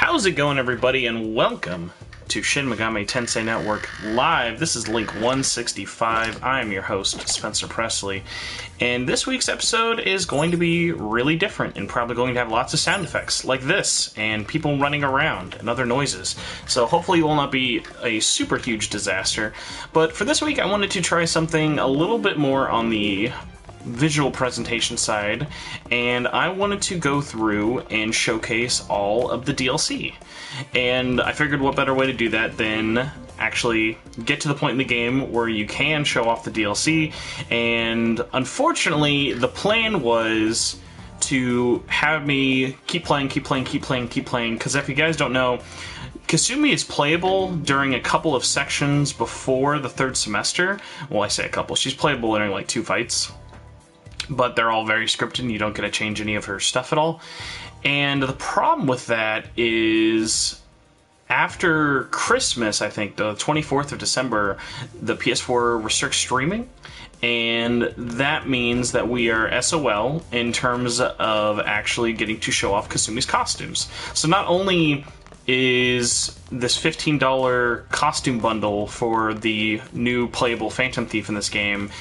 How's it going, everybody, and welcome to Shin Megami Tensei Network Live. This is Link 165. I am your host, Spencer Presley, and this week's episode is going to be really different and probably going to have lots of sound effects like this and people running around and other noises. So hopefully it will not be a super huge disaster. But for this week, I wanted to try something a little bit more on the visual presentation side, and I wanted to go through and showcase all of the DLC. And I figured what better way to do that than actually get to the point in the game where you can show off the DLC. And unfortunately, the plan was to have me keep playing, because if you guys don't know, Kasumi is playable during a couple of sections before the third semester. Well, I say a couple. She's playable during like 2 fights, but they're all very scripted and you don't get to change any of her stuff at all. And the problem with that is after Christmas, I think, the 24th of December, the PS4 restricts streaming, and that means that we are SOL in terms of actually getting to show off Kasumi's costumes. So not only is this $15 costume bundle for the new playable Phantom Thief in this game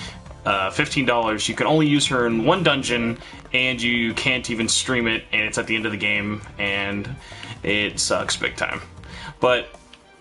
$15, you can only use her in one dungeon, and you can't even stream it, and it's at the end of the game, and it sucks big time. But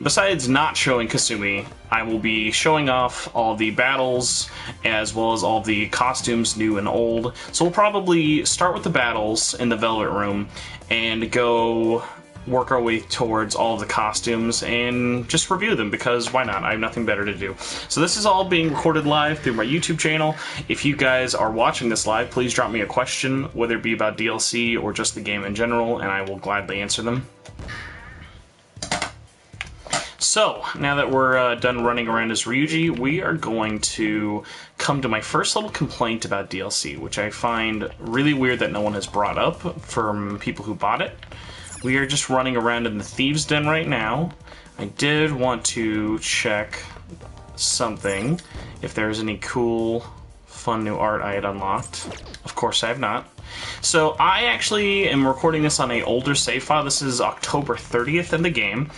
besides not showing Kasumi, I will be showing off all the battles, as well as all the costumes, new and old. So we'll probably start with the battles in the Velvet Room, and go work our way towards all of the costumes and just review them, because why not? I have nothing better to do. So this is all being recorded live through my YouTube channel. If you guys are watching this live, please drop me a question, whether it be about DLC or just the game in general, and I will gladly answer them. So, now that we're done running around as Ryuji, we are going to come to my first little complaint about DLC, which I find really weird that no one has brought up from people who bought it. We are just running around in the Thieves' Den right now. I did want to check something, if there's any cool, fun new art I had unlocked. Of course I have not. So I actually am recording this on an older save file. This is October 30th in the game,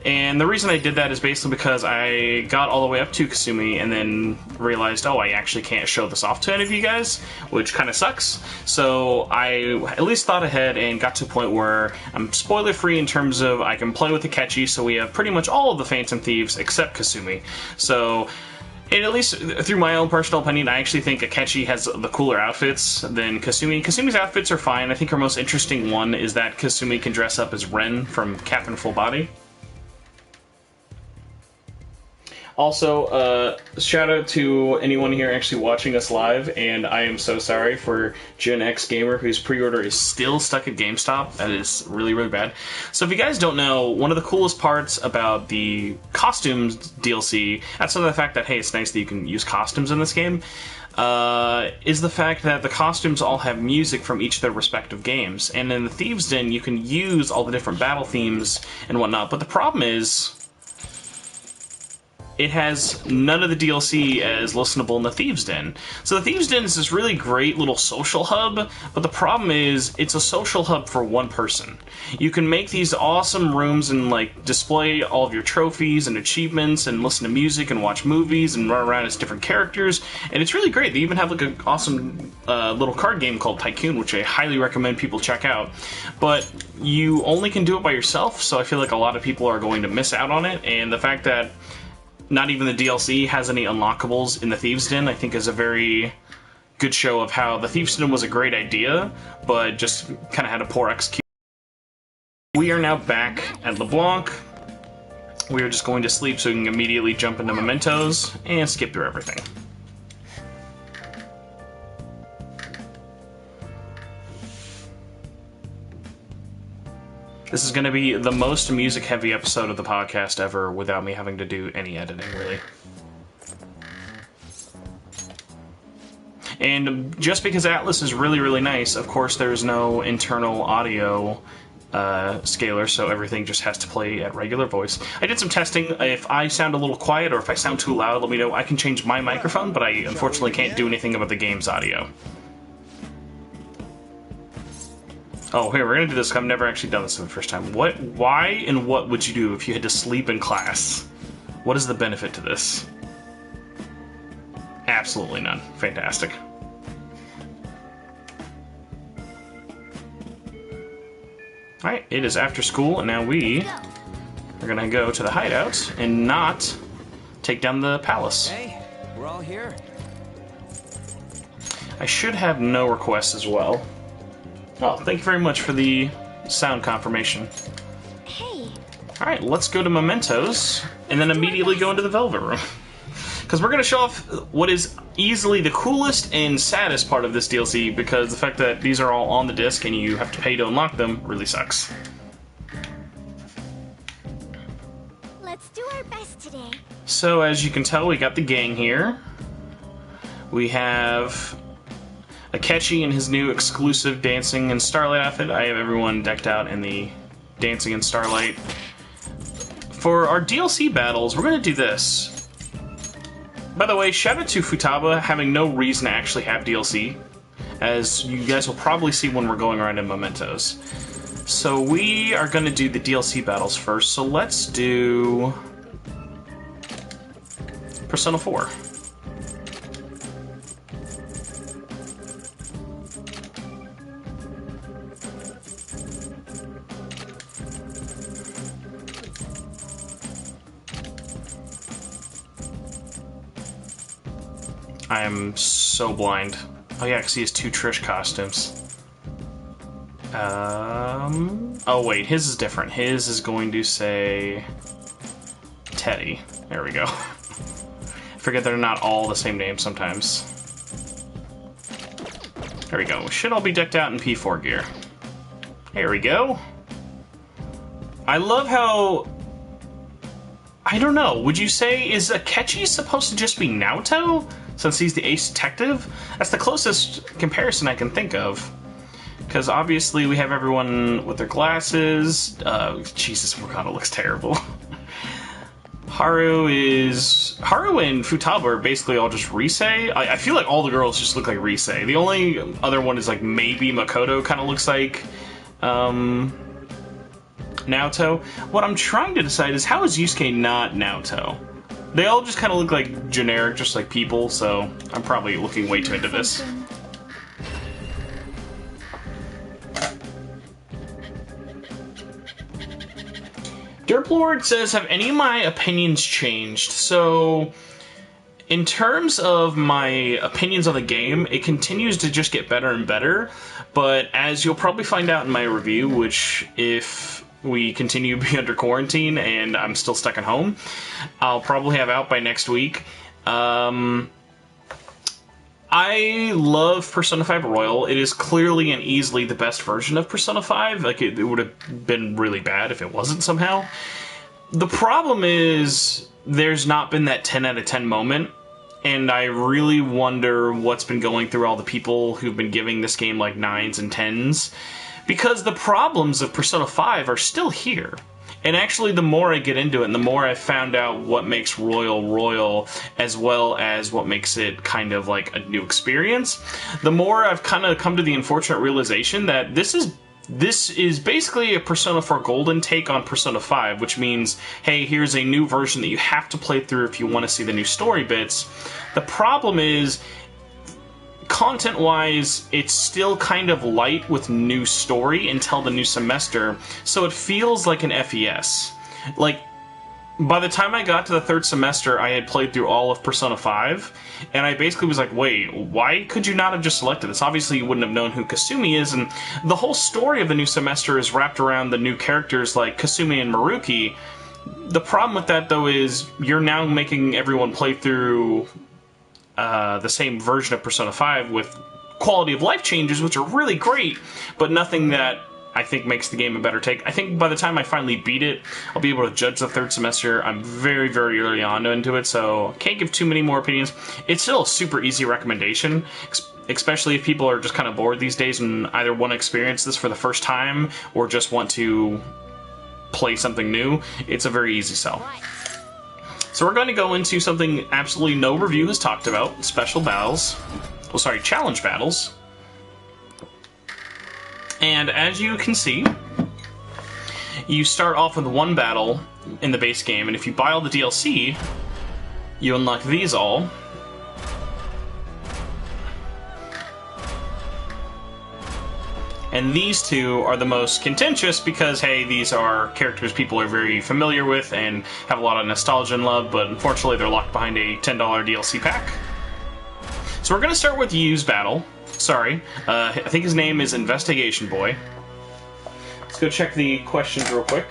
and the reason I did that is basically because I got all the way up to Kasumi and then realized, oh, I actually can't show this off to any of you guys, which kind of sucks. So I at least thought ahead and got to a point where I'm spoiler free in terms of I can play with Akechi, so we have pretty much all of the Phantom Thieves except Kasumi. So, and at least through my own personal opinion, I actually think Akechi has the cooler outfits than Kasumi. Kasumi's outfits are fine. I think her most interesting one is that Kasumi can dress up as Ren from Captain Full Body. Also, shout out to anyone here actually watching us live, and I am so sorry for Gen X Gamer, whose pre-order is still stuck at GameStop. That is really, really bad. So if you guys don't know, one of the coolest parts about the costumes DLC, outside of the fact that, hey, it's nice that you can use costumes in this game, is the fact that the costumes all have music from each of their respective games. And in the Thieves' Den, you can use all the different battle themes and whatnot, but the problem is it has none of the DLC as listenable in the Thieves' Den. So the Thieves' Den is this really great little social hub, but the problem is it's a social hub for one person. You can make these awesome rooms and like display all of your trophies and achievements and listen to music and watch movies and run around as different characters, and it's really great. They even have like an awesome little card game called Tycoon, which I highly recommend people check out. But you only can do it by yourself, so I feel like a lot of people are going to miss out on it, and the fact that not even the DLC has any unlockables in the Thieves' Den, I think, is a very good show of how the Thieves' Den was a great idea, but just kind of had a poor execution. We are now back at LeBlanc. We are just going to sleep so we can immediately jump into Mementos and skip through everything. This is going to be the most music-heavy episode of the podcast ever without me having to do any editing, really. And just because Atlas is really, really nice, of course there's no internal audio scaler, so everything just has to play at regular voice. I did some testing. If I sound a little quiet or if I sound too loud, let me know. I can change my microphone, but I unfortunately can't do anything about the game's audio. Oh, here, we're gonna do this. I've never actually done this for the first time. Why and what would you do if you had to sleep in class? What is the benefit to this? Absolutely none. Fantastic. Alright, it is after school, and now we are gonna go to the hideout and not take down the palace. Hey, we're all here. I should have no requests as well. Oh, thank you very much for the sound confirmation. Hey. Alright, let's go to Mementos, and then immediately go into the Velvet Room. Because we're going to show off what is easily the coolest and saddest part of this DLC, because the fact that these are all on the disc and you have to pay to unlock them really sucks. Let's do our best today. So, as you can tell, we got the gang here. We have Akechi in his new exclusive Dancing in Starlight outfit. I have everyone decked out in the Dancing in Starlight. For our DLC battles, we're going to do this. By the way, shout out to Futaba having no reason to actually have DLC, as you guys will probably see when we're going around in Mementos. So we are going to do the DLC battles first, so let's do Persona 4. I am so blind. Oh yeah, because he has two Trish costumes. Oh wait, his is different. His is going to say Teddy. There we go. Forget they're not all the same name sometimes. There we go. We should all be decked out in P4 gear. There we go. I love how... I don't know, would you say, is Akechi supposed to just be Naoto? Since he's the ace detective? That's the closest comparison I can think of. Because obviously we have everyone with their glasses. Jesus, Murata looks terrible. Haru and Futaba are basically all just Risei. I feel like all the girls just look like Risei. The only other one is like maybe Makoto kind of looks like Naoto. What I'm trying to decide is how is Yusuke not Naoto? They all just kind of look like generic, just like people, so I'm probably looking way too into this. Derplord says, have any of my opinions changed? So, in terms of my opinions on the game, it continues to just get better and better, but as you'll probably find out in my review, which if we continue to be under quarantine and I'm still stuck at home, I'll probably have out by next week. I love Persona 5 Royal. It is clearly and easily the best version of Persona 5. Like, it would have been really bad if it wasn't somehow. The problem is there's not been that 10 out of 10 moment, and I really wonder what's been going through all the people who've been giving this game like 9s and 10s. Because the problems of Persona 5 are still here. And actually, the more I get into it, and the more I found out what makes Royal, as well as what makes it kind of like a new experience, the more I've kind of come to the unfortunate realization that this is basically a Persona 4 Golden take on Persona 5, which means, hey, here's a new version that you have to play through if you want to see the new story bits. The problem is, content-wise, it's still kind of light with new story until the new semester, so it feels like an FES. Like, by the time I got to the third semester, I had played through all of Persona 5, and I basically was like, wait, why could you not have just selected this? Obviously, you wouldn't have known who Kasumi is, and the whole story of the new semester is wrapped around the new characters like Kasumi and Maruki. The problem with that, though, is you're now making everyone play through the same version of Persona 5 with quality of life changes, which are really great, but nothing that I think makes the game a better take. I think by the time I finally beat it, I'll be able to judge the third semester. I'm very, very early on into it, so can't give too many more opinions. It's still a super easy recommendation, especially if people are just kind of bored these days and either want to experience this for the first time or just want to play something new. It's a very easy sell. So we're going to go into something absolutely no review has talked about, special battles. Well, sorry, challenge battles. And as you can see, you start off with one battle in the base game, and if you buy all the DLC, you unlock these all. And these two are the most contentious because, hey, these are characters people are very familiar with and have a lot of nostalgia and love, but unfortunately they're locked behind a $10 DLC pack. So we're going to start with Yu's battle. Sorry. I think his name is Investigation Boy. Let's go check the questions real quick.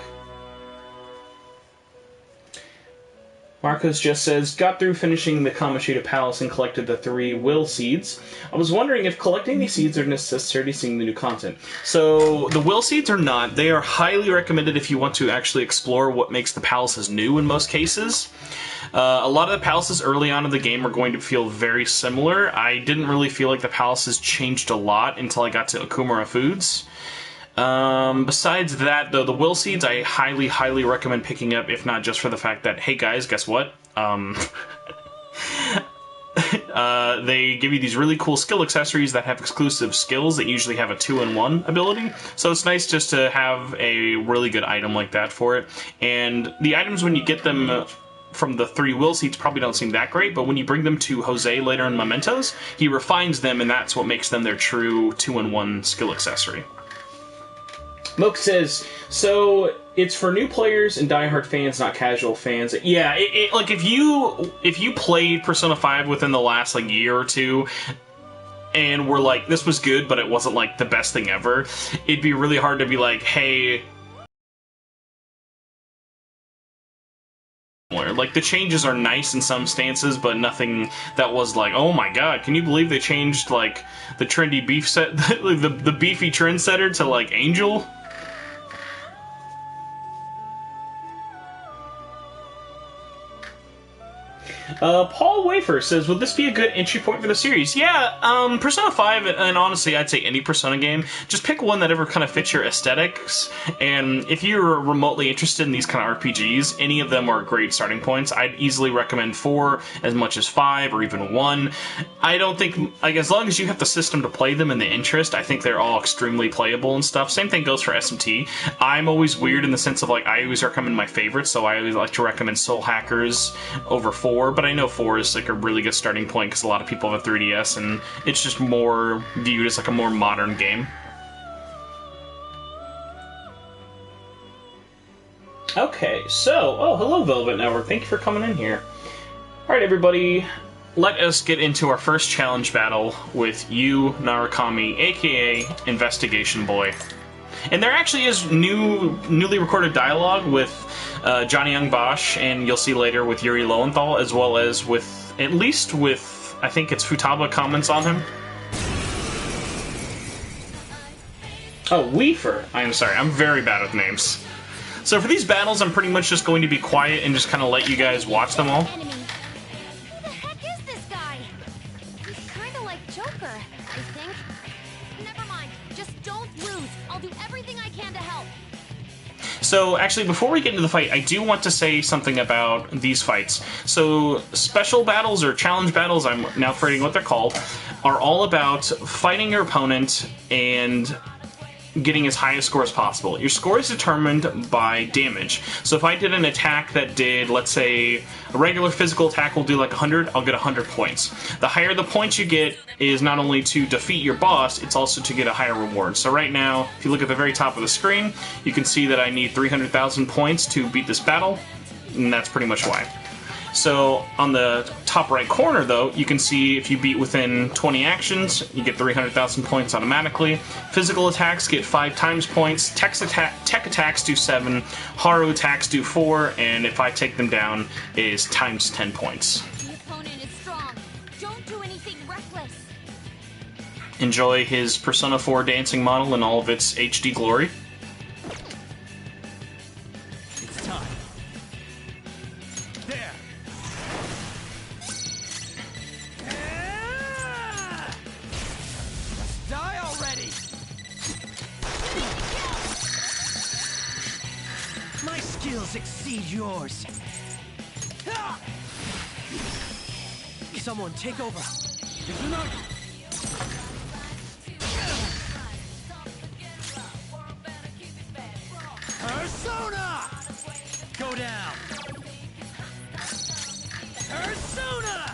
Marcos just says, got through finishing the Kamoshida Palace and collected the 3 will seeds. I was wondering if collecting these seeds are necessary to seeing the new content. So, the will seeds are not. They are highly recommended if you want to actually explore what makes the palaces new in most cases. A lot of the palaces early on in the game are going to feel very similar. I didn't really feel like the palaces changed a lot until I got to Okumura Foods. Besides that, though, the will seeds I highly, highly recommend picking up, if not just for the fact that, hey guys, guess what? They give you these really cool skill accessories that have exclusive skills that usually have a 2-in-1 ability, so it's nice just to have a really good item like that for it. And the items, when you get them from the 3 will seeds, probably don't seem that great, but when you bring them to Jose later in Mementos, he refines them, and that's what makes them their true 2-in-1 skill accessory. Moke says, so it's for new players and diehard fans, not casual fans. Yeah, like if you played Persona 5 within the last like year or two and were like, this was good, but it wasn't like the best thing ever, it'd be really hard to be like, hey, like the changes are nice in some stances, but nothing that was like, oh my god, can you believe they changed like the trendy beef set, the beefy trendsetter to like Angel? Paul Wafer says, would this be a good entry point for the series? Yeah, Persona 5, and honestly, I'd say any Persona game, just pick one that ever kind of fits your aesthetics, and if you're remotely interested in these kind of RPGs, any of them are great starting points. I'd easily recommend 4 as much as 5, or even 1. I don't think, like, as long as you have the system to play them and the interest, I think they're all extremely playable and stuff. Same thing goes for SMT. I'm always weird in the sense of, like, I always recommend my favorites, so I always like to recommend Soul Hackers over 4, but I know 4 is like a really good starting point because a lot of people have a 3DS and it's just more viewed as like a more modern game. Okay, so, oh, hello Velvet Network, thank you for coming in here. Alright everybody, let us get into our first challenge battle with Yu Narukami, aka Investigation Boy. And there actually is newly recorded dialogue with Johnny Young Bosch, and you'll see later with Yuri Lowenthal, as well as with, at least with, I think it's Futaba comments on him. Oh, Weaver. I'm sorry, I'm very bad with names. So for these battles, I'm pretty much just going to be quiet and just kind of let you guys watch them all. Who the heck is this guy? He's kind of like Joker, I think. Never mind, just don't lose. I'll do everything I can to help. So, actually, before we get into the fight, I do want to say something about these fights. So, special battles, or challenge battles, I'm now forgetting what they're called, are all about fighting your opponent and getting as high a score as possible. Your score is determined by damage. So if I did an attack that did, let's say, a regular physical attack will do like 100, I'll get 100 points. The higher the points you get is not only to defeat your boss, it's also to get a higher reward. So right now, if you look at the very top of the screen, you can see that I need 300,000 points to beat this battle, and that's pretty much why. So on the top right corner, though, you can see if you beat within 20 actions, you get 300,000 points automatically. Physical attacks get 5 times points. Tech attacks do 7. Haru attacks do 4. And if I take them down, it is times 10 points. The opponent is strong. Don't do anything reckless. Enjoy his Persona 4 dancing model in all of its HD glory. It's time. There. Die already! My skills exceed yours. Someone take over. Showdown! Persona!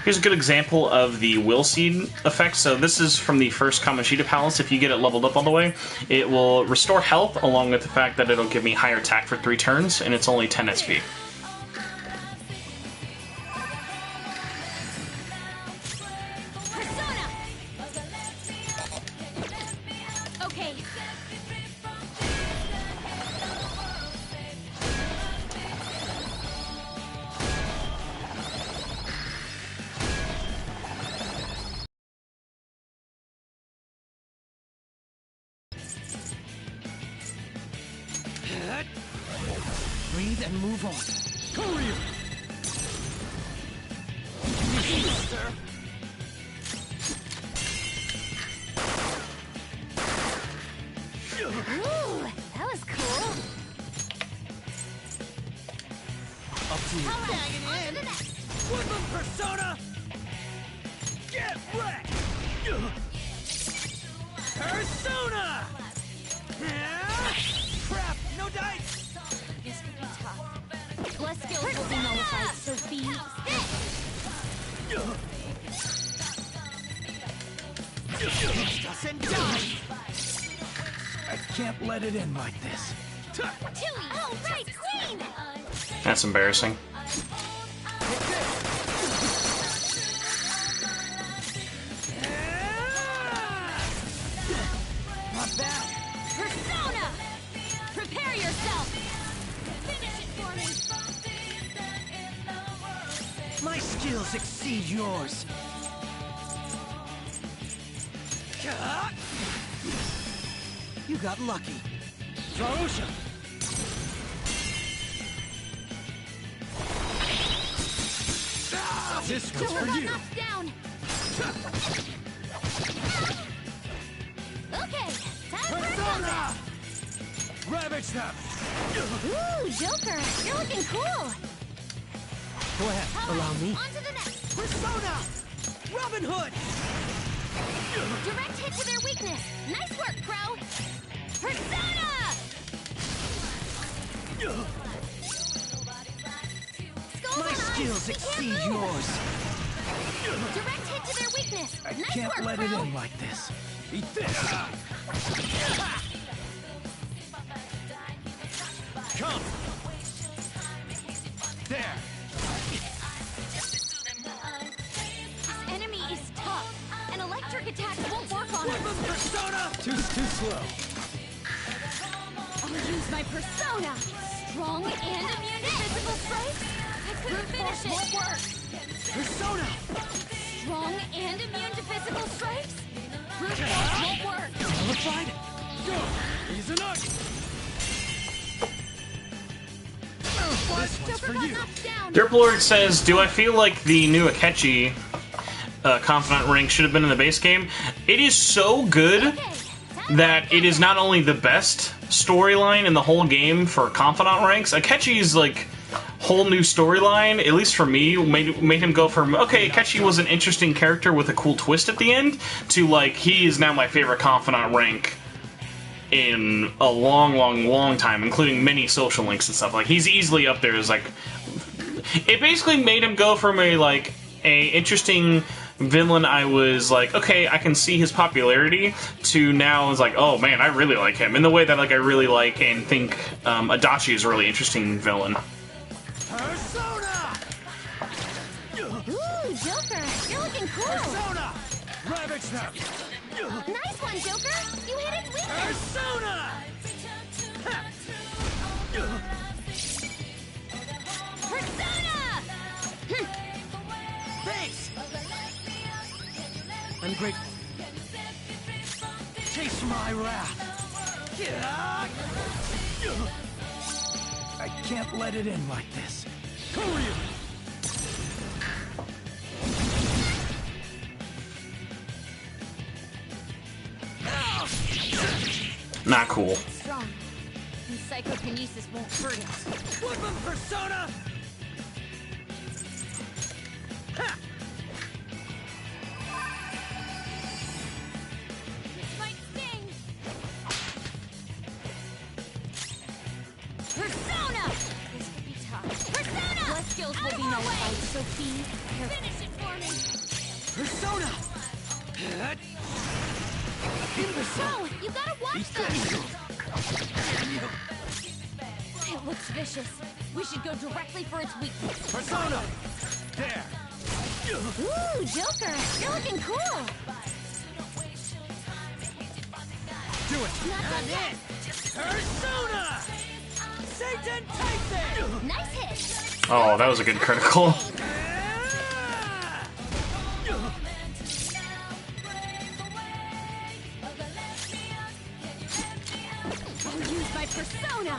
Here's a good example of the Will Seed effect. So this is from the first Kamoshida Palace. If you get it leveled up all the way, it will restore health along with the fact that it'll give me higher attack for 3 turns, and it's only 10 SP. Persona! Okay. Breathe and move on. Courier! Sir. Ooh, that was cool. Up to you. All right, on to the next. Woodland Persona! Get wrecked! Persona! Crap! No dice! This could be tough. Plus skills will be nullified, so be Doesn't die! I can't let it in like this. Chewy! Oh, right, Queen! That's embarrassing. Not bad. Persona! Prepare yourself! Finish it for me! My skills exceed yours. You got lucky. Zarosha! This one's for you. Knocked down! Okay, time for a comeback! Ravage them! Ooh, Joker, you're looking cool! Go ahead, allow me. On to the next! Persona! Robin Hood! Direct hit to their weakness! Nice work, Crow! Persona! Skulls My on skills ice! We exceed can't move. yours. Direct hit to their weakness! I Nice can't work, let Crow! it in like this. Eat this! Come! There! This enemy is tough. An electric attack won't work on Weapon us. Persona! Too slow. I'll use my persona. Strong and immune to physical strikes. I couldn't finish it. Won't work. Persona! Strong and immune to physical strikes. Brute force won't work. Nullified? Go! He's an ugly! This one's Joker for got you. knocked down. Derplord says, do I feel like the new Akechi Confidant rank should have been in the base game? It is so good Okay, time that for a it is not only the best storyline in the whole game for Confidant ranks, Akechi's, like, whole new storyline, at least for me, made him go from, okay, Akechi was an interesting character with a cool twist at the end, to, like, he is now my favorite Confidant rank in a long time, including many social links and stuff. Like, he's easily up there as, like... It basically made him go from a interesting villain I was like, okay, I can see his popularity, to now it's like, oh man, I really like him. In the way that, like, I really like and think Adachi is a really interesting villain. Persona! Ooh, Joker, you're looking cool. Persona! Ravage them! Nice one, Joker. You hit its weakness. Persona! Persona! Thanks! I'm grateful. Chase my wrath! I can't let it in like this. Courier! Not cool. Strong. And psychokinesis won't hurt us. Weapon Persona! Ha! This might sting. Persona! This skills will be nullified, so be careful. Finish it for me. Persona! Bro, you gotta watch this! It looks vicious. We should go directly for its weakness. Persona! There! Ooh, Joker! You're looking cool! Do it! Not done yet! Persona! Satan Tensei! Nice hit! Oh, that was a good critical. I'll use my persona!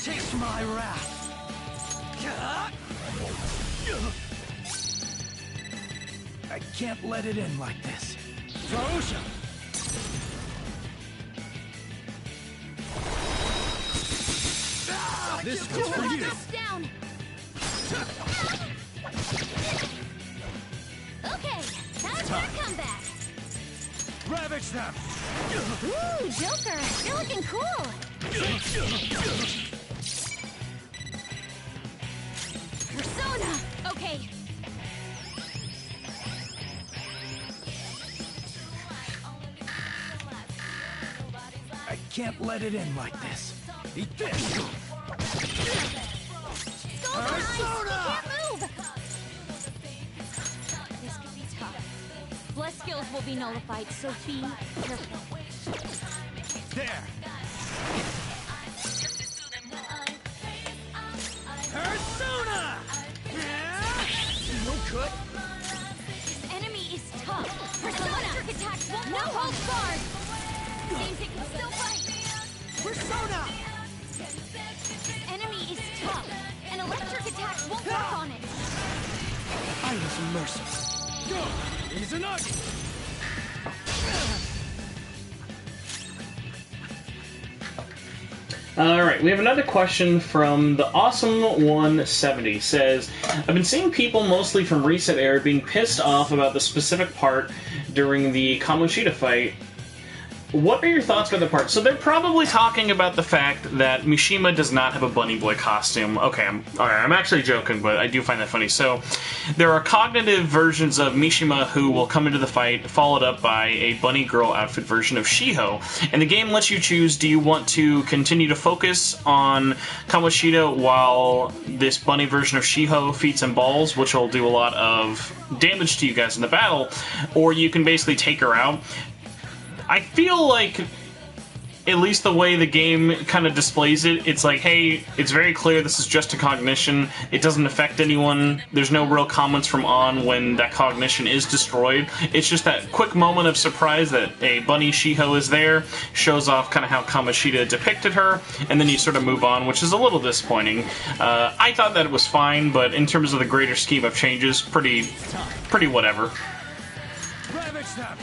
Taste my wrath! I can't let it in like this. Farusha! This one's for you! Down! Okay, time for a comeback! Ravage them! Ooh, Joker! You're looking cool! Persona! Okay. I can't let it in like this. Eat this! Go behind! Persona! You can't move! This could be tough. Bless skills will be nullified, so be careful. There! Persona! No good. This enemy is tough. Persona! Electric attacks won't no hold barred! Seems it can still fight! Persona! This enemy is tough, and electric attacks won't work on it. I was merciless. Go! Izanagi! Alright, we have another question from the Awesome 170. Says, I've been seeing people mostly from recent era being pissed off about the specific part during the Kamoshida fight. What are your thoughts about the part? So they're probably talking about the fact that Mishima does not have a bunny boy costume. Okay, I'm actually joking, but I do find that funny. So there are cognitive versions of Mishima who will come into the fight, followed up by a bunny girl outfit version of Shiho. And the game lets you choose, do you want to continue to focus on Kamoshida while this bunny version of Shiho feats and balls, which will do a lot of damage to you guys in the battle, or you can basically take her out. I feel like, at least the way the game kind of displays it, it's like, hey, it's very clear this is just a cognition, it doesn't affect anyone, there's no real comments from on when that cognition is destroyed. It's just that quick moment of surprise that a bunny Shiho is there, shows off kind of how Kamoshida depicted her, and then you sort of move on, which is a little disappointing. I thought that it was fine, but in terms of the greater scheme of changes, pretty whatever. Ravage them!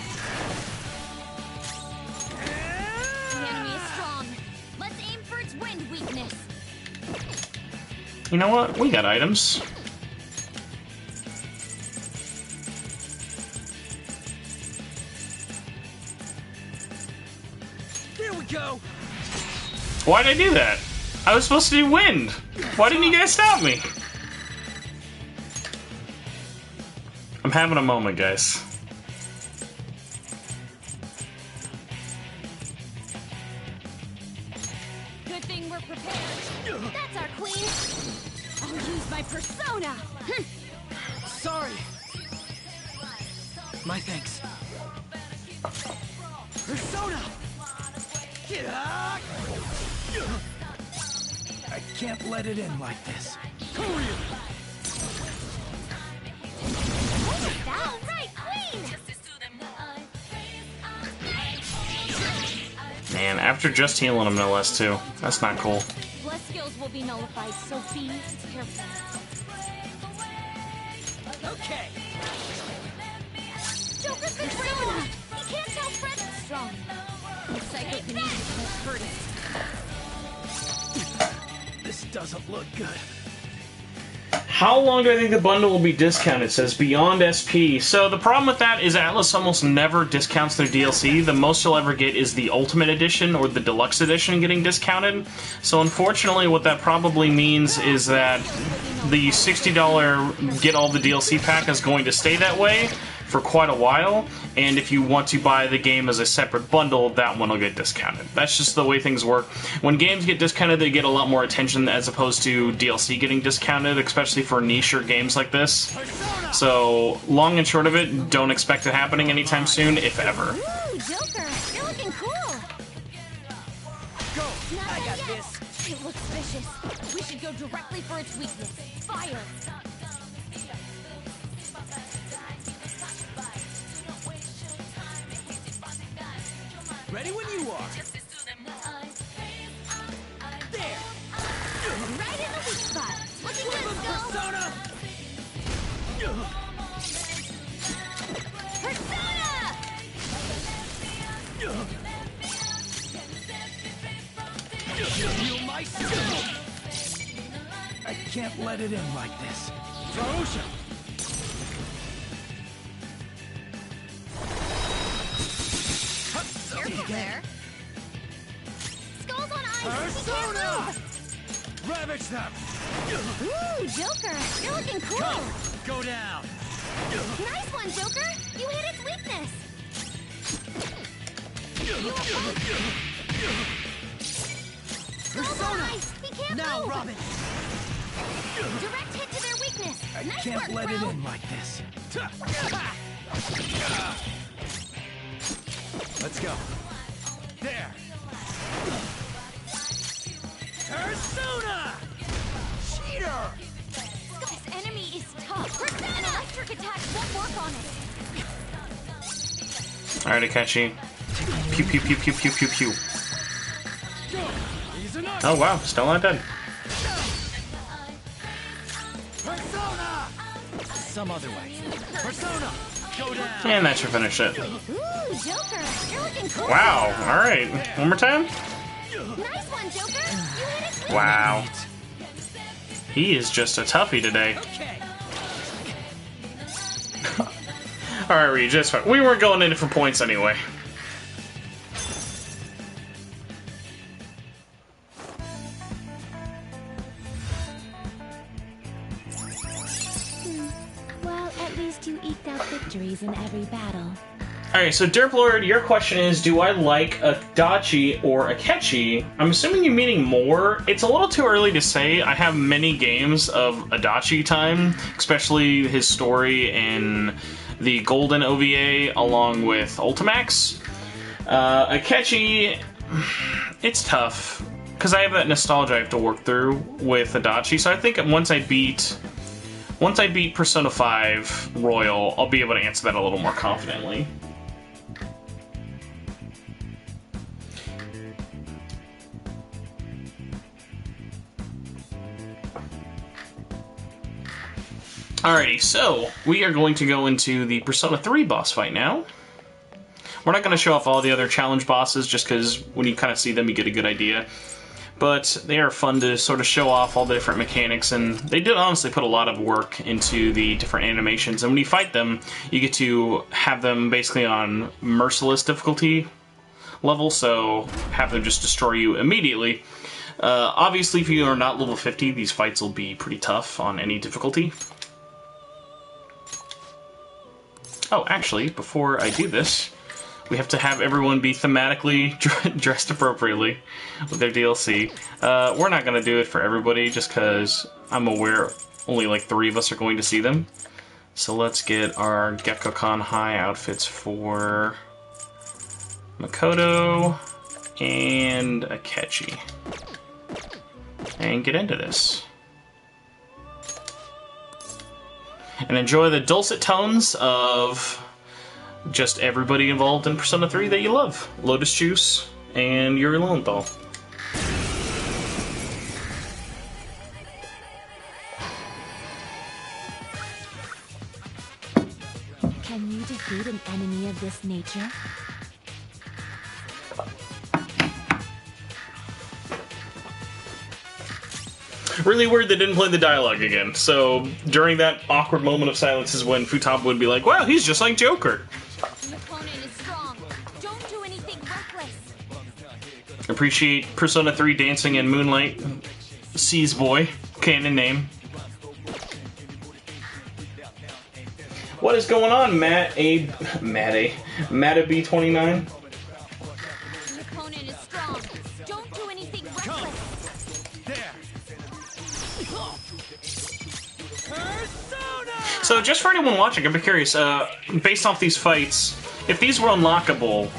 You know what? We got items. Here we go! Why'd I do that? I was supposed to do wind! Why didn't you guys stop me? I'm having a moment, guys. Good thing we're prepared. That's our queen! I'll use my persona! Sorry! My thanks. Persona! I can't let it in like this. What is that? Right, queen! Man, after just healing him, no less, too. That's not cool. Bless skills will be nullified, so be careful. Okay. Joker's persona! He can't tell Fred's strong. Psychokinesis has hurt it. This doesn't look good. How long do I think the bundle will be discounted? It says Beyond SP. So the problem with that is Atlas almost never discounts their DLC. The most you'll ever get is the Ultimate Edition or the Deluxe Edition getting discounted. So unfortunately what that probably means is that the $60 get all the DLC pack is going to stay that way for quite a while, and if you want to buy the game as a separate bundle, that one will get discounted. That's just the way things work. When games get discounted, they get a lot more attention as opposed to DLC getting discounted, especially for niche games like this. So, long and short of it, don't expect it happening anytime soon, if ever. Ooh, Joker, you're looking cool. Go! Not I got yet. this! It looks vicious. We should go directly for its weakness. Fire. Ready when you are! There! Right in the weak spot. Looking good, Skull. Persona! Persona! Feel my skill! I can't let it in like this. Ferocious! Careful there. Skull's on ice. Persona! He can't Ravage them! move. Ooh, Joker, you're looking cool. Go down! Nice one, Joker. You hit its weakness. Skull's on ice. He can't Now, move. Robin! Direct hit to their weakness. I Nice can't work, let bro. it in like this. Let's go. There. Persona! Cheater! This enemy is tough. An electric attack won't work on it. Alright, Akechi. Pew pew pew pew pew pew pew. He's enough. Oh wow, still not dead. Persona! Some other way. Persona! Go down! And that should finish it. Ooh, Joker, you're looking cool. Wow, alright. One more time? Nice one, Joker. You hit its weakness. Wow. He is just a toughie today. Okay. Alright, Regis. We weren't going in for points anyway. Well, at least you eked out victories in every battle. Alright, so Derp Lord, your question is, do I like Adachi or Akechi? I'm assuming you're meaning more. It's a little too early to say. I have many games of Adachi time, especially his story in the Golden OVA along with Ultimax. Akechi, it's tough, because I have that nostalgia I have to work through with Adachi, so I think once I beat Persona 5 Royal, I'll be able to answer that a little more confidently. Alrighty, so we are going to go into the Persona 3 boss fight now. We're not going to show off all the other challenge bosses, just because when you kind of see them, you get a good idea. But they are fun to sort of show off all the different mechanics, and they did honestly put a lot of work into the different animations. And when you fight them, you get to have them basically on merciless difficulty level, so have them just destroy you immediately. Obviously, if you are not level 50, these fights will be pretty tough on any difficulty. Oh, actually, before I do this, we have to have everyone be thematically dressed appropriately with their DLC. We're not going to do it for everybody, just because I'm aware only like 3 of us are going to see them. So let's get our Gekko-Con High outfits for Makoto and Akechi. And get into this. And enjoy the dulcet tones of just everybody involved in Persona 3 that you love. Lotus Juice and Yuri Lowenthal. Can you defeat an enemy of this nature? really weird they didn't play the dialogue again. So during that awkward moment of silence is when Futaba would be like, "Wow, he's just like Joker." The opponent is strong. Don't do anything reckless. Appreciate Persona 3 dancing in Moonlight. Seas Boy, canon name. What is going on, Matt B29? The opponent is strong. Don't do anything reckless. There. Persona! So just for anyone watching, I'm curious, based off these fights, if these were unlockable,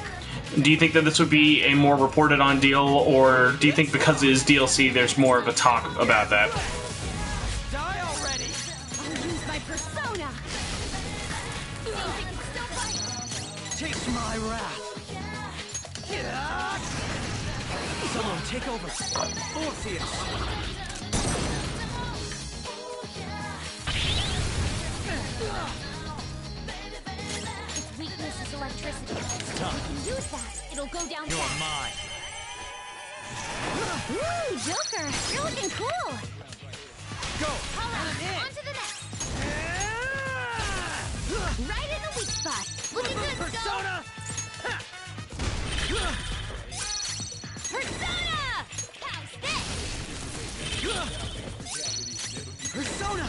do you think that this would be a more reported on deal, or do you think because it is DLC, there's more of a talk about that? Die already! I'll use my persona. You think you can still fight? Taste my wrath. Someone take over. Orpheus. Its weakness is electricity. Tough. If you can use that, it'll go down You're fast. mine. Ooh, Joker, you're looking cool. Go. Hold on, on to the next. Right in the weak spot. Looking good, Skull. Persona! Persona! How's this? Persona!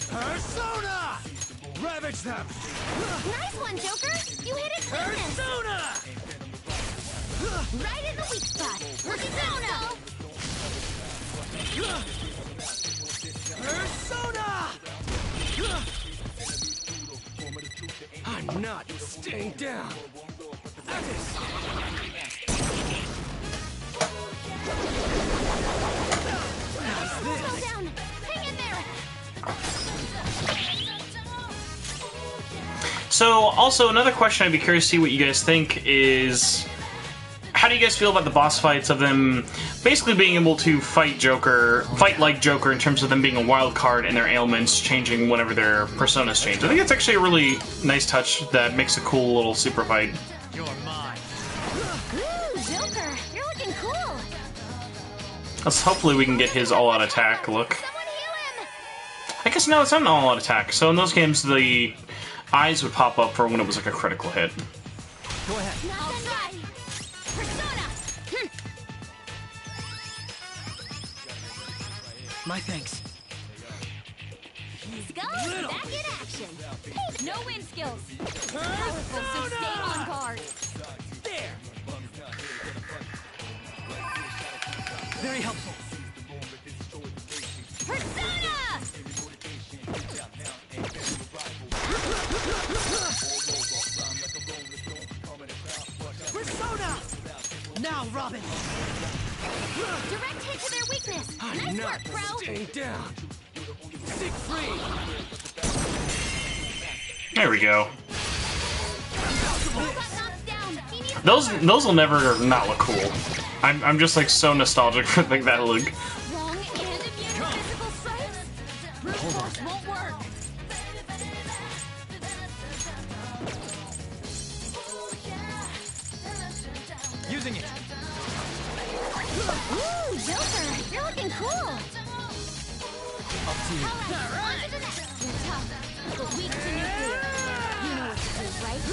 Persona! Ravage them! Nice one, Joker. You hit its weakness. Persona! Right in the weak spot. Persona! Persona! I'm not staying down. Attis! Slow down. Hang in there. So, also, another question I'd be curious to see what you guys think is, how do you guys feel about the boss fights of them basically being able to fight like Joker in terms of them being a wild card and their ailments changing whenever their personas change? I think it's actually a really nice touch that makes a cool little super fight. You're mine. Ooh, Joker, you're looking cool. Hopefully we can get his all-out attack look. Someone heal him. I guess no, it's not an all-out attack. So in those games, the eyes would pop up for when it was like a critical hit. Go ahead. I'll try. Persona. My thanks. Skull, Little. back in action. Hey, no wind skills. Powerful, so stay on guard. There. Very helpful. Persona! Persona! Now, Robin. Direct hit to their weakness. I'm Nice not work, bro. staying down. Stick free. There we go. Got knocked down. He needs Those will never not look cool. I'm just like so nostalgic for like that look. strong and immune to physical strikes. Brute force won't work. Using it. Ooh, Joker, you're looking cool. Up to you. On to the next. You're tough, but weak to nuclear. You know what to do, right?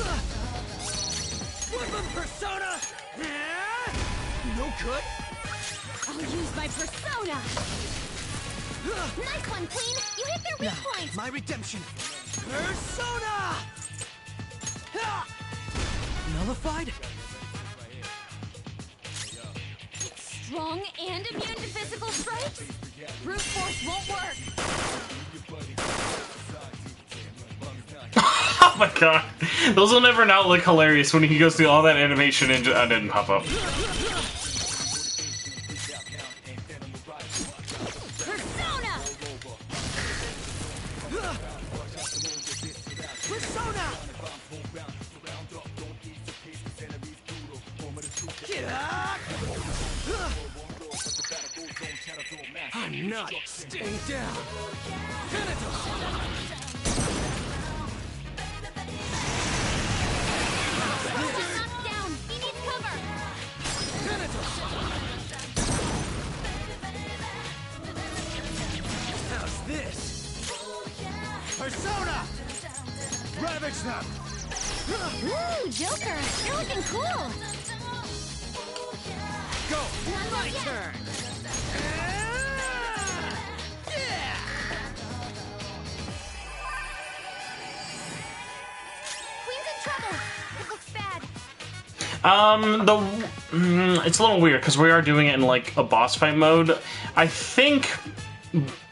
Weapon persona. No good. I'll use my persona. Nice one, Queen. You hit their weak Now, point. my redemption. Persona. Nullified. It's strong and immune to physical strikes. Brute force won't work. Oh my god. Those will never not look hilarious when he goes through all that animation and didn't pop up. Persona! Persona. I'm not staying down. Thanatos. Buster's knocked down. He needs cover. snap. Ooh, Joker, you're looking cool. Go. My turn. Yeah. Queen's in trouble. It looks bad. It's a little weird because we are doing it in like a boss fight mode. I think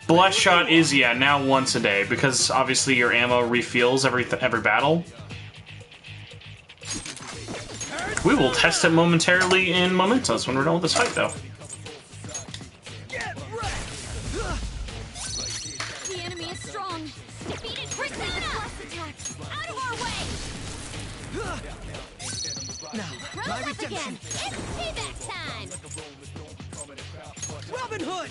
Blessed Shot is now once a day because obviously your ammo refills every battle. We will test it momentarily in Mementos when we're done with this fight, though. The enemy is strong. Defeat it quickly with plus attacks. Out of our way. Now, Roll my up redemption. again. It's payback time. Robin Hood.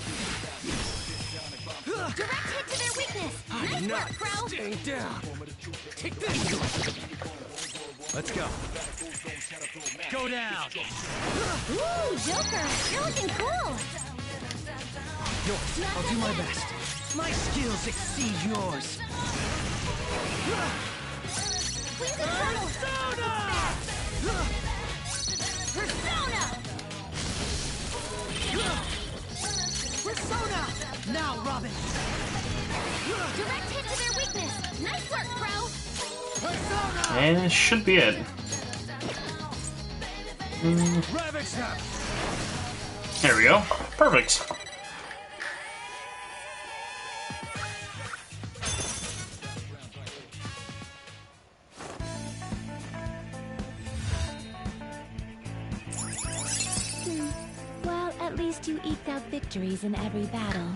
Direct hit to their weakness. Nice Not work, Crow. staying down. Take this. Let's go. Go down. Ooh, Joker, you're looking cool. Yours. I'll do my best. My skills exceed yours. Queen's in trouble. Persona! Persona. Now, Robin. Direct hit to their weakness. Nice work, Crow. Persona. And it should be it. Rabbit snap. There we go. Perfect. Well, at least you eked out victories in every battle.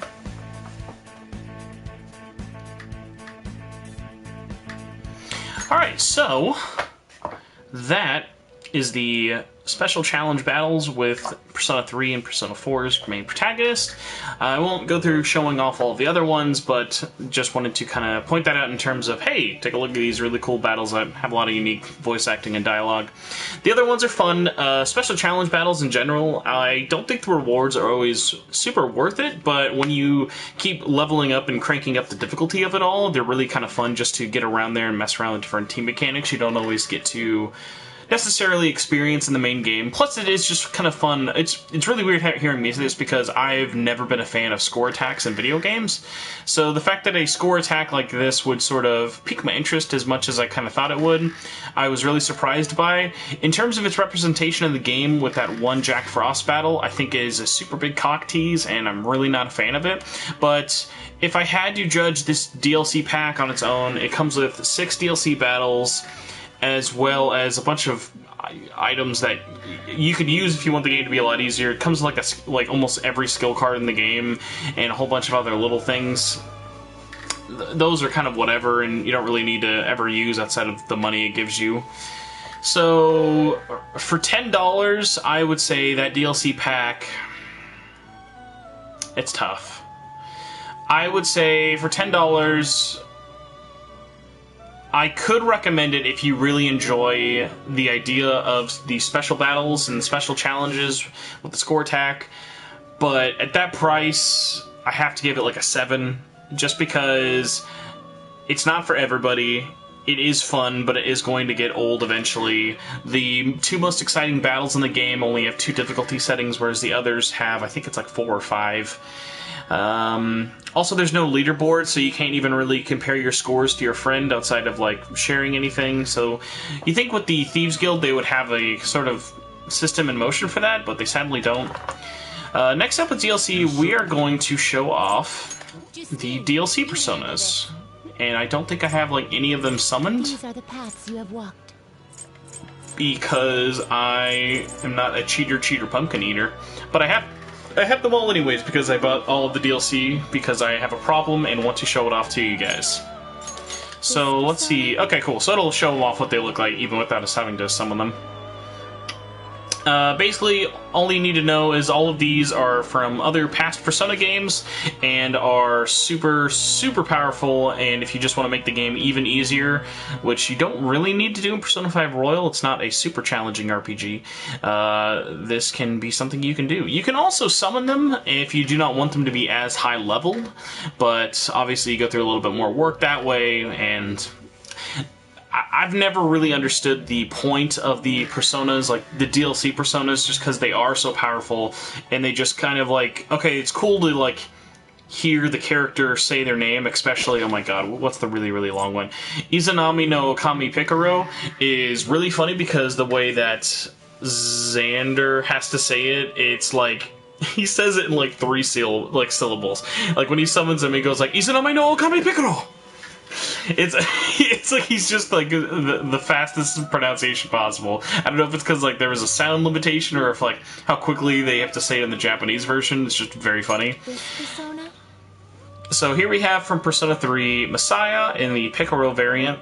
Alright, so that is the special challenge battles with Persona 3 and Persona 4's main protagonist. I won't go through showing off all of the other ones, but just wanted to kind of point that out in terms of, hey, take a look at these really cool battles that have a lot of unique voice acting and dialogue. The other ones are fun. Special challenge battles in general, I don't think the rewards are always super worth it, but when you keep leveling up and cranking up the difficulty of it all, they're really kind of fun just to get around there and mess around with different team mechanics you don't always get to necessarily experience in the main game. Plus, it is just kind of fun. It's really weird hearing me say this because I've never been a fan of score attacks in video games. So the fact that a score attack like this would sort of pique my interest as much as I kind of thought it would, I was really surprised by. In terms of its representation in the game with that one Jack Frost battle, I think it is a super big cock tease, and I'm really not a fan of it. But if I had to judge this DLC pack on its own, it comes with 6 DLC battles, as well as a bunch of items that you could use if you want the game to be a lot easier. It comes with like almost every skill card in the game, and a whole bunch of other little things. Those are kind of whatever, and you don't really need to ever use outside of the money it gives you. So, for $10, I would say that DLC pack, it's tough. I would say for $10, I could recommend it if you really enjoy the idea of the special battles and special challenges with the score attack, but at that price, I have to give it like a 7, just because it's not for everybody. It is fun, but it is going to get old eventually. The 2 most exciting battles in the game only have 2 difficulty settings, whereas the others have, I think it's like 4 or 5. Also, there's no leaderboard, so you can't even really compare your scores to your friend outside of, like, sharing anything. So you think with the Thieves Guild they would have a sort of system in motion for that, but they sadly don't. Next up with DLC, we are going to show off the DLC personas. And I don't think I have, like, any of them summoned, These are the paths you have walked. because I am not a cheater pumpkin eater. But I have them all anyways because I bought all of the DLC because I have a problem and want to show it off to you guys. So let's see. Okay, cool. So it'll show off what they look like even without us having to summon them. Basically, all you need to know is all of these are from other past Persona games and are super, super powerful, and if you just want to make the game even easier, which you don't really need to do in Persona 5 Royal, it's not a super challenging RPG, this can be something you can do. You can also summon them if you do not want them to be as high leveled, but obviously you go through a little bit more work that way, and I've never really understood the point of the personas, like the DLC personas, just because they are so powerful, and they just kind of like, okay, it's cool to like hear the character say their name, especially, oh my god, what's the really, really long one? Izanami no Kami Pikaro is really funny because the way that Xander has to say it, it's like, he says it in like three syllables. Like when he summons him, he goes like, Izanami no Kami Pikaro! It's like he's just like the fastest pronunciation possible. I don't know if it's because like there was a sound limitation or if like how quickly they have to say it in the Japanese version. It's just very funny. So here we have from Persona 3 Messiah in the Picaro variant.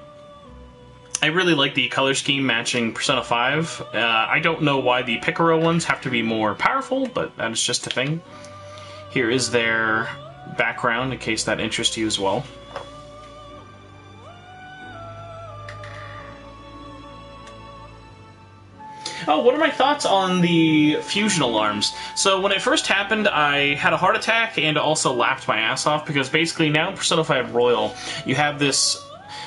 I really like the color scheme matching Persona 5. I don't know why the Picaro ones have to be more powerful, but that is just a thing. Here is their background in case that interests you as well. Oh, what are my thoughts on the fusion alarms? So when it first happened, I had a heart attack and also laughed my ass off because basically now in Persona 5 Royal, you have this,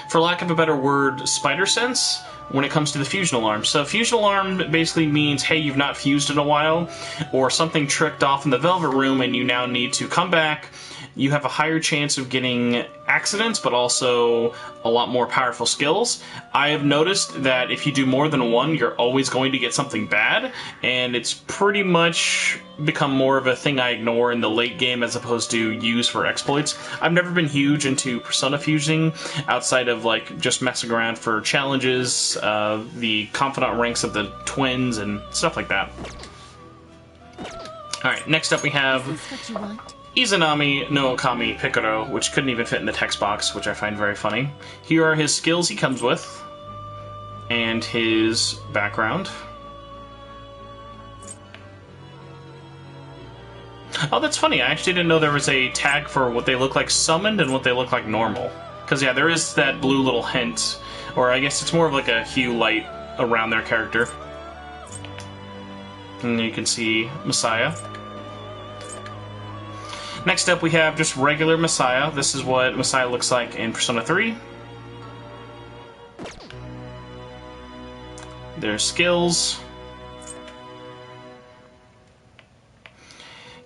for lack of a better word, spider sense when it comes to the fusion alarm. So fusion alarm basically means, hey, you've not fused in a while, or something tricked off in the Velvet Room and you now need to come back. You have a higher chance of getting accidents, but also a lot more powerful skills. I have noticed that if you do more than one, you're always going to get something bad, and it's pretty much become more of a thing I ignore in the late game as opposed to use for exploits. I've never been huge into Persona fusing outside of like just messing around for challenges, the confidant ranks of the twins, and stuff like that. Alright, next up we have Izanami no Kami Pikaro, which couldn't even fit in the text box, which I find very funny. Here are his skills he comes with, and his background. Oh, that's funny. I actually didn't know there was a tag for what they look like summoned and what they look like normal. Because, yeah, there is that blue little hint, or I guess it's more of like a hue light around their character. And you can see Messiah. Next up we have just regular Messiah. This is what Messiah looks like in Persona 3. Their skills.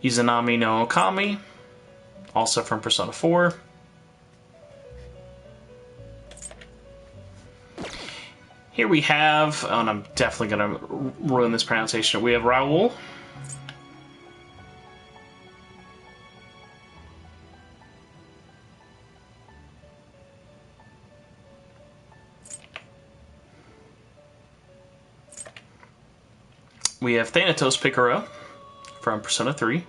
Izanami no Kami, also from Persona 4. Here we have, oh, and I'm definitely going to ruin this pronunciation, we have Raul. We have Thanatos Picaro from Persona 3.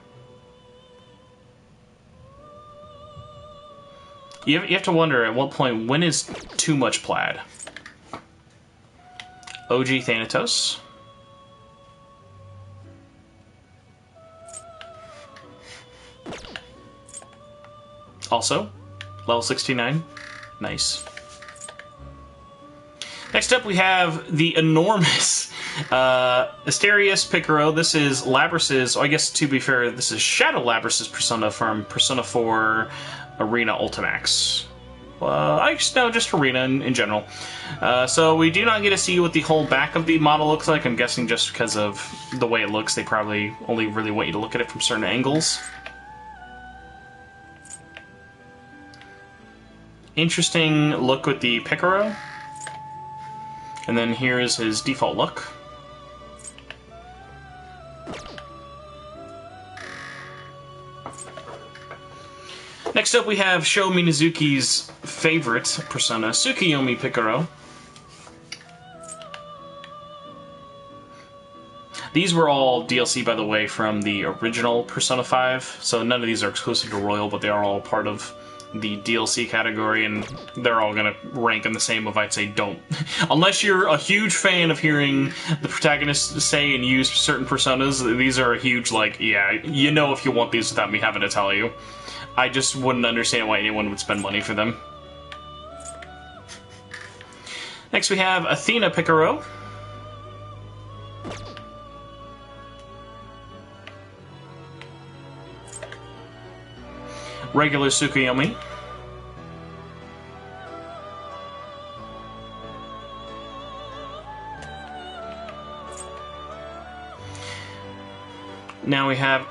You have to wonder at what point, when is too much plaid? OG Thanatos. Also, level 69. Nice. Next up we have the enormous Asterius Picaro. This is Labrys's, I guess to be fair, this is Shadow Labrys's persona from Persona 4 Arena Ultimax. I just know, just Arena in general. So we do not get to see what the whole back of the model looks like. I'm guessing just because of the way it looks, they probably only really want you to look at it from certain angles. Interesting look with the Picaro. And then here is his default look. Next up we have Sho Minazuki's favorite persona, Tsukiyomi Picaro. These were all DLC, by the way, from the original Persona 5, so none of these are exclusive to Royal, but they are all part of the DLC category, and they're all going to rank in the same of, I'd say, don't. Unless you're a huge fan of hearing the protagonist say and use certain personas, these are a huge, like, yeah, you know if you want these without me having to tell you. I just wouldn't understand why anyone would spend money for them. Next we have Athena Picaro. Regular Tsukuyomi. Now we have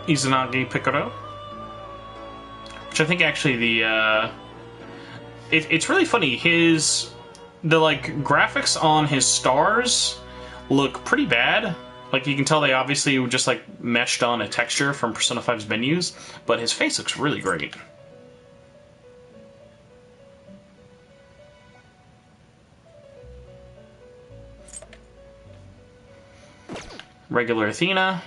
Izanagi Piccolo, which I think actually the it's really funny. The like graphics on his stars look pretty bad. Like you can tell they obviously just like meshed on a texture from Persona 5's menus, but his face looks really great. Regular Athena.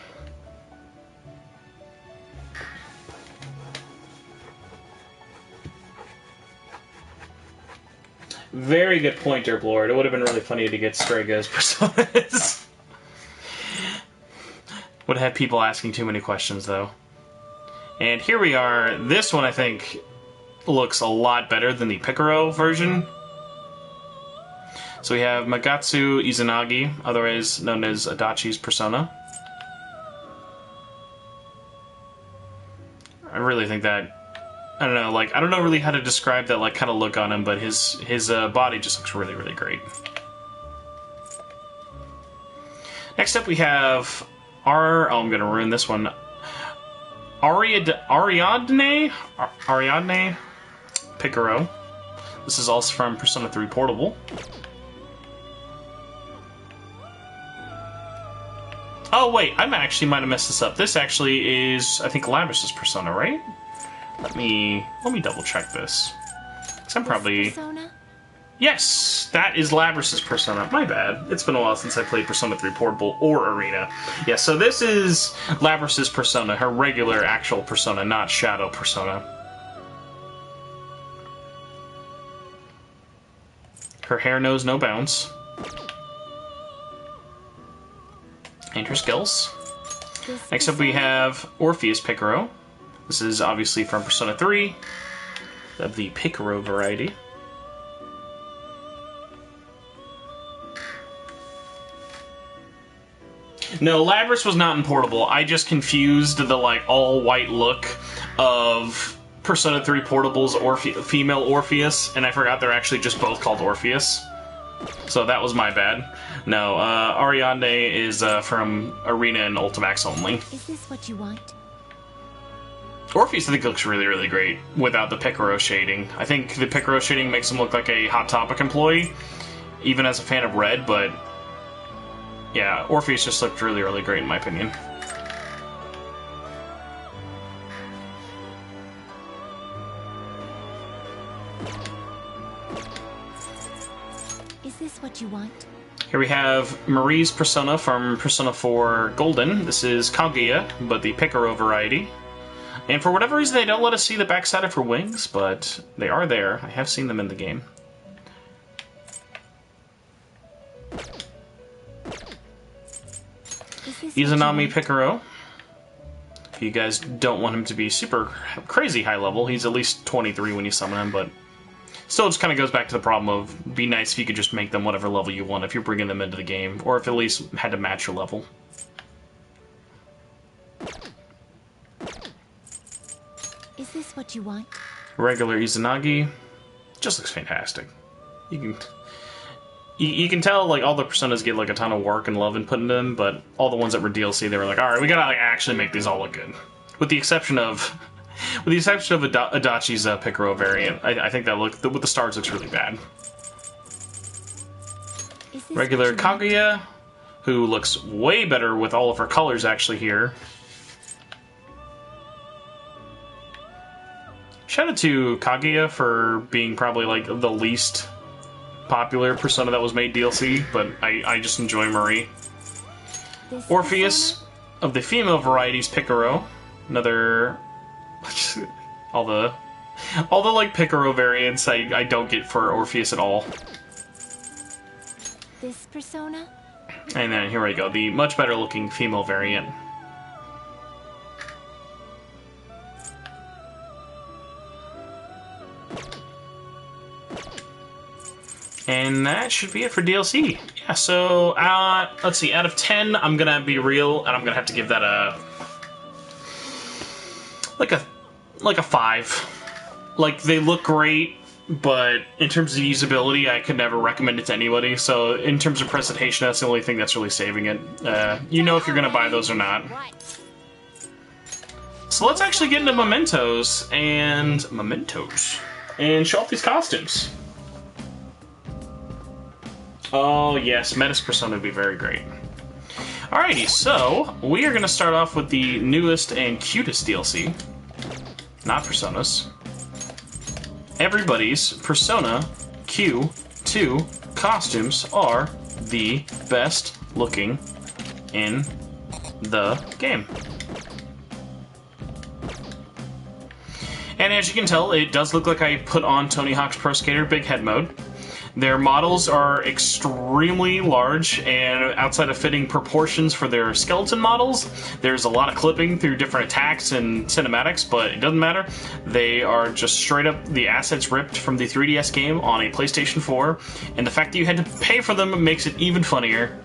Very good point, Derblord. It would have been really funny to get Straga's personas. Would have had people asking too many questions, though. And here we are. This one, I think, looks a lot better than the Picaro version. So we have Magatsu Izanagi, otherwise known as Adachi's persona. I really think that... I don't know, like, I don't know really how to describe that, like, kind of look on him, but his body just looks really, really great. Next up we have I'm gonna ruin this one. Ariadne Picaro. This is also from Persona 3 Portable. Oh wait, I actually might have messed this up. This actually is, I think, Labrys's persona, right? Let me double check this. 'Cause I'm probably... Persona? Yes, that is Labrys's persona. My bad. It's been a while since I played Persona 3 Portable or Arena. Yeah, so this is Labrys's persona, her regular actual persona, not Shadow persona. Her hair knows no bounds. And her skills. Next up we have Orpheus Picaro. This is obviously from Persona 3, of the Picaro variety. No, Labrys was not in Portable. I just confused the like all-white look of Persona 3 Portable's female Orpheus, and I forgot they're actually just both called Orpheus. So that was my bad. No, Ariadne is from Arena and Ultimax only. Is this what you want? Orpheus, I think, looks really, really great without the Picaro shading. I think the Picaro shading makes him look like a Hot Topic employee, even as a fan of Red, but yeah, Orpheus just looked really, really great in my opinion. Is this what you want? Here we have Marie's persona from Persona 4 Golden. This is Kaguya, but the Picaro variety. And for whatever reason, they don't let us see the backside of her wings, but they are there. I have seen them in the game. Izanami Picaro. If you guys don't want him to be super crazy high level, he's at least 23 when you summon him, but still just kind of goes back to the problem of be nice if you could just make them whatever level you want if you're bringing them into the game, or if at least had to match your level. Is this what you want? Regular Izanagi just looks fantastic. You can tell like all the personas get like a ton of work and love and put into them, but all the ones that were DLC, they were like, all right, we gotta like actually make these all look good. With the exception of Adachi's Picaro variant, I think that with the stars looks really bad. Regular Kaguya, who looks way better with all of her colors actually here. Shout out to Kaguya for being probably like the least popular persona that was made DLC, but I just enjoy Marie. Orpheus of the female varieties, Picaro. Another all the like Picaro variants I don't get for Orpheus at all. This persona? And then here we go, the much better looking female variant. And that should be it for DLC. Yeah, so, let's see, out of 10, I'm gonna be real, and I'm gonna have to give that like a 5. Like, they look great, but in terms of usability, I could never recommend it to anybody. So in terms of presentation, that's the only thing that's really saving it. You know if you're going to buy those or not. So let's actually get into mementos and show off these costumes. Oh yes, Metis Persona would be very great. Alrighty, so we are going to start off with the newest and cutest DLC. Not Personas. Everybody's Persona Q2 costumes are the best looking in the game. And as you can tell, it does look like I put on Tony Hawk's Pro Skater Big Head mode. Their models are extremely large and outside of fitting proportions for their skeleton models. There's a lot of clipping through different attacks and cinematics, but it doesn't matter. They are just straight up the assets ripped from the 3DS game on a PlayStation 4, and the fact that you had to pay for them makes it even funnier.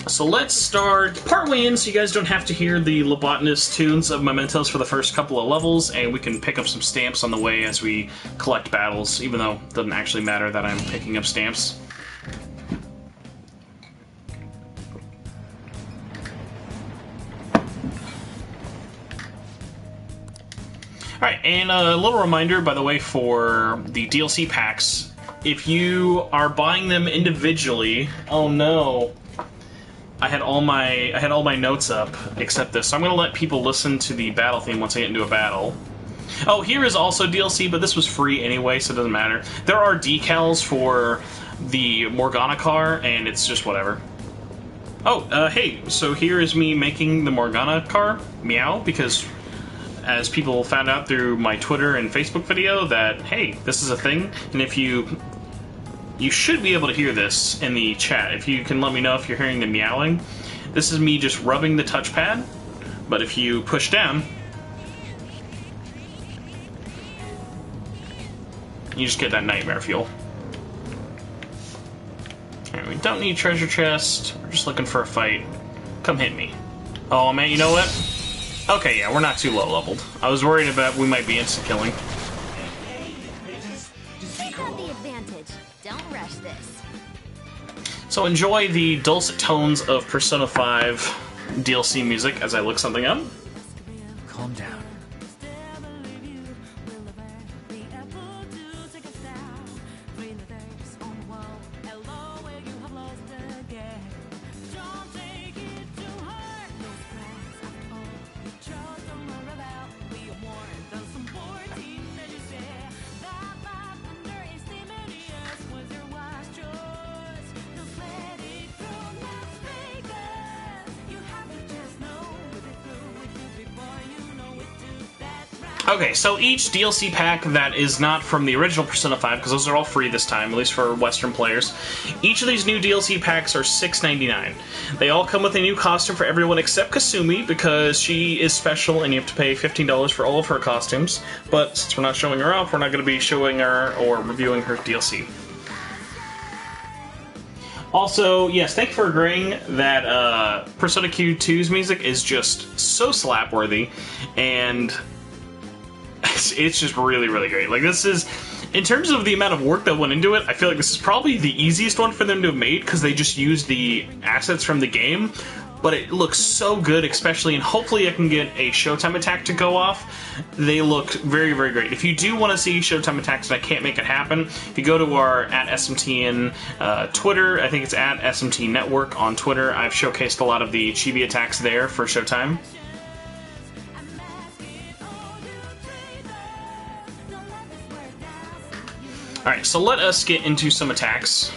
So let's start partway in so you guys don't have to hear the lobotomist tunes of mementos for the first couple of levels, and we can pick up some stamps on the way as we collect battles, even though it doesn't actually matter that I'm picking up stamps. Alright, and a little reminder, by the way, for the DLC packs, if you are buying them individually... Oh no... I had all my notes up except this, so I'm going to let people listen to the battle theme once I get into a battle. Oh, here is also DLC, but this was free anyway, so it doesn't matter. There are decals for the Morgana car, and it's just whatever. Oh, hey, so here is me making the Morgana car, meow, because as people found out through my Twitter and Facebook video that, hey, this is a thing, and if you should be able to hear this in the chat. If you can let me know if you're hearing the meowing. This is me just rubbing the touchpad, but if you push down, you just get that nightmare fuel. Alright, we don't need treasure chest. We're just looking for a fight. Come hit me. Oh man, you know what? Okay, yeah, we're not too low leveled. I was worried about we might be instant killing. Don't rush this. So enjoy the dulcet tones of Persona 5 DLC music as I look something up. Calm down. Okay, so each DLC pack that is not from the original Persona 5, because those are all free this time, at least for Western players, each of these new DLC packs are $6.99. They all come with a new costume for everyone except Kasumi, because she is special and you have to pay $15 for all of her costumes, but since we're not showing her off, we're not going to be showing her or reviewing her DLC. Also, yes, thank you for agreeing that Persona Q2's music is just so slap-worthy, and it's just really, really great. Like, this is, in terms of the amount of work that went into it, I feel like this is probably the easiest one for them to have made, because they just used the assets from the game, but it looks so good, especially, and hopefully I can get a Showtime attack to go off. They look very, very great. If you do want to see Showtime attacks and I can't make it happen, if you go to our @SMTN Twitter, I think it's @SMT Network on Twitter, I've showcased a lot of the chibi attacks there for Showtime. Alright, so let us get into some attacks.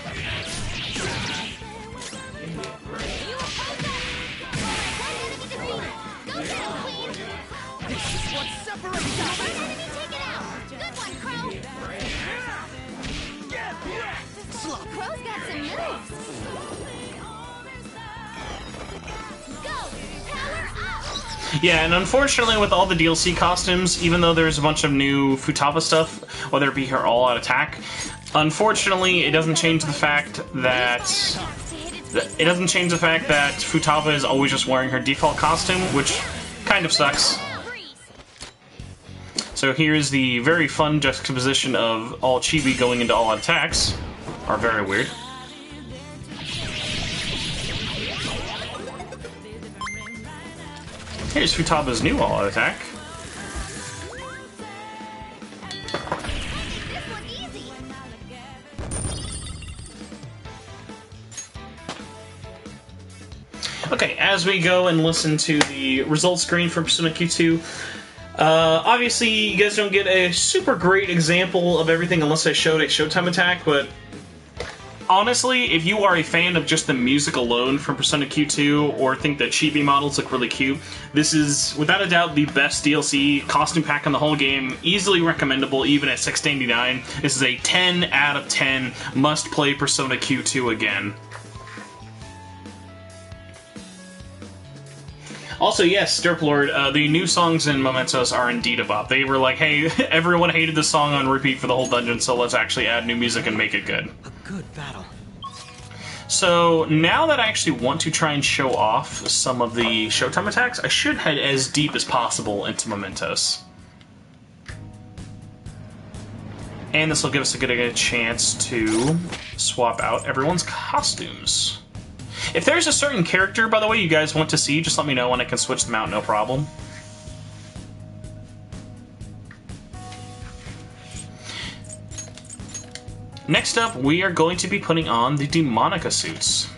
Yeah, and unfortunately with all the DLC costumes, even though there's a bunch of new Futaba stuff, whether it be her all-out attack, unfortunately it doesn't change the fact that Futaba is always just wearing her default costume, which kind of sucks. So here's the very fun juxtaposition of all chibi going into all attacks. Are very weird. Here's Futaba's new all-out attack. Okay, as we go and listen to the results screen for Persona Q2, obviously you guys don't get a super great example of everything unless I showed a Showtime attack, but honestly, if you are a fan of just the music alone from Persona Q2 or think that chibi models look really cute, this is without a doubt the best DLC costume pack in the whole game, easily recommendable even at $6.99. This is a 10 out of 10 must play Persona Q2 again. Also, yes, Derplord, the new songs in Mementos are indeed a bop. They were like, hey, everyone hated this song on repeat for the whole dungeon, so let's actually add new music and make it good. A good battle. So, now that I actually want to try and show off some of the Showtime attacks, I should head as deep as possible into Mementos. And this will give us a good chance to swap out everyone's costumes. If there's a certain character, by the way, you guys want to see, just let me know and I can switch them out, no problem. Next up, we are going to be putting on the Demonica suits.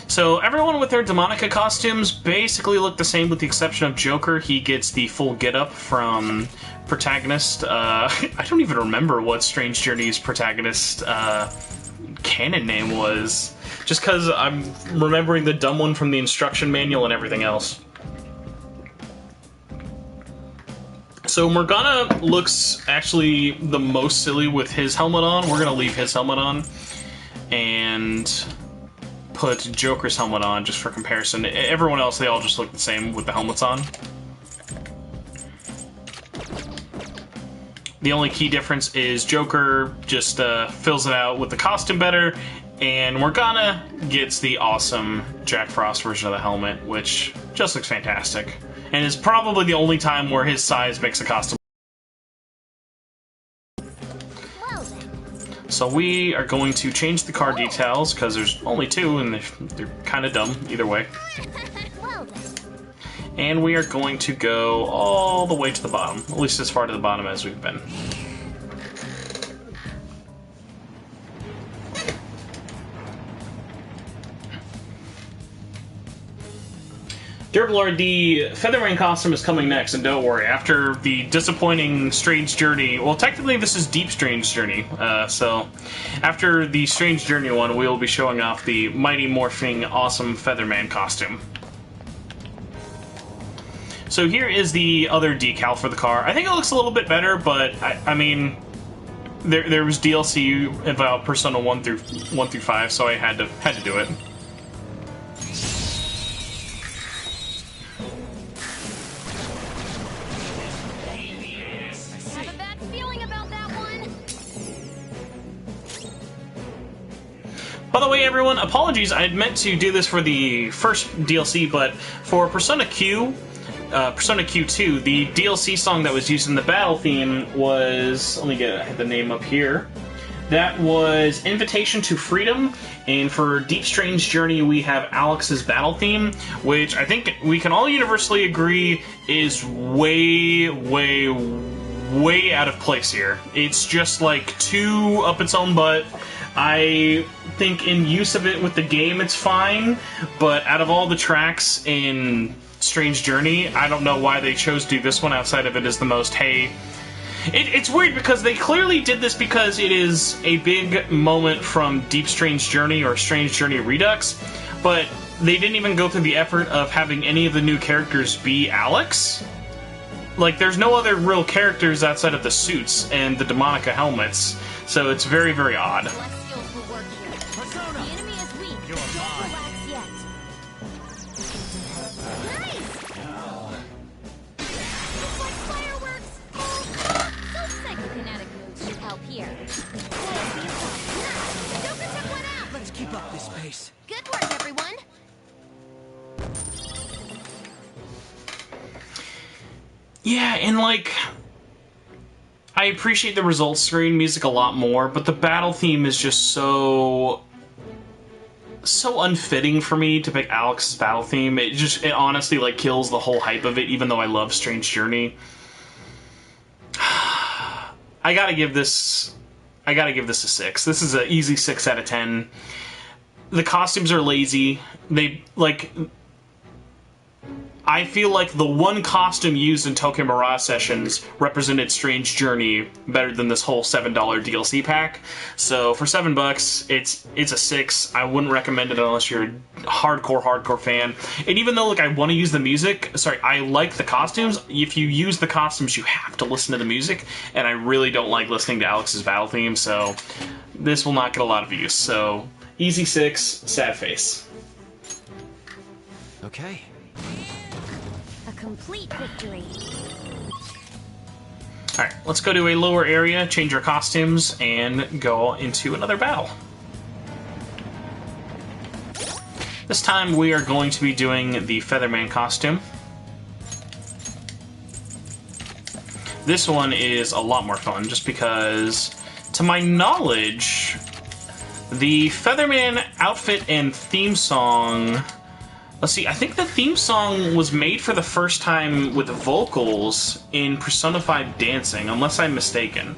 So everyone with their Demonica costumes basically look the same with the exception of Joker. He gets the full getup from protagonist. I don't even remember what Strange Journey's protagonist canon name was. Just because I'm remembering the dumb one from the instruction manual and everything else. So Morgana looks actually the most silly with his helmet on. We're going to leave his helmet on. And put Joker's helmet on just for comparison. Everyone else, they all just look the same with the helmets on. The only key difference is Joker just fills it out with the costume better, and Morgana gets the awesome Jack Frost version of the helmet, which just looks fantastic. And is probably the only time where his size makes a costume. So we are going to change the car details, because there's only two, and they're kind of dumb either way. And we are going to go all the way to the bottom, at least as far to the bottom as we've been. Derblord, the Featherman costume is coming next, and don't worry, after the disappointing Strange Journey, well, technically this is Deep Strange Journey, so after the Strange Journey one, we will be showing off the Mighty Morphing Awesome Featherman costume. So here is the other decal for the car. I think it looks a little bit better, but I mean, there was DLC about Persona 1 through 5, so I had to do it. By the way, everyone, apologies, I had meant to do this for the first DLC, but for Persona Q2, the DLC song that was used in the battle theme was, let me get the name up here, that was Invitation to Freedom, and for Deep Strange Journey we have Alex's battle theme, which I think we can all universally agree is way out of place here. It's just like too up its own butt. I think in use of it with the game it's fine, but out of all the tracks in Strange Journey, I don't know why they chose to do this one outside of it as the most, hey... It's weird because they clearly did this because it is a big moment from Deep Strange Journey or Strange Journey Redux, but they didn't even go through the effort of having any of the new characters be Alex. Like, there's no other real characters outside of the suits and the Demonica helmets, so it's very, very odd. Here. Nice. Good work, everyone. Yeah, and like, I appreciate the results screen music a lot more, but the battle theme is just so unfitting for me to pick Alex's battle theme. It honestly like kills the whole hype of it, even though I love Strange Journey. I gotta give this a 6. This is an easy 6 out of 10. The costumes are lazy. I feel like the one costume used in Tokyo Mirage Sessions represented Strange Journey better than this whole $7 DLC pack. So for $7, it's a 6. I wouldn't recommend it unless you're a hardcore fan. And even though like I want to use the music, I like the costumes. If you use the costumes, you have to listen to the music, and I really don't like listening to Alex's battle theme. So this will not get a lot of views. So easy 6, sad face. Okay. A complete victory. Alright, let's go to a lower area, change our costumes, and go into another battle. This time we are going to be doing the Featherman costume. This one is a lot more fun, just because, to my knowledge, the Featherman outfit and theme song... Let's see, I think the theme song was made for the first time with vocals in Persona 5 Dancing, unless I'm mistaken.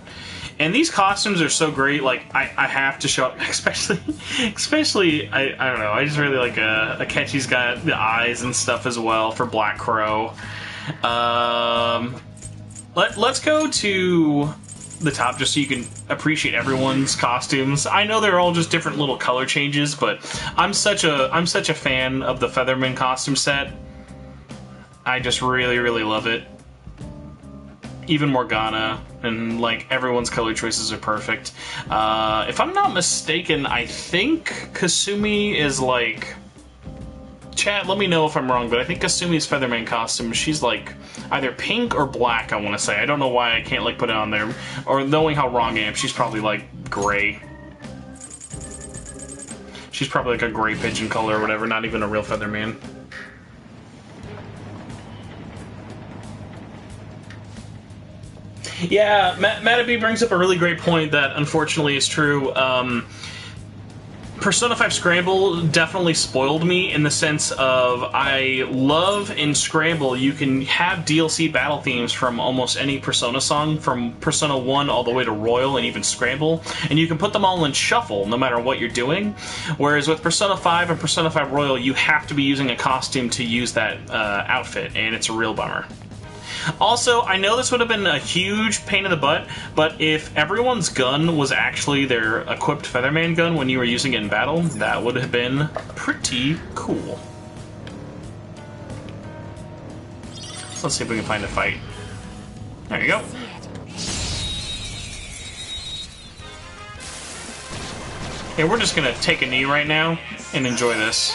And these costumes are so great, like, I have to show up, especially, I don't know, I just really like Akechi's got the eyes and stuff as well for Black Crow. Let's go to the top just so you can appreciate everyone's costumes. I know they're all just different little color changes, but I'm such a fan of the Featherman costume set. I just really love it. Even Morgana, and like everyone's color choices are perfect. If I'm not mistaken, I think Kasumi is like... Chat, let me know if I'm wrong, but I think Kasumi's Featherman costume, she's like either pink or black, I want to say. I don't know why I can't like put it on there. Or knowing how wrong I am, she's probably like gray. She's probably like a gray pigeon color or whatever, not even a real Featherman. Yeah, Matabi brings up a really great point that unfortunately is true. Persona 5 Scramble definitely spoiled me in the sense of I love in Scramble you can have DLC battle themes from almost any Persona song, from Persona 1 all the way to Royal and even Scramble, and you can put them all in shuffle no matter what you're doing, whereas with Persona 5 and Persona 5 Royal you have to be using a costume to use that outfit, and it's a real bummer. Also, I know this would have been a huge pain in the butt, but if everyone's gun was actually their equipped Featherman gun when you were using it in battle, that would have been pretty cool. So let's see if we can find a fight. There you go. Okay, we're just gonna take a knee right now and enjoy this.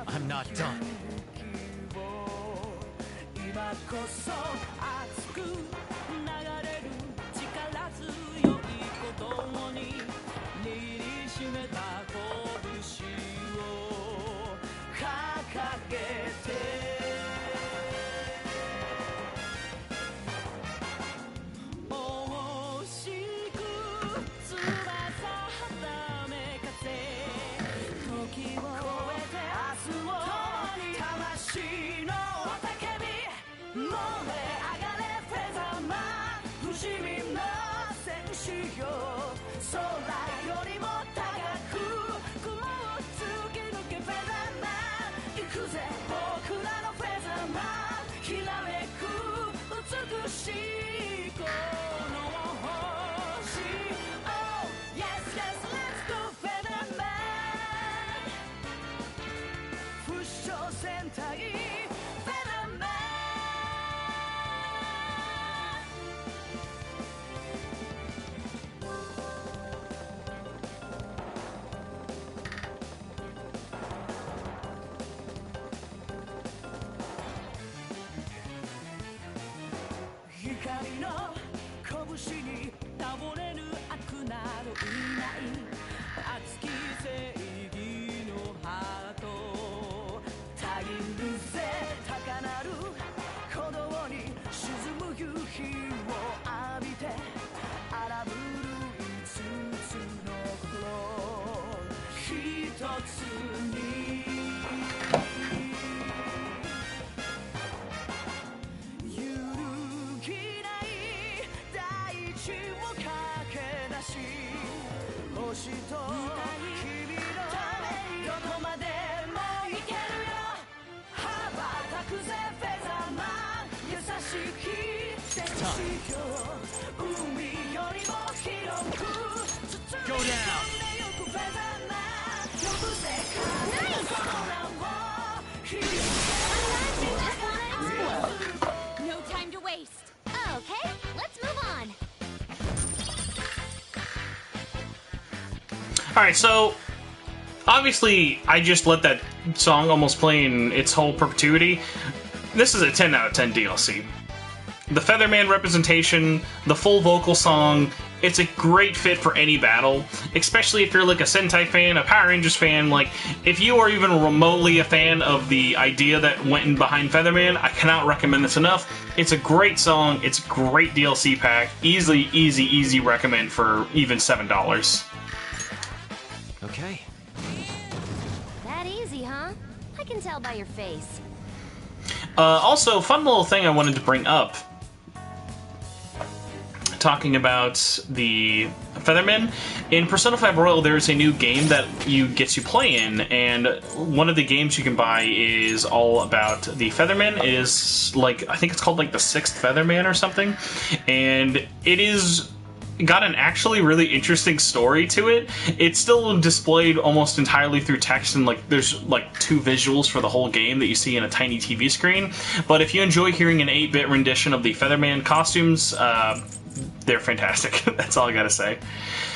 I'm not done. Go down. No time to waste. Okay, let's move on. Alright, so obviously I just let that song almost play in its whole perpetuity. This is a 10 out of 10 DLC. The Featherman representation, the full vocal song, it's a great fit for any battle, especially if you're like a Sentai fan, a Power Rangers fan. Like, if you are even remotely a fan of the idea that went in behind Featherman, I cannot recommend this enough. It's a great song, it's a great DLC pack, easy recommend for even $7. Okay. That easy, huh? I can tell by your face. Also, fun little thing I wanted to bring up. Talking about the Featherman. In Persona 5 Royal, there's a new game that gets you play in, and one of the games you can buy is all about the Featherman. It is like, I think it's called like the 6th Featherman or something, and it is got an actually really interesting story to it. It's still displayed almost entirely through text, and like there's like 2 visuals for the whole game that you see in a tiny TV screen. But if you enjoy hearing an 8-bit rendition of the Featherman costumes, they're fantastic. That's all I gotta say.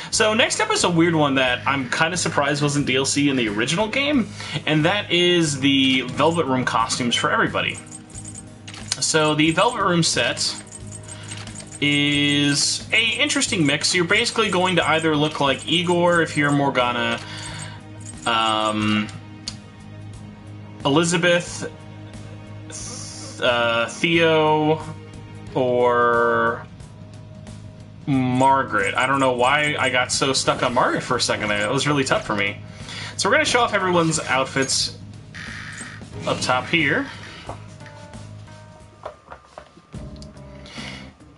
So next up is a weird one that I'm kind of surprised wasn't DLC in the original game, and that is the Velvet Room costumes for everybody. So the Velvet Room set is a interesting mix. You're basically going to either look like Igor if you're Morgana, Elizabeth, Theo, or Margaret. I don't know why I got so stuck on Margaret for a second there. That was really tough for me. So we're going to show off everyone's outfits up top here.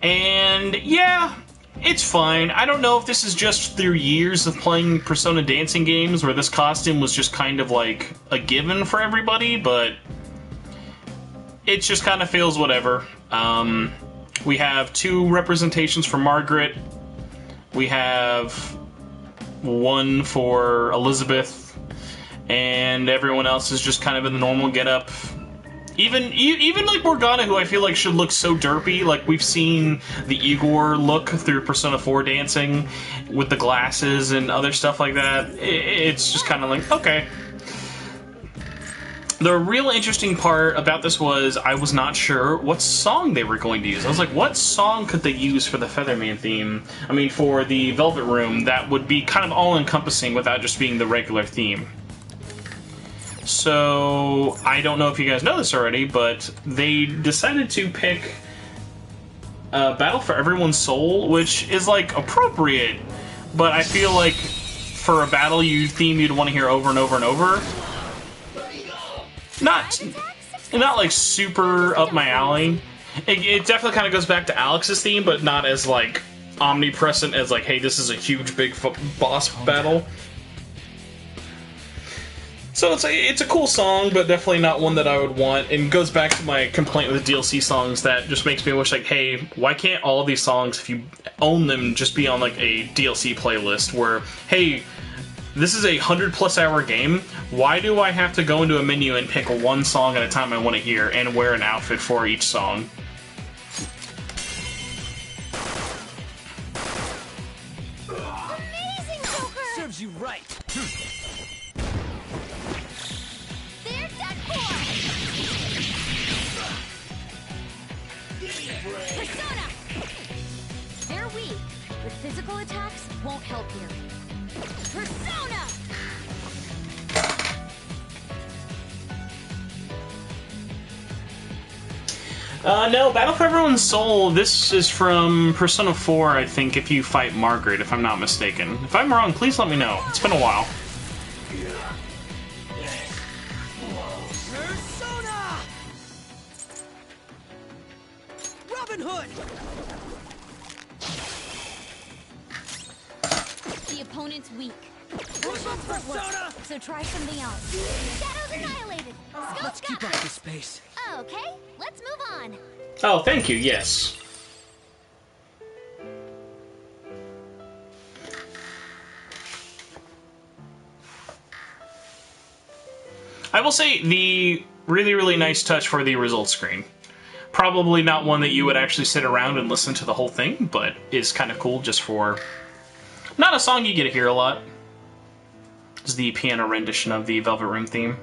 And yeah, it's fine. I don't know if this is just through years of playing Persona dancing games where this costume was just kind of like a given for everybody, but it just kind of feels whatever. We have 2 representations for Margaret. We have 1 for Elizabeth, and everyone else is just kind of in the normal getup. Even like Morgana, who I feel like should look so derpy. Like, we've seen the Igor look through Persona 4 dancing with the glasses and other stuff like that. It's just kind of like, okay. The real interesting part about this was I was not sure what song they were going to use. I was like, what song could they use for the Featherman theme? I mean, for the Velvet Room, that would be kind of all-encompassing without just being the regular theme. So, I don't know if you guys know this already, but they decided to pick Battle for Everyone's Soul, which is, like, appropriate, but I feel like for a battle theme you'd want to hear over and over and over, not like super up my alley. It definitely kind of goes back to Alex's theme, but not as like omnipresent as like, hey, this is a huge big boss battle. So it's a cool song, but definitely not one that I would want. And goes back to my complaint with DLC songs that just makes me wish, like, hey, why can't all of these songs, if you own them, just be on like a DLC playlist where, hey, this is a 100+ hour game. Why do I have to go into a menu and pick one song at a time I want to hear and wear an outfit for each song? Amazing, Joker! Serves you right. There's that core! Persona! Physical attacks won't help here. Persona! No, Battle for Everyone's Soul, this is from Persona 4, I think, if you fight Margaret, if I'm not mistaken. If I'm wrong, please let me know. It's been a while. Persona! Robin Hood! The opponent's weak. Push up, Persona! So try something else. Shadows annihilated! Skull's Let's keep got up me. the space. Okay, let's move on. Oh, thank you, yes. I will say, the really, really nice touch for the results screen. Probably not one that you would actually sit around and listen to the whole thing, but is kind of cool just for... Not a song you get to hear a lot. It's the piano rendition of the Velvet Room theme.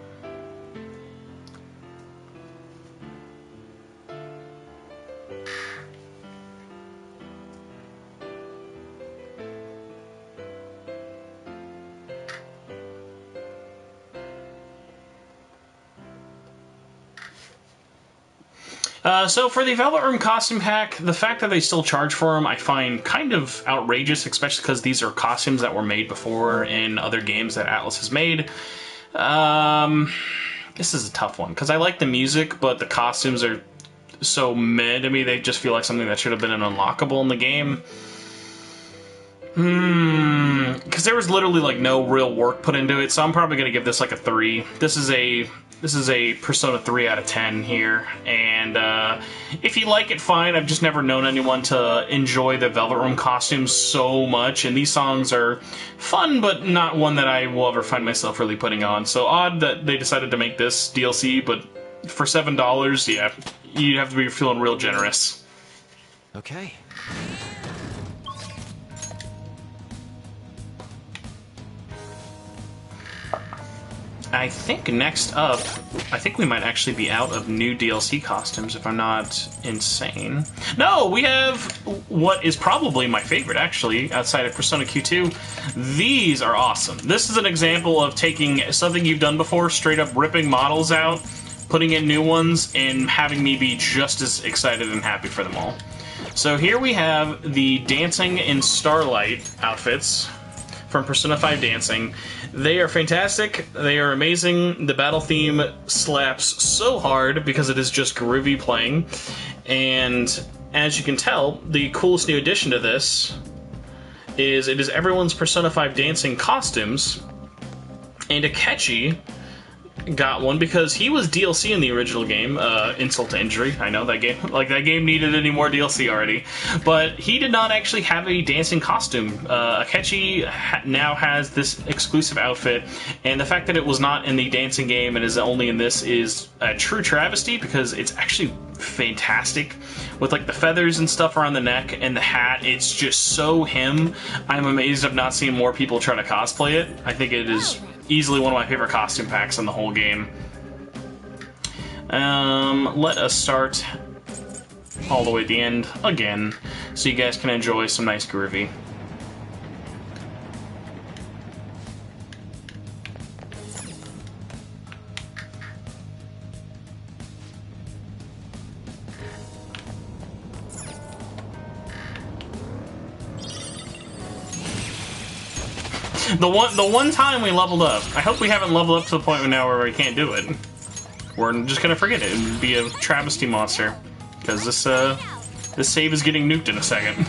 So for the Velvet Room costume pack, the fact that they still charge for them, I find kind of outrageous, especially because these are costumes that were made before in other games that Atlas has made. This is a tough one, because I like the music, but the costumes are so meh to me, they just feel like something that should have been an unlockable in the game. Because there was literally like no real work put into it, so I'm probably going to give this like a 3. This is a Persona 3 out of 10 here, and if you like it, fine. I've just never known anyone to enjoy the Velvet Room costumes so much, and these songs are fun, but not one that I will ever find myself really putting on. So odd that they decided to make this DLC, but for $7, yeah, you have to be feeling real generous. Okay. I think next up, I think we might actually be out of new DLC costumes if I'm not insane. No, we have what is probably my favorite, actually, outside of Persona Q2. These are awesome. This is an example of taking something you've done before, straight up ripping models out, putting in new ones, and having me be just as excited and happy for them all. So here we have the Dancing in Starlight outfits from Persona 5 Dancing. They are fantastic, they are amazing, the battle theme slaps so hard because it is just groovy playing, and as you can tell, the coolest new addition to this is it is everyone's Persona 5 Dancing costumes, and Akechi got one because he was DLC in the original game. Insult to injury, I know that game needed any more DLC already, but he did not actually have a dancing costume. Akechi now has this exclusive outfit, and the fact that it was not in the dancing game and is only in this is a true travesty because it's actually fantastic with like the feathers and stuff around the neck and the hat. It's just so him. I'm amazed I've not seen more people try to cosplay it. I think it is easily one of my favorite costume packs in the whole game. Let us start all the way at the end again, so you guys can enjoy some nice groovy. The one time we leveled up, I hope we haven't leveled up to the point now where we can't do it. We're just gonna forget it and be a travesty monster. Because this save is getting nuked in a second.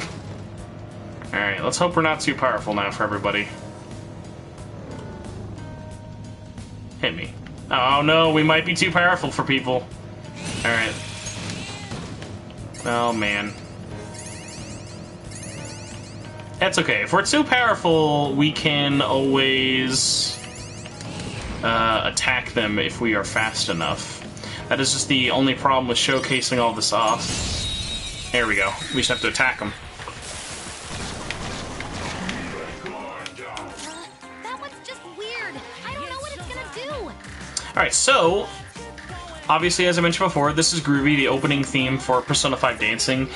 Alright, let's hope we're not too powerful now for everybody. Hit me. Oh no, we might be too powerful for people. Alright. Oh man. That's okay. If we're too powerful, we can always attack them if we are fast enough. That is just the only problem with showcasing all this off. There we go. We just have to attack them. That one's just weird. I don't know what it's gonna do. Alright, so obviously, as I mentioned before, this is Groovy, the opening theme for Persona 5 Dancing.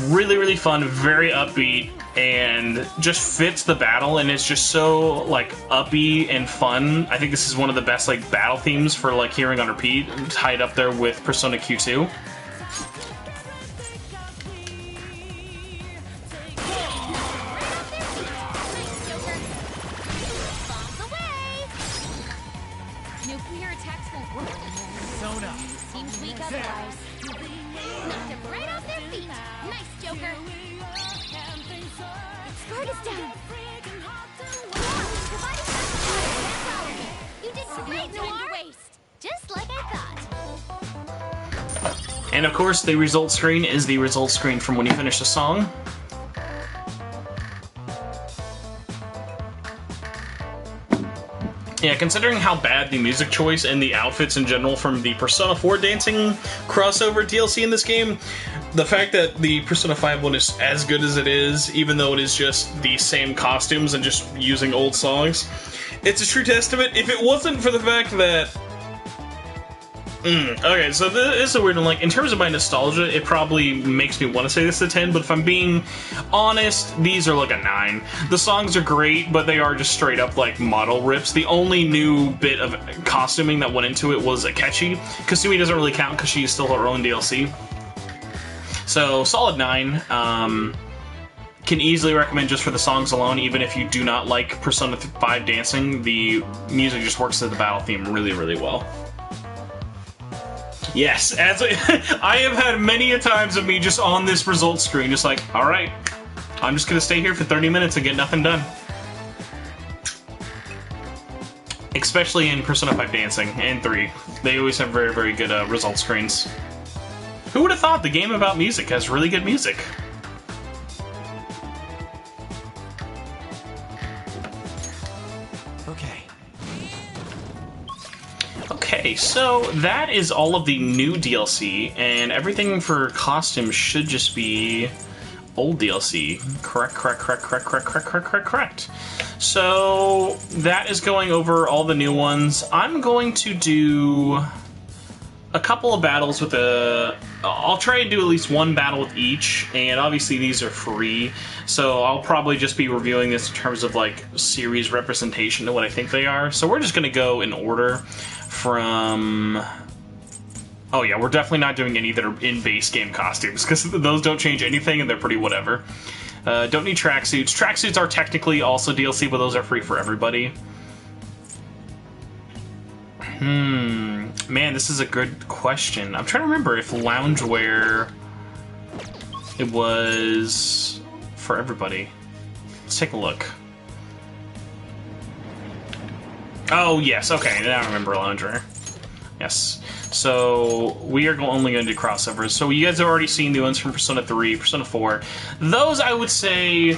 really, really fun, very upbeat, and just fits the battle, and it's just so, like, uppy and fun. I think this is one of the best, like, battle themes for, like, hearing on repeat, tied up there with Persona Q2. Nuclear attacks won't work anymore. Seems weak otherwise. Knocked him right off their feet. Nice, Joker. Its guard is down. You did great, Noir. Waste. Just like I thought. And of course, the result screen is the result screen from when you finish a song. Yeah, considering how bad the music choice and the outfits in general from the Persona 4 dancing crossover DLC in this game, the fact that the Persona 5 one is as good as it is, even though it is just the same costumes and just using old songs, it's a true testament. If it wasn't for the fact that... Okay, so this is a weird one. Like, in terms of my nostalgia, it probably makes me want to say this is a 10, but if I'm being honest, these are like a 9. The songs are great, but they are just straight up, like, model rips. The only new bit of costuming that went into it was Akechi. Kasumi doesn't really count because she is still her own DLC. So, solid 9. Can easily recommend just for the songs alone, even if you do not like Persona 5 dancing. The music just works to the battle theme really, really well. Yes, as I have had many a times of me just on this result screen, just like, alright, I'm just gonna stay here for 30 minutes and get nothing done. Especially in Persona 5 Dancing and 3. They always have very, very good result screens. Who would have thought the game about music has really good music? Okay, so that is all of the new DLC, and everything for costumes should just be old DLC. Correct. So that is going over all the new ones. I'm going to do a couple of battles with I'll try and do at least one battle with each, and obviously these are free, so I'll probably just be reviewing this in terms of, like, series representation to what I think they are. So we're just going to go in order from... Oh yeah, we're definitely not doing any that are in base game costumes, because those don't change anything and they're pretty whatever. Don't need tracksuits. Tracksuits are technically also DLC, but those are free for everybody. Man, this is a good question. I'm trying to remember if loungewear it was for everybody. Let's take a look. Oh, yes, okay, now I remember loungewear. Yes. So, we are only going to do crossovers. So, you guys have already seen the ones from Persona 3, Persona 4. Those, I would say,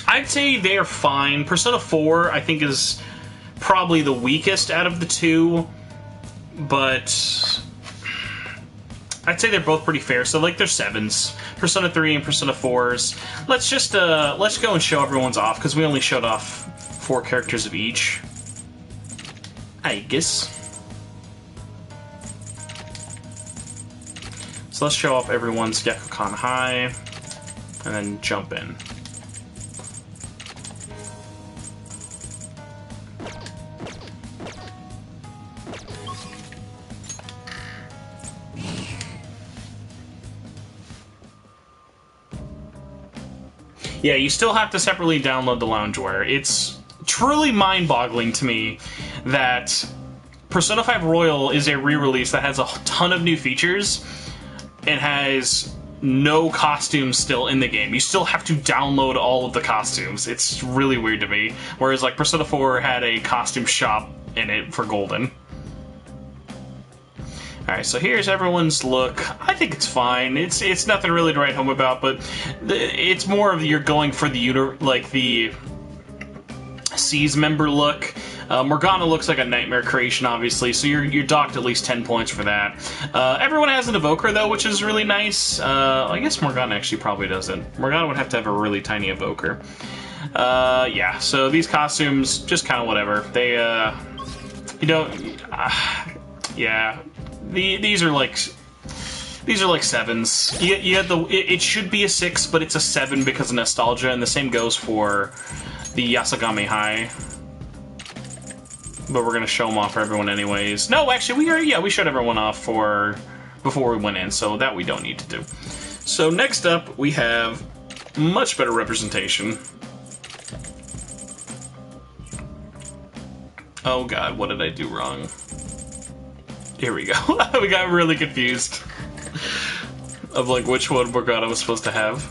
I'd say they are fine. Persona 4, I think, is probably the weakest out of the two, but I'd say they're both pretty fair. So, like, they're 7s. Persona 3 and Persona 4s. Let's just, let's go and show everyone's off, because we only showed off 4 characters of each, I guess. So let's show off everyone's Gekko-kan High, and then jump in. Yeah, you still have to separately download the loungewear. It's truly mind-boggling to me that Persona 5 Royal is a re-release that has a ton of new features and has no costumes still in the game. You still have to download all of the costumes. It's really weird to me. Whereas, like, Persona 4 had a costume shop in it for Golden. Alright, so here's everyone's look. I think it's fine. It's nothing really to write home about, but it's more of you're going for the C's member look. Morgana looks like a nightmare creation, obviously, so you're docked at least 10 points for that. Everyone has an evoker, though, which is really nice. I guess Morgana actually probably doesn't. Morgana would have to have a really tiny evoker. Yeah, so these costumes, just kind of whatever. They, you know, yeah. These are like... These are like 7s. You had it should be a 6, but it's a 7 because of nostalgia, and the same goes for the Yasagami High. But we're gonna show them off for everyone anyways. No, actually, we showed everyone off before we went in, so that we don't need to do. So next up, we have much better representation. Oh god, what did I do wrong? Here we go. We got really confused of like which one Morgana was supposed to have.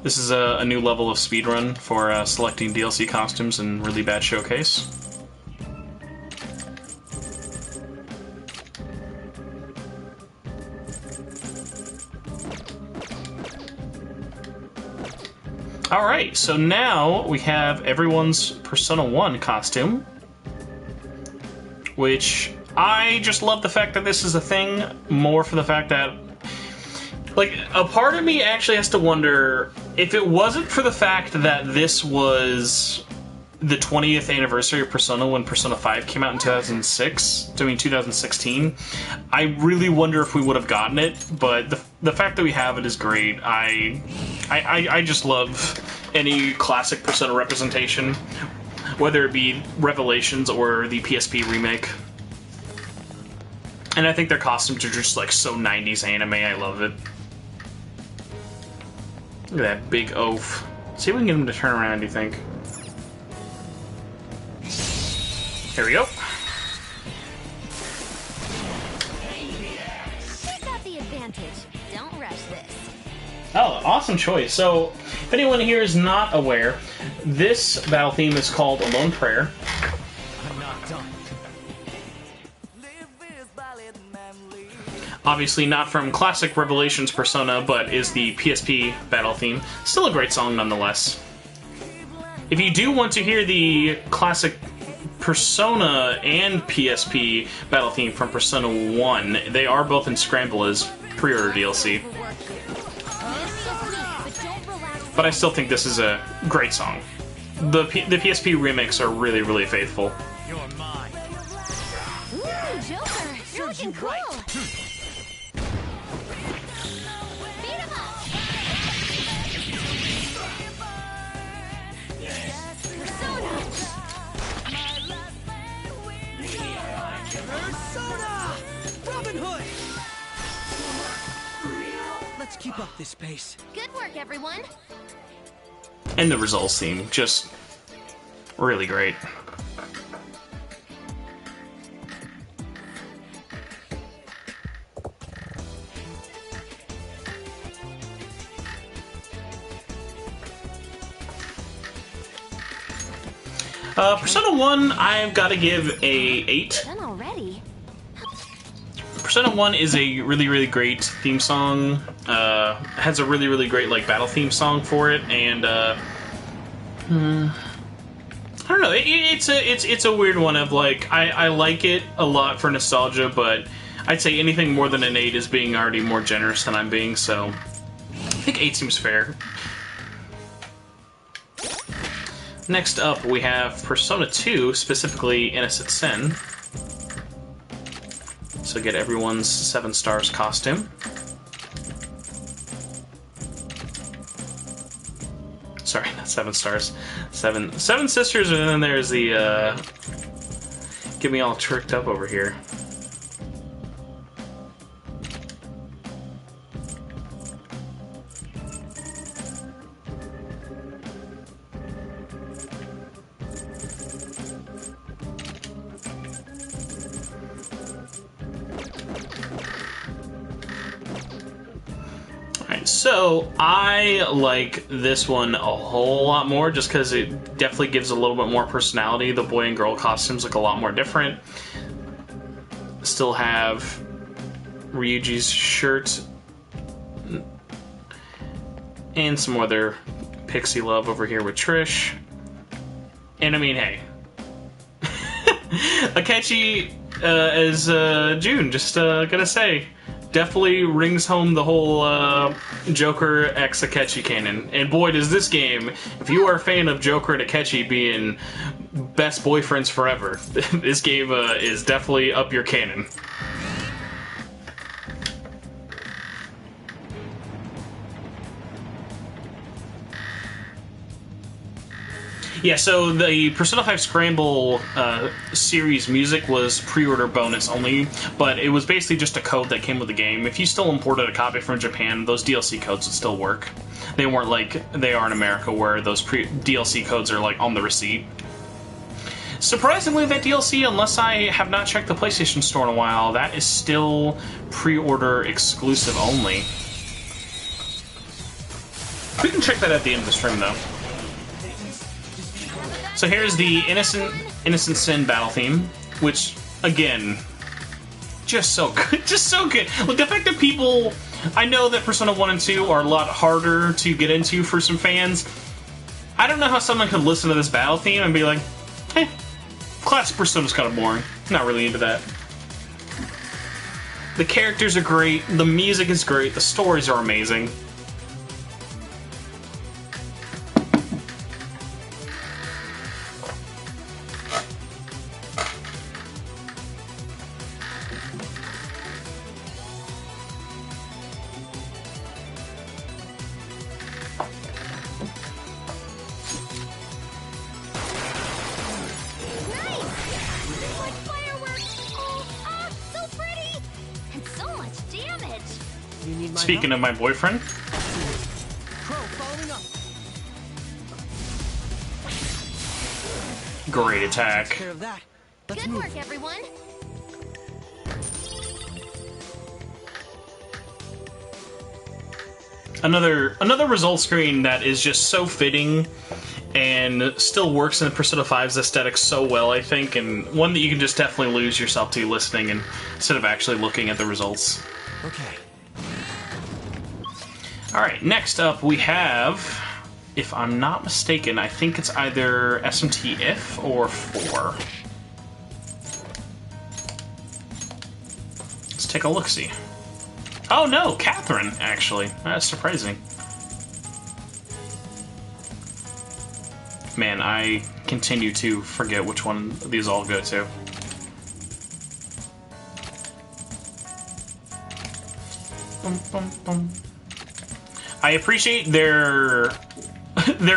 This is a new level of speedrun for selecting DLC costumes in really bad Showcase. Alright, so now we have everyone's Persona 1 costume, which I just love the fact that this is a thing, more for the fact that, like, a part of me actually has to wonder if it wasn't for the fact that this was the 20th anniversary of Persona when Persona 5 came out in 2016, I really wonder if we would have gotten it, but the fact that we have it is great. I just love any classic Persona representation, whether it be Revelations or the PSP remake. And I think their costumes are just like so 90s anime, I love it. Look at that big oaf. See if we can get him to turn around, do you think? Here we go. Who's got the advantage? Don't rush this. Oh, awesome choice. So, if anyone here is not aware, this battle theme is called Alone Prayer. I'm not done. Obviously not from classic Revelations Persona, but is the PSP battle theme. Still a great song nonetheless. If you do want to hear the classic Persona and PSP battle theme from Persona 1, they are both in Scramble as pre-order DLC. But I still think this is a great song. The PSP remakes are really, really faithful. You're mine. Ooh, Joker, you're looking cool. Beat him up. Persona. Persona! Robin Hood! Let's keep up this pace. Good work, everyone. And the results theme, just really great. Persona 1, I've got to give a 8. Done already. Persona 1 is a really, really great theme song. Has a really, really great like battle theme song for it, and I don't know. It's a weird one of like I like it a lot for nostalgia, but I'd say anything more than an 8 is being already more generous than I'm being. So I think 8 seems fair. Next up, we have Persona 2, specifically Innocent Sin. So get everyone's 7 stars costume. Sorry, not 7 stars. Seven sisters, and then there's the, get me all tricked up over here. So, I like this one a whole lot more just because it definitely gives a little bit more personality. The boy and girl costumes look a lot more different. Still have Ryuji's shirt and some other pixie love over here with Trish. And I mean, hey. Akechi as June, just gonna say. definitely rings home the whole Joker x Akechi canon. And boy, does this game, if you are a fan of Joker and Akechi being best boyfriends forever, this game is definitely up your canon. Yeah, so the Persona 5 Scramble series music was pre-order bonus only, but it was basically just a code that came with the game. If you still imported a copy from Japan, those DLC codes would still work. They weren't like they are in America, where those DLC codes are like on the receipt. Surprisingly, that DLC, unless I have not checked the PlayStation Store in a while, that is still pre-order exclusive only. We can check that at the end of the stream, though. So here's the Innocent Sin battle theme, which, again, just so good. Just so good. Look, the fact that people... I know that Persona 1 and 2 are a lot harder to get into for some fans. I don't know how someone could listen to this battle theme and be like, eh, classic Persona's kind of boring. Not really into that. The characters are great, the music is great, the stories are amazing. Speaking of my boyfriend. Great attack. Good work, everyone. Another result screen that is just so fitting and still works in Persona 5's aesthetic so well, I think, and one that you can just definitely lose yourself to listening and instead of actually looking at the results. Okay. Alright, next up we have, if I'm not mistaken, I think it's either SMTF or 4. Let's take a look-see. Oh no, Catherine, actually. That's surprising. Man, I continue to forget which one these all go to. Bum, bum, bum. I appreciate their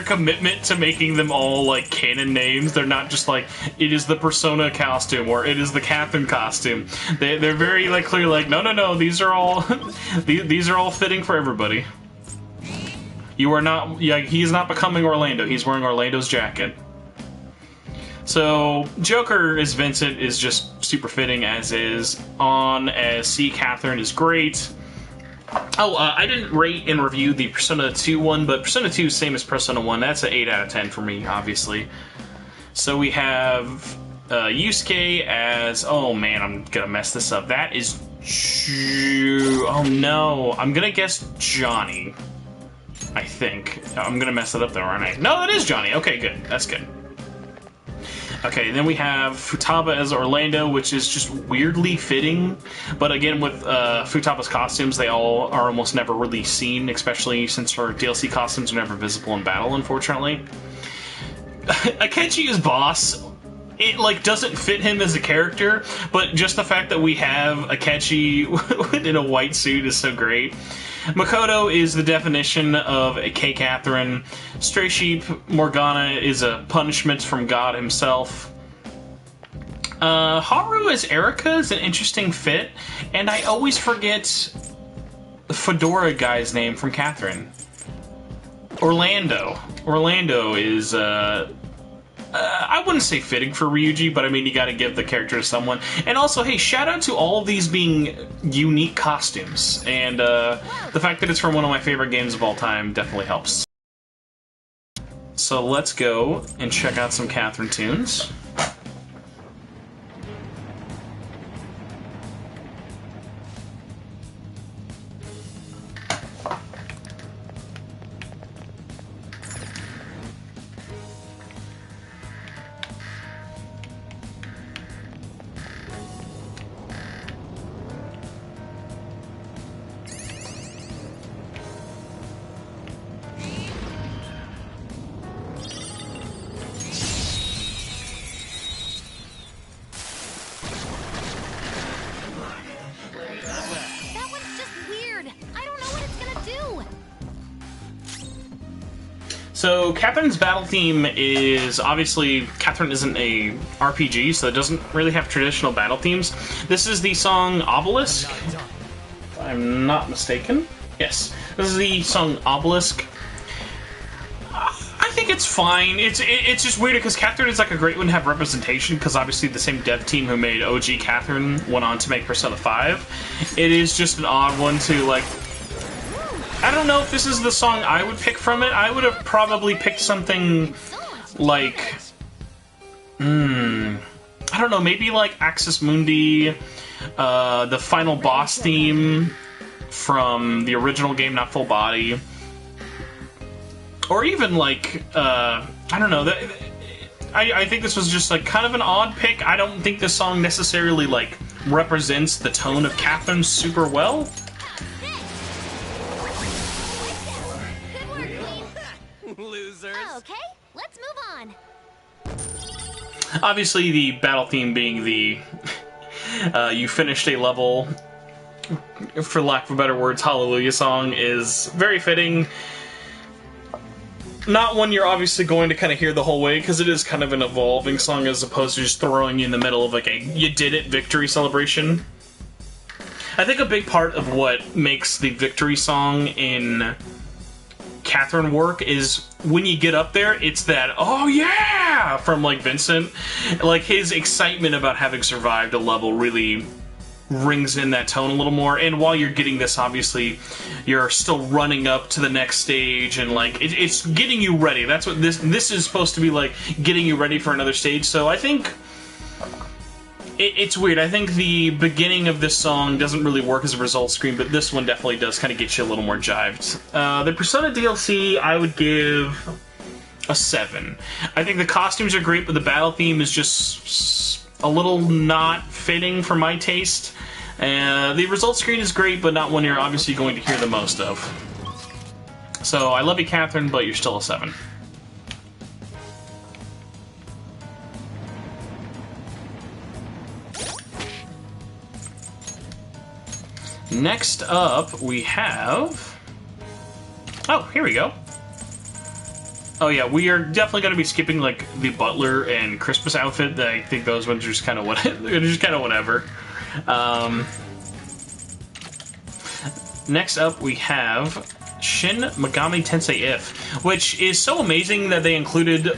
commitment to making them all like canon names. They're not just like it is the Persona costume or it is the Catherine costume. They're very like clear like no these are all these are all fitting for everybody. You are not he is not becoming Orlando. He's wearing Orlando's jacket. So Joker as Vincent is just super fitting as is. On as C Catherine is great. Oh, I didn't rate and review the Persona 2 one, but Persona 2 is same as Persona 1. That's an 8 out of 10 for me, obviously. So we have Yusuke as... Oh, man, I'm gonna mess this up. That is... Oh, no. I'm gonna guess Johnny. I think. I'm gonna mess it up, though, aren't I? No, that is Johnny. Okay, good. That's good. Okay, then we have Futaba as Orlando, which is just weirdly fitting. But again, with Futaba's costumes, they all are almost never really seen, especially since her DLC costumes are never visible in battle, unfortunately. Akechi as boss, it like doesn't fit him as a character, but just the fact that we have Akechi in a white suit is so great. Makoto is the definition of a K. Catherine. Stray Sheep Morgana is a punishment from God himself. Haru as Erika is an interesting fit, and I always forget the Fedora guy's name from Catherine. Orlando. Orlando is, I wouldn't say fitting for Ryuji, but I mean, you gotta give the character to someone. And also, hey, shout out to all of these being unique costumes. And the fact that it's from one of my favorite games of all time definitely helps. So let's go and check out some Catherine tunes. So Catherine's battle theme is obviously Catherine isn't a RPG, so it doesn't really have traditional battle themes. This is the song Obelisk, if I'm not mistaken. Yes, this is the song Obelisk. I think it's fine. It's just weird because Catherine is like a great one to have representation because obviously the same dev team who made OG Catherine went on to make Persona 5. It is just an odd one to like. I don't know if this is the song I would pick from it. I would have probably picked something like, I don't know, maybe like Axis Mundi, the final boss theme from the original game, not Full Body, or even like, I don't know. I think this was just like kind of an odd pick. I don't think this song necessarily like represents the tone of Catherine super well. Losers. Okay, let's move on. Obviously, the battle theme being the you finished a level, for lack of better words, Hallelujah song is very fitting. Not one you're obviously going to kind of hear the whole way, because it is kind of an evolving song as opposed to just throwing you in the middle of like a you did it victory celebration. I think a big part of what makes the victory song in Catherine work is when you get up there, it's that oh yeah from like Vincent, like his excitement about having survived a level really rings in that tone a little more. And while you're getting this, obviously you're still running up to the next stage and like it's getting you ready. That's what this is supposed to be, like getting you ready for another stage. So I think it's weird. I think the beginning of this song doesn't really work as a result screen, but this one definitely does kind of get you a little more jived. The Persona DLC, I would give a 7. I think the costumes are great, but the battle theme is just a little not fitting for my taste. The result screen is great, but not one you're obviously going to hear the most of. So I love you, Catherine, but you're still a 7. Next up, we have... Oh, here we go. Oh yeah, we are definitely going to be skipping like the butler and Christmas outfit. I think those ones are just kind of whatever. Next up, we have Shin Megami Tensei If, which is so amazing that they included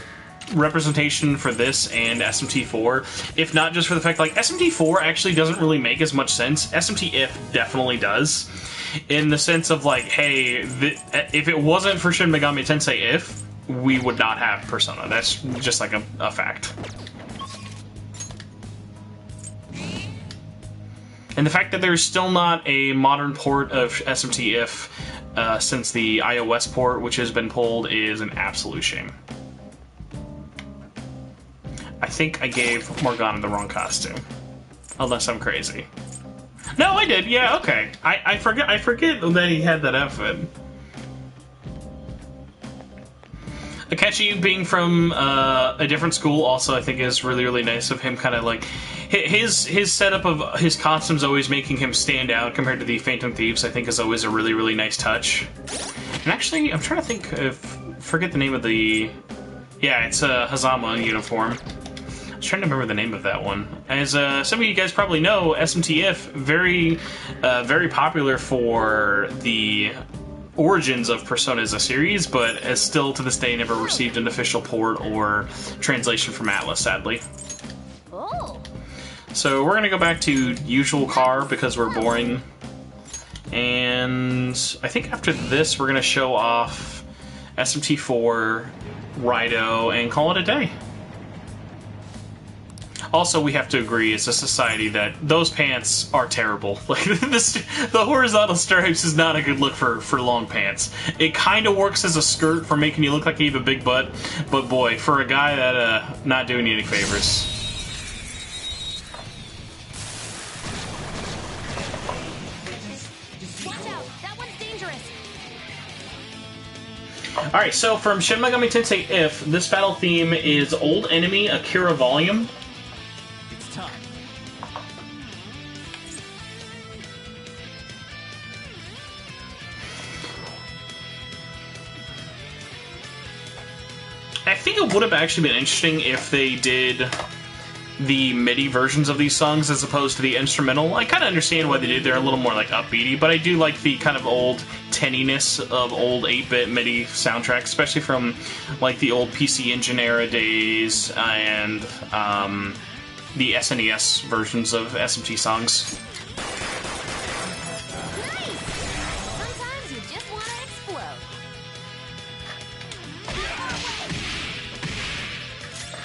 representation for this and SMT4, if not just for the fact like SMT4 actually doesn't really make as much sense. SMT If definitely does, in the sense of like, hey, if it wasn't for Shin Megami Tensei If, we would not have Persona. That's just like a fact. And the fact that there's still not a modern port of SMT If since the iOS port, which has been pulled, is an absolute shame. I think I gave Morgana the wrong costume. Unless I'm crazy. No, I did. Yeah, okay. I forget that he had that outfit. Akechi being from a different school also I think is really, really nice of him, kind of like his setup of his costumes always making him stand out compared to the Phantom Thieves, I think is always a really, really nice touch. And actually, I'm trying to think forget the name of the... Yeah, it's a Hazama uniform. I was trying to remember the name of that one. As some of you guys probably know, SMTF, very popular for the origins of Persona as a series, but has still to this day never received an official port or translation from Atlas, sadly. Oh. So we're going to go back to usual car because we're boring. And I think after this we're going to show off SMT4, Raidou, and call it a day. Also, we have to agree, as a society, that those pants are terrible. Like the horizontal stripes is not a good look for long pants. It kind of works as a skirt for making you look like you have a big butt, but boy, for a guy that not doing you any favors. Watch out, that one's dangerous. Alright, so from Shin Megami Tensei If, this battle theme is Old Enemy Akira Volume. Time. I think it would have actually been interesting if they did the MIDI versions of these songs as opposed to the instrumental. I kind of understand why they did. They're a little more like upbeaty, but I do like the kind of old tinniness of old 8-bit MIDI soundtracks, especially from like the old PC Engine era days and the SNES versions of SMT songs. Nice! Sometimes you just want to explode.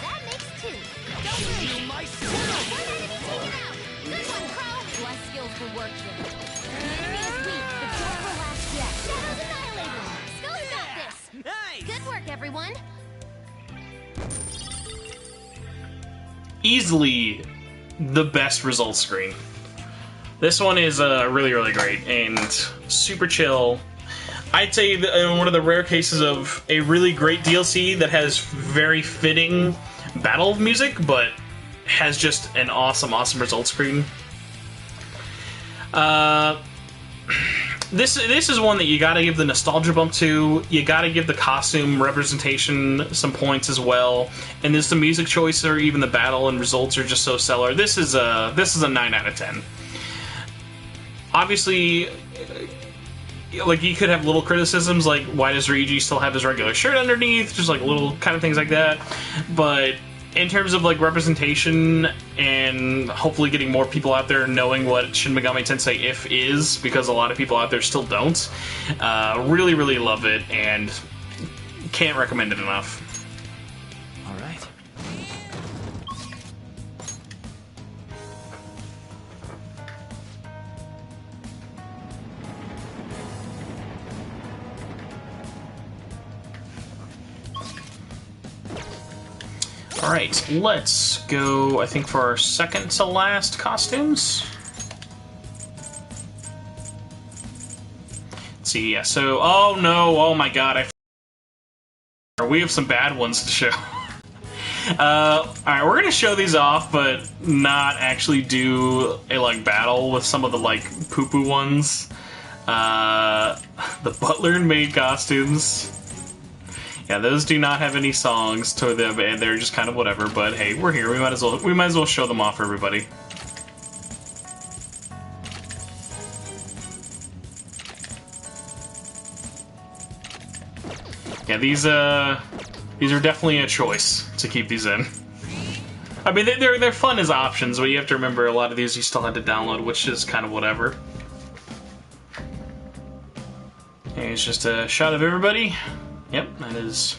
That makes 2. Don't lose. One enemy taken out. Good one, Crow. Less skills for work here. The enemy is weak, but don't relax yet. Shadows annihilated. Skull's got this. Nice! Good work, everyone. Easily the best results screen. This one is really, really great and super chill. I'd say one of the rare cases of a really great DLC that has very fitting battle music, but has just an awesome, awesome result screen. This is one that you gotta give the nostalgia bump to. You gotta give the costume representation some points as well. And the music choice or even the battle and results are just so stellar. This is a 9 out of 10. Obviously, like, you could have little criticisms, like, why does Ryuji still have his regular shirt underneath? Just, like, little kind of things like that. But in terms of, like, representation and hopefully getting more people out there knowing what Shin Megami Tensei If is, because a lot of people out there still don't, really, really love it, and can't recommend it enough. All right. Alright, let's go, I think, for our second to last costumes. Let's see, yeah, so, oh no, oh my god, we have some bad ones to show. Alright, we're gonna show these off, but not actually do a, like, battle with some of the, like, poo-poo ones. The butler and maid costumes. Yeah, those do not have any songs to them, and they're just kind of whatever. But hey, we're here. We might as well show them off for everybody. Yeah, these are definitely a choice to keep these in. I mean, they're fun as options, but you have to remember a lot of these you still had to download, which is kind of whatever. Here's just a shot of everybody. Yep, that is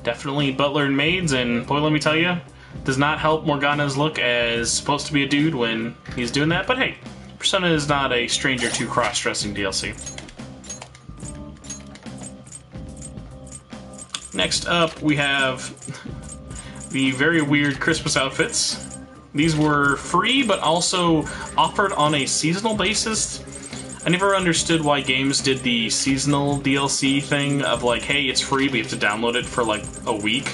definitely butler and maids, and boy, let me tell you, does not help Morgana's look as supposed to be a dude when he's doing that, but hey, Persona is not a stranger to cross-dressing DLC. Next up, we have the very weird Christmas outfits. These were free, but also offered on a seasonal basis. I never understood why games did the seasonal DLC thing of like, hey, it's free, but you have to download it for like a week.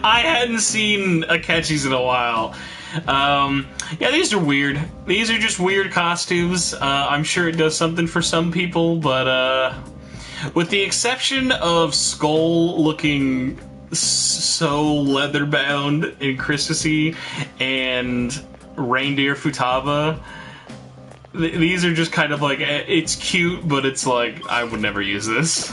I hadn't seen Akechi's in a while. Yeah, these are weird. These are just weird costumes. I'm sure it does something for some people, but with the exception of Skull looking so leather-bound and Christmassy, and Reindeer Futaba, these are just kind of like, it's cute, but it's like, I would never use this.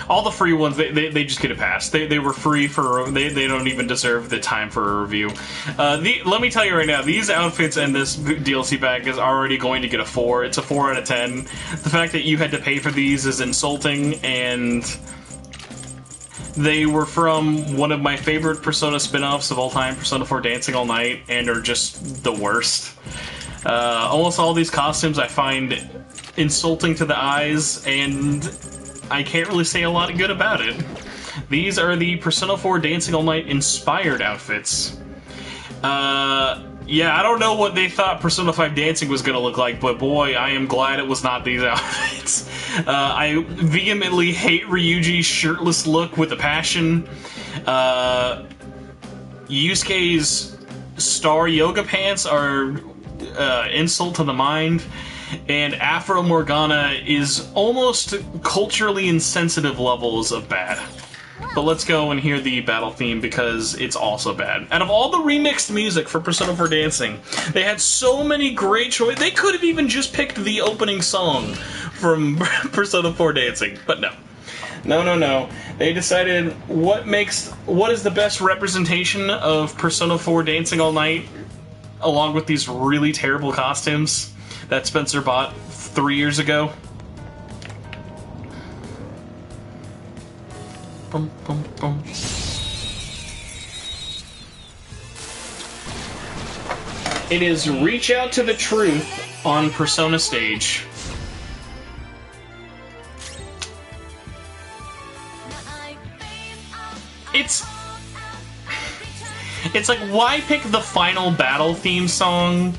All the free ones, they just get a pass. They were free for, they don't even deserve the time for a review. Let me tell you right now, these outfits and this DLC pack is already going to get a 4. It's a 4 out of 10. The fact that you had to pay for these is insulting, and they were from one of my favorite Persona spin-offs of all time, Persona 4 Dancing All Night, and are just the worst. Almost all these costumes I find insulting to the eyes, and I can't really say a lot good about it. These are the Persona 4 Dancing All Night inspired outfits. Yeah, Yeah, I don't know what they thought Persona 5 dancing was going to look like, but boy, I am glad it was not these outfits. I vehemently hate Ryuji's shirtless look with a passion. Yusuke's star yoga pants are insult to the mind. And Afro Morgana is almost culturally insensitive levels of bad. But let's go and hear the battle theme because it's also bad. Out of all the remixed music for Persona 4 Dancing, they had so many great choices. They could have even just picked the opening song from Persona 4 Dancing, but no. No. They decided what is the best representation of Persona 4 Dancing All Night, along with these really terrible costumes that Spencer bought 3 years ago. Boom, boom, boom. It is Reach Out to the Truth on Persona stage. It's like, why pick the final battle theme song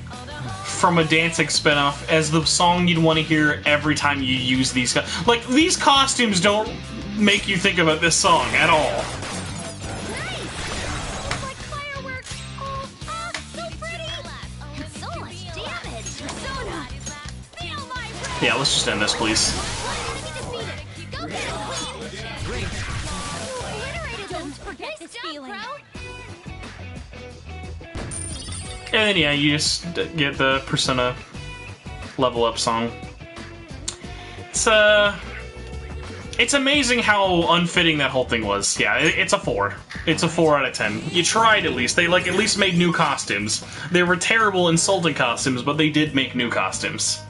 from a dancing spinoff as the song you'd want to hear every time you use these? Like, these costumes don't make you think about this song at all. Nice! Like fireworks! Oh, so pretty! And so much damage! Persona! Feel my wrath! Yeah, let's just end this, please. One enemy defeated! Go get him, Queen! You obliterated them! Don't forget this feeling! And then, yeah, you just get the Persona level up song. It's amazing how unfitting that whole thing was. Yeah, it's a 4. It's a 4 out of 10. You tried at least. They, like, at least made new costumes. They were terrible, insulting costumes, but they did make new costumes.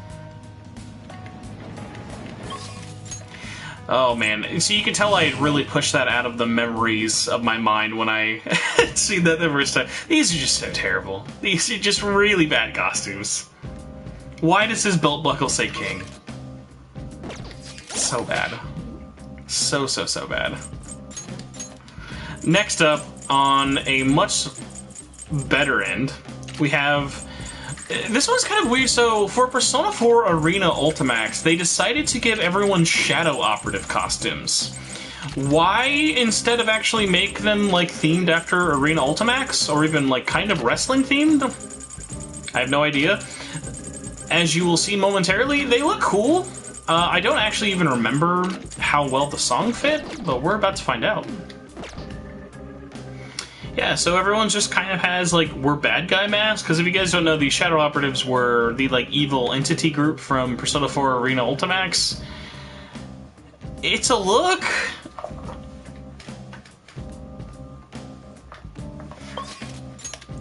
Oh, man. See, you can tell I had really pushed that out of the memories of my mind when I see that the first time. These are just so terrible. These are just really bad costumes. Why does his belt buckle say king? So bad. So bad. Next up, on a much better end, we have... This one's kind of weird. So, for Persona 4 Arena Ultimax, they decided to give everyone Shadow Operative costumes. Why, instead of actually make them, like, themed after Arena Ultimax? Or even, like, kind of wrestling themed? I have no idea. As you will see momentarily, they look cool. I don't actually even remember how well the song fit, but we're about to find out. Yeah, so everyone just kind of has, like, we're bad guy masks, because if you guys don't know, the Shadow Operatives were the, like, evil entity group from Persona 4 Arena Ultimax. It's a look.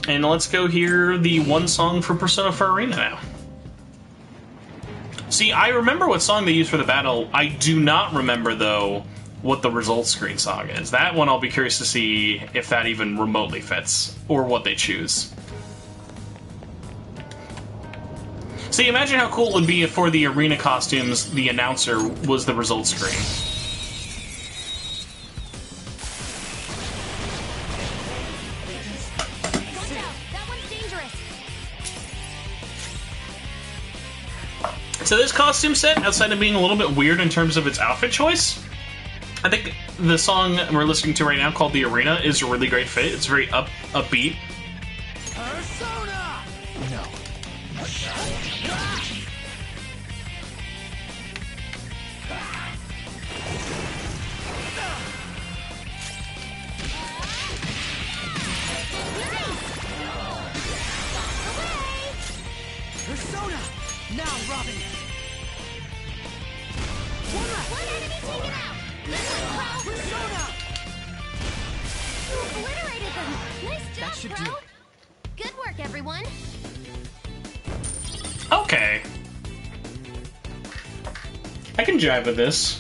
And let's go hear the one song for Persona 4 Arena now. See, I remember what song they used for the battle. I do not remember, though, what the results screen song is. That one I'll be curious to see if that even remotely fits, or what they choose. See, imagine how cool it would be if for the arena costumes, the announcer was the results screen. Watch out! That one's dangerous! So this costume set, outside of being a little bit weird in terms of its outfit choice, I think the song we're listening to right now, called The Arena, is a really great fit. It's very upbeat. Persona! No. Persona! Now, Robin! One enemy taken out! Good one, Crow! Persona! You obliterated them! Nice job, That should do Crow! it. Good work, everyone! Okay. I can jive with this.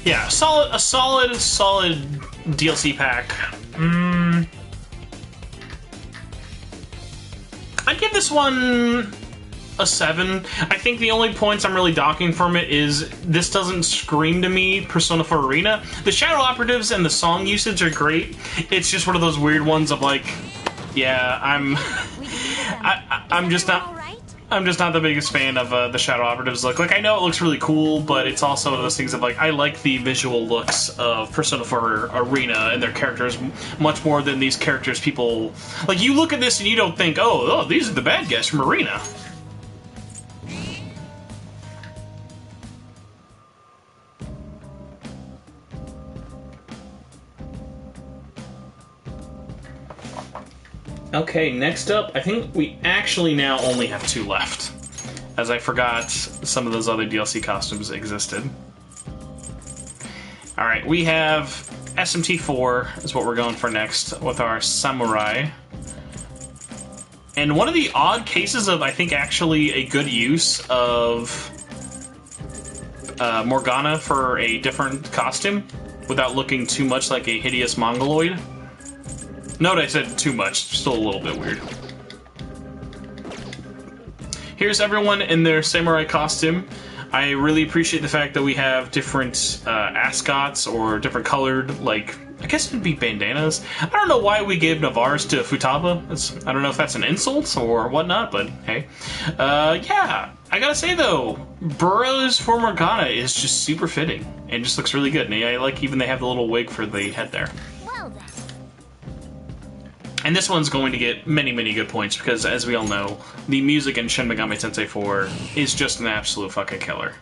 Yeah, a solid DLC pack. I'd give this one a 7. I think the only points I'm really docking from it is this doesn't scream to me Persona 4 Arena. The Shadow Operatives and the song usage are great. It's just one of those weird ones of like, yeah, I'm just not the biggest fan of the Shadow Operatives look. Like, I know it looks really cool, but it's also one of those things of like, I like the visual looks of Persona 4 Arena and their characters much more than these characters people... Like, you look at this and you don't think, oh, these are the bad guys from Arena. Okay, next up, I think we actually now only have 2 left, as I forgot some of those other DLC costumes existed. Alright, we have SMT4 is what we're going for next with our Samurai. And one of the odd cases of, I think, actually a good use of Morgana for a different costume without looking too much like a hideous Mongoloid. Note I said too much, still a little bit weird. Here's everyone in their samurai costume. I really appreciate the fact that we have different ascots or different colored, like, I guess it'd be bandanas. I don't know why we gave Navars to Futaba. I don't know if that's an insult or whatnot, but hey. Yeah, I gotta say though, Burroughs for Morgana is just super fitting and just looks really good. And I like even they have the little wig for the head there. And this one's going to get many, many good points because, as we all know, the music in Shin Megami Tensei 4 is just an absolute fucking killer.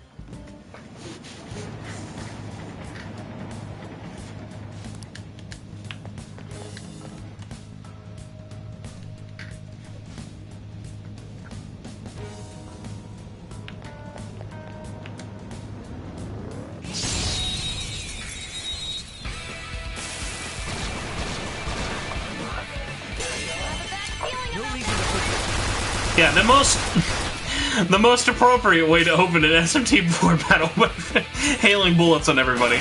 Yeah, the most appropriate way to open an SMT4 battle by hailing bullets on everybody.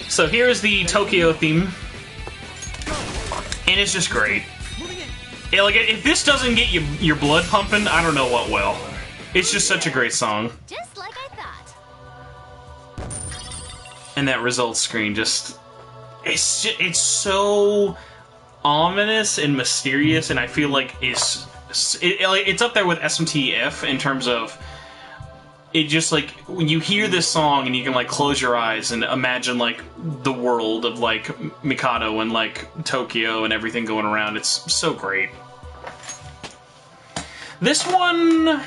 So here's the Tokyo theme, and it's just great. Yeah, like, if this doesn't get your blood pumping, I don't know what will. It's just such a great song. Just like I thought. And that results screen just... It's so ominous and mysterious, and I feel like it's up there with SMTF in terms of it. Just like when you hear this song and you can like close your eyes and imagine like the world of like Mikado and like Tokyo and everything going around. It's so great. This one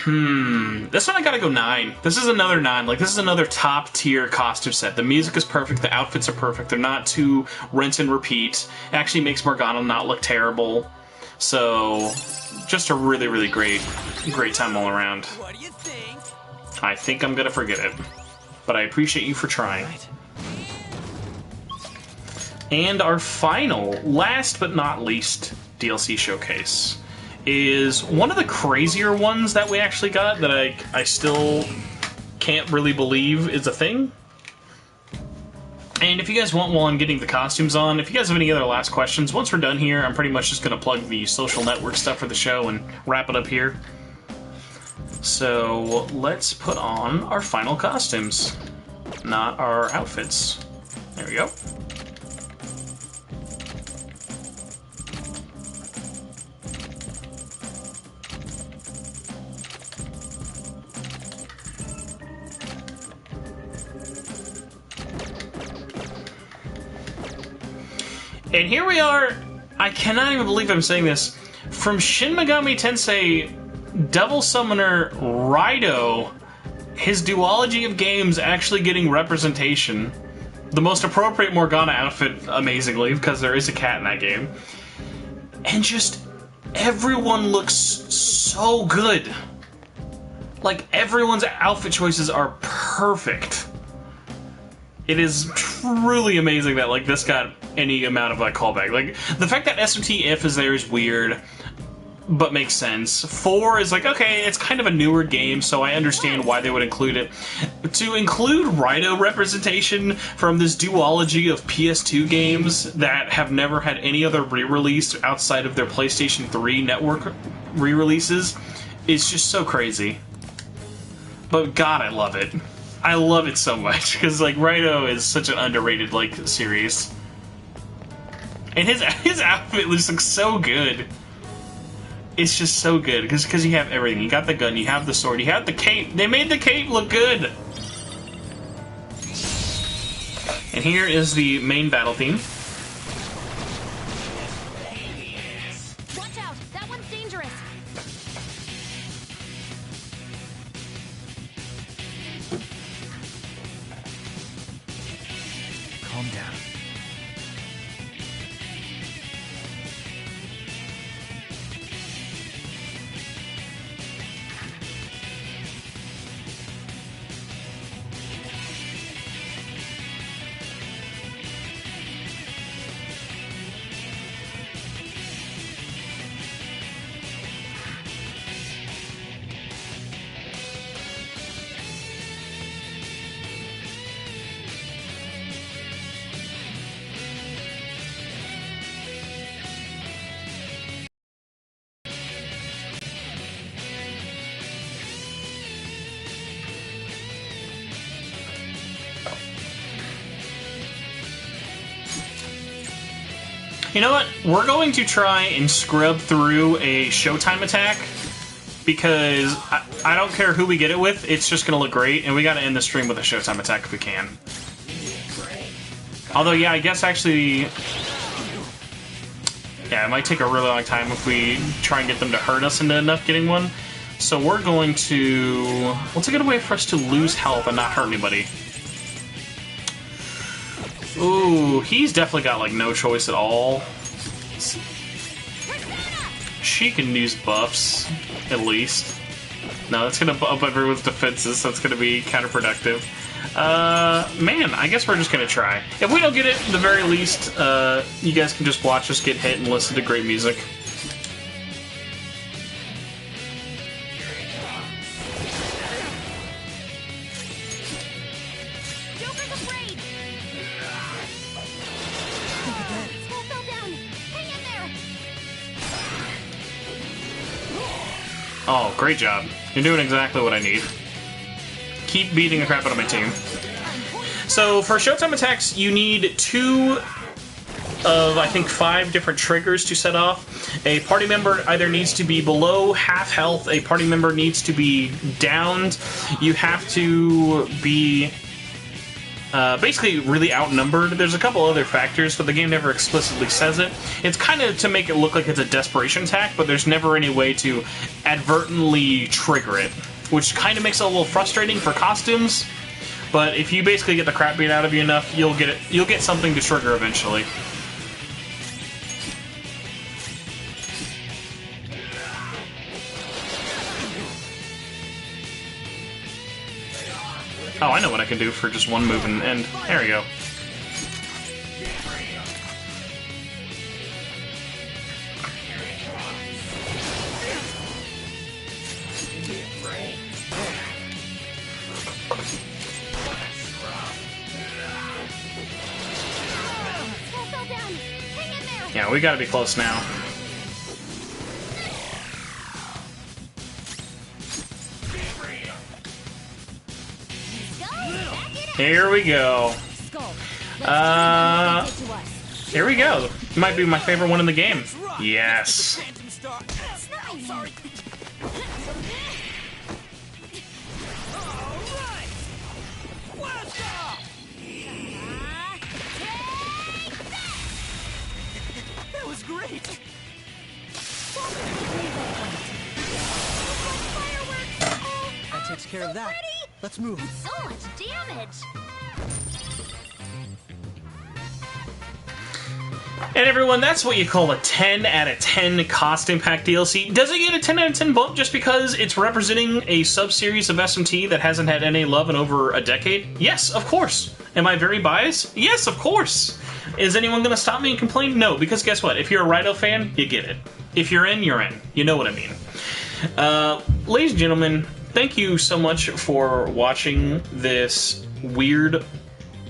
I gotta go 9. This is another 9. Like, this is another top tier costume set. The music is perfect, the outfits are perfect, they're not too rinse and repeat. It actually makes Morgana not look terrible. So, just a really, really great time all around. What do you think? I think I'm gonna forget it. But I appreciate you for trying. And our final, last but not least, DLC showcase is one of the crazier ones that we actually got that I still can't really believe is a thing. And if you guys want, while I'm getting the costumes on, if you guys have any other last questions, once we're done here, I'm pretty much just going to plug the social network stuff for the show and wrap it up here. So let's put on our final costumes, not our outfits. There we go. And here we are, I cannot even believe I'm saying this, from Shin Megami Tensei Devil Summoner Raidou, his duology of games actually getting representation. The most appropriate Morgana outfit, amazingly, because there is a cat in that game. And just, everyone looks so good. Like, everyone's outfit choices are perfect. It is truly amazing that, like, this got any amount of, like, callback. Like, the fact that SMTF is there is weird. but makes sense. 4 is like, okay, it's kind of a newer game, so I understand why they would include it. To include Raidou representation from this duology of PS2 games that have never had any other re-release outside of their PlayStation 3 network re-releases is just so crazy. But God, I love it. I love it so much, because like Raidou is such an underrated like series. And his outfit just looks so good. It's just so good, because you have everything. You got the gun, you have the sword, you have the cape. They made the cape look good! And here is the main battle theme. Watch out! That one's dangerous! Calm down. You know what? We're going to try and scrub through a Showtime attack, because I don't care who we get it with, it's just going to look great, and we got to end the stream with a Showtime attack if we can. Although, yeah, I guess actually... Yeah, it might take a really long time if we try and get them to hurt us into enough getting one. So we're going to... What's a good way for us to lose health and not hurt anybody? Ooh, he's definitely got, like, no choice at all. She can use buffs, at least. No, that's gonna up everyone's defenses, so it's gonna be counterproductive. Man, I guess we're just gonna try. If we don't get it, at the very least, you guys can just watch us get hit and listen to great music. Oh, great job. You're doing exactly what I need. Keep beating the crap out of my team. So, for Showtime attacks, you need 2 of, I think, 5 different triggers to set off. A party member either needs to be below half health, a party member needs to be downed, you have to be basically really outnumbered. There's a couple other factors, but the game never explicitly says it. It's kind of to make it look like it's a desperation attack, but there's never any way to advertently trigger it, which kind of makes it a little frustrating for costumes. But if you basically get the crap beat out of you enough, you'll get something to trigger eventually. Oh, I know what I can do for just one move and end. There we go. Yeah, we gotta be close now. Here we go. Here we go. Might be my favorite one in the game. Yes. That was great. That takes care of that. Let's move. So much damage. And everyone, that's what you call a 10 out of 10 costume pack DLC. Does it get a 10 out of 10 bump just because it's representing a sub-series of SMT that hasn't had any love in over a decade? Yes, of course. Am I very biased? Yes, of course. Is anyone going to stop me and complain? No, because guess what? If you're a Raidou fan, you get it. If you're in, you're in. You know what I mean. Ladies and gentlemen, thank you so much for watching this weird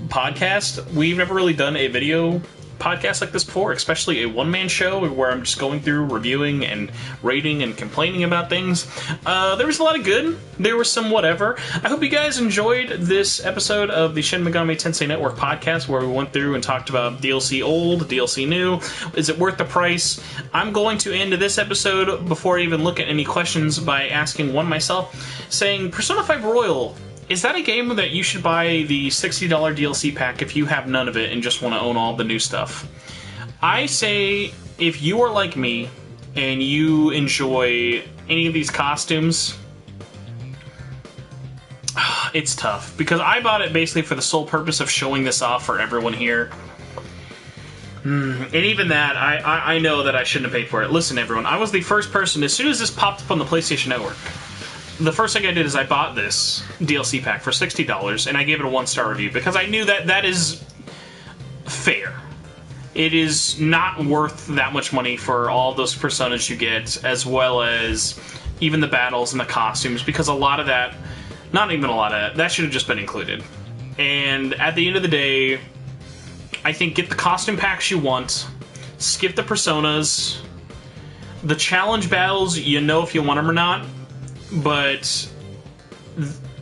podcast. We've never really done a video podcast like this before, especially a one-man show where I'm just going through reviewing and rating and complaining about things. There was a lot of good. There was some whatever. I hope you guys enjoyed this episode of the Shin Megami Tensei Network podcast where we went through and talked about DLC old, DLC new. Is it worth the price? I'm going to end this episode before I even look at any questions by asking one myself, saying Persona 5 Royal, is that a game that you should buy the $60 DLC pack if you have none of it and just want to own all the new stuff? I say, if you are like me and you enjoy any of these costumes, it's tough. Because I bought it basically for the sole purpose of showing this off for everyone here. And even that, I know that I shouldn't have paid for it. Listen, everyone, I was the first person, as soon as this popped up on the PlayStation Network, the first thing I did is I bought this DLC pack for $60, and I gave it a 1-star review, because I knew that that is fair. It is not worth that much money for all those personas you get, as well as even the battles and the costumes, because a lot of that, not even a lot of that should have just been included. And at the end of the day, I think get the costume packs you want, skip the personas, the challenge battles, you know if you want them or not, but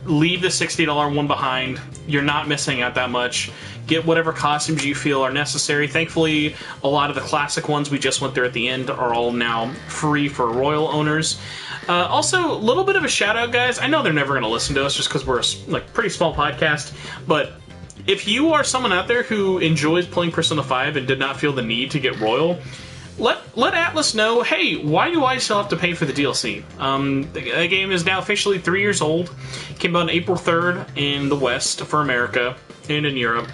leave the $60 one behind. You're not missing out that much. Get whatever costumes you feel are necessary. Thankfully, a lot of the classic ones we just went through at the end are all now free for Royal owners. Also, a little bit of a shout out, guys. I know they're never going to listen to us just because we're a pretty small podcast, but if you are someone out there who enjoys playing Persona 5 and did not feel the need to get Royal, let Atlas know, hey, why do I still have to pay for the DLC? The game is now officially 3 years old. It came out on April 3rd in the West for America and in Europe.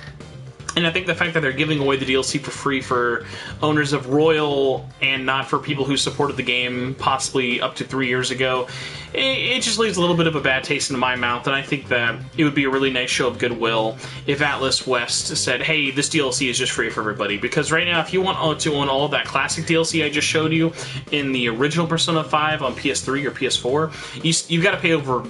And I think the fact that they're giving away the DLC for free for owners of Royal and not for people who supported the game possibly up to 3 years ago, it just leaves a little bit of a bad taste in my mouth, and I think that it would be a really nice show of goodwill if Atlas West said, hey, this DLC is just free for everybody. Because right now, if you want to own all of that classic DLC I just showed you in the original Persona 5 on PS3 or PS4, you've got to pay over...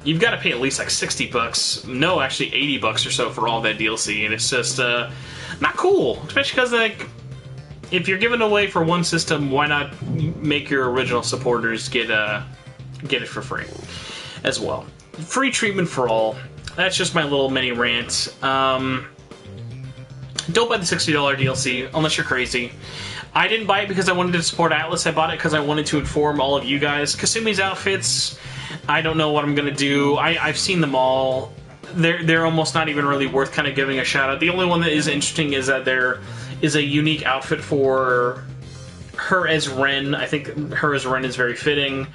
You've got to pay at least like $60. No, actually $80 or so for all that DLC, and it's just not cool. Especially because, like, if you're giving it away for one system, why not make your original supporters get it for free as well? Free treatment for all. That's just my little mini rant. Don't buy the $60 DLC unless you're crazy. I didn't buy it because I wanted to support Atlas. I bought it because I wanted to inform all of you guys. Kasumi's outfits, I don't know what I'm going to do. I've seen them all. They're almost not even really worth kind of giving a shout out. The only one that is interesting is that there is a unique outfit for her as Ren. I think her as Ren is very fitting.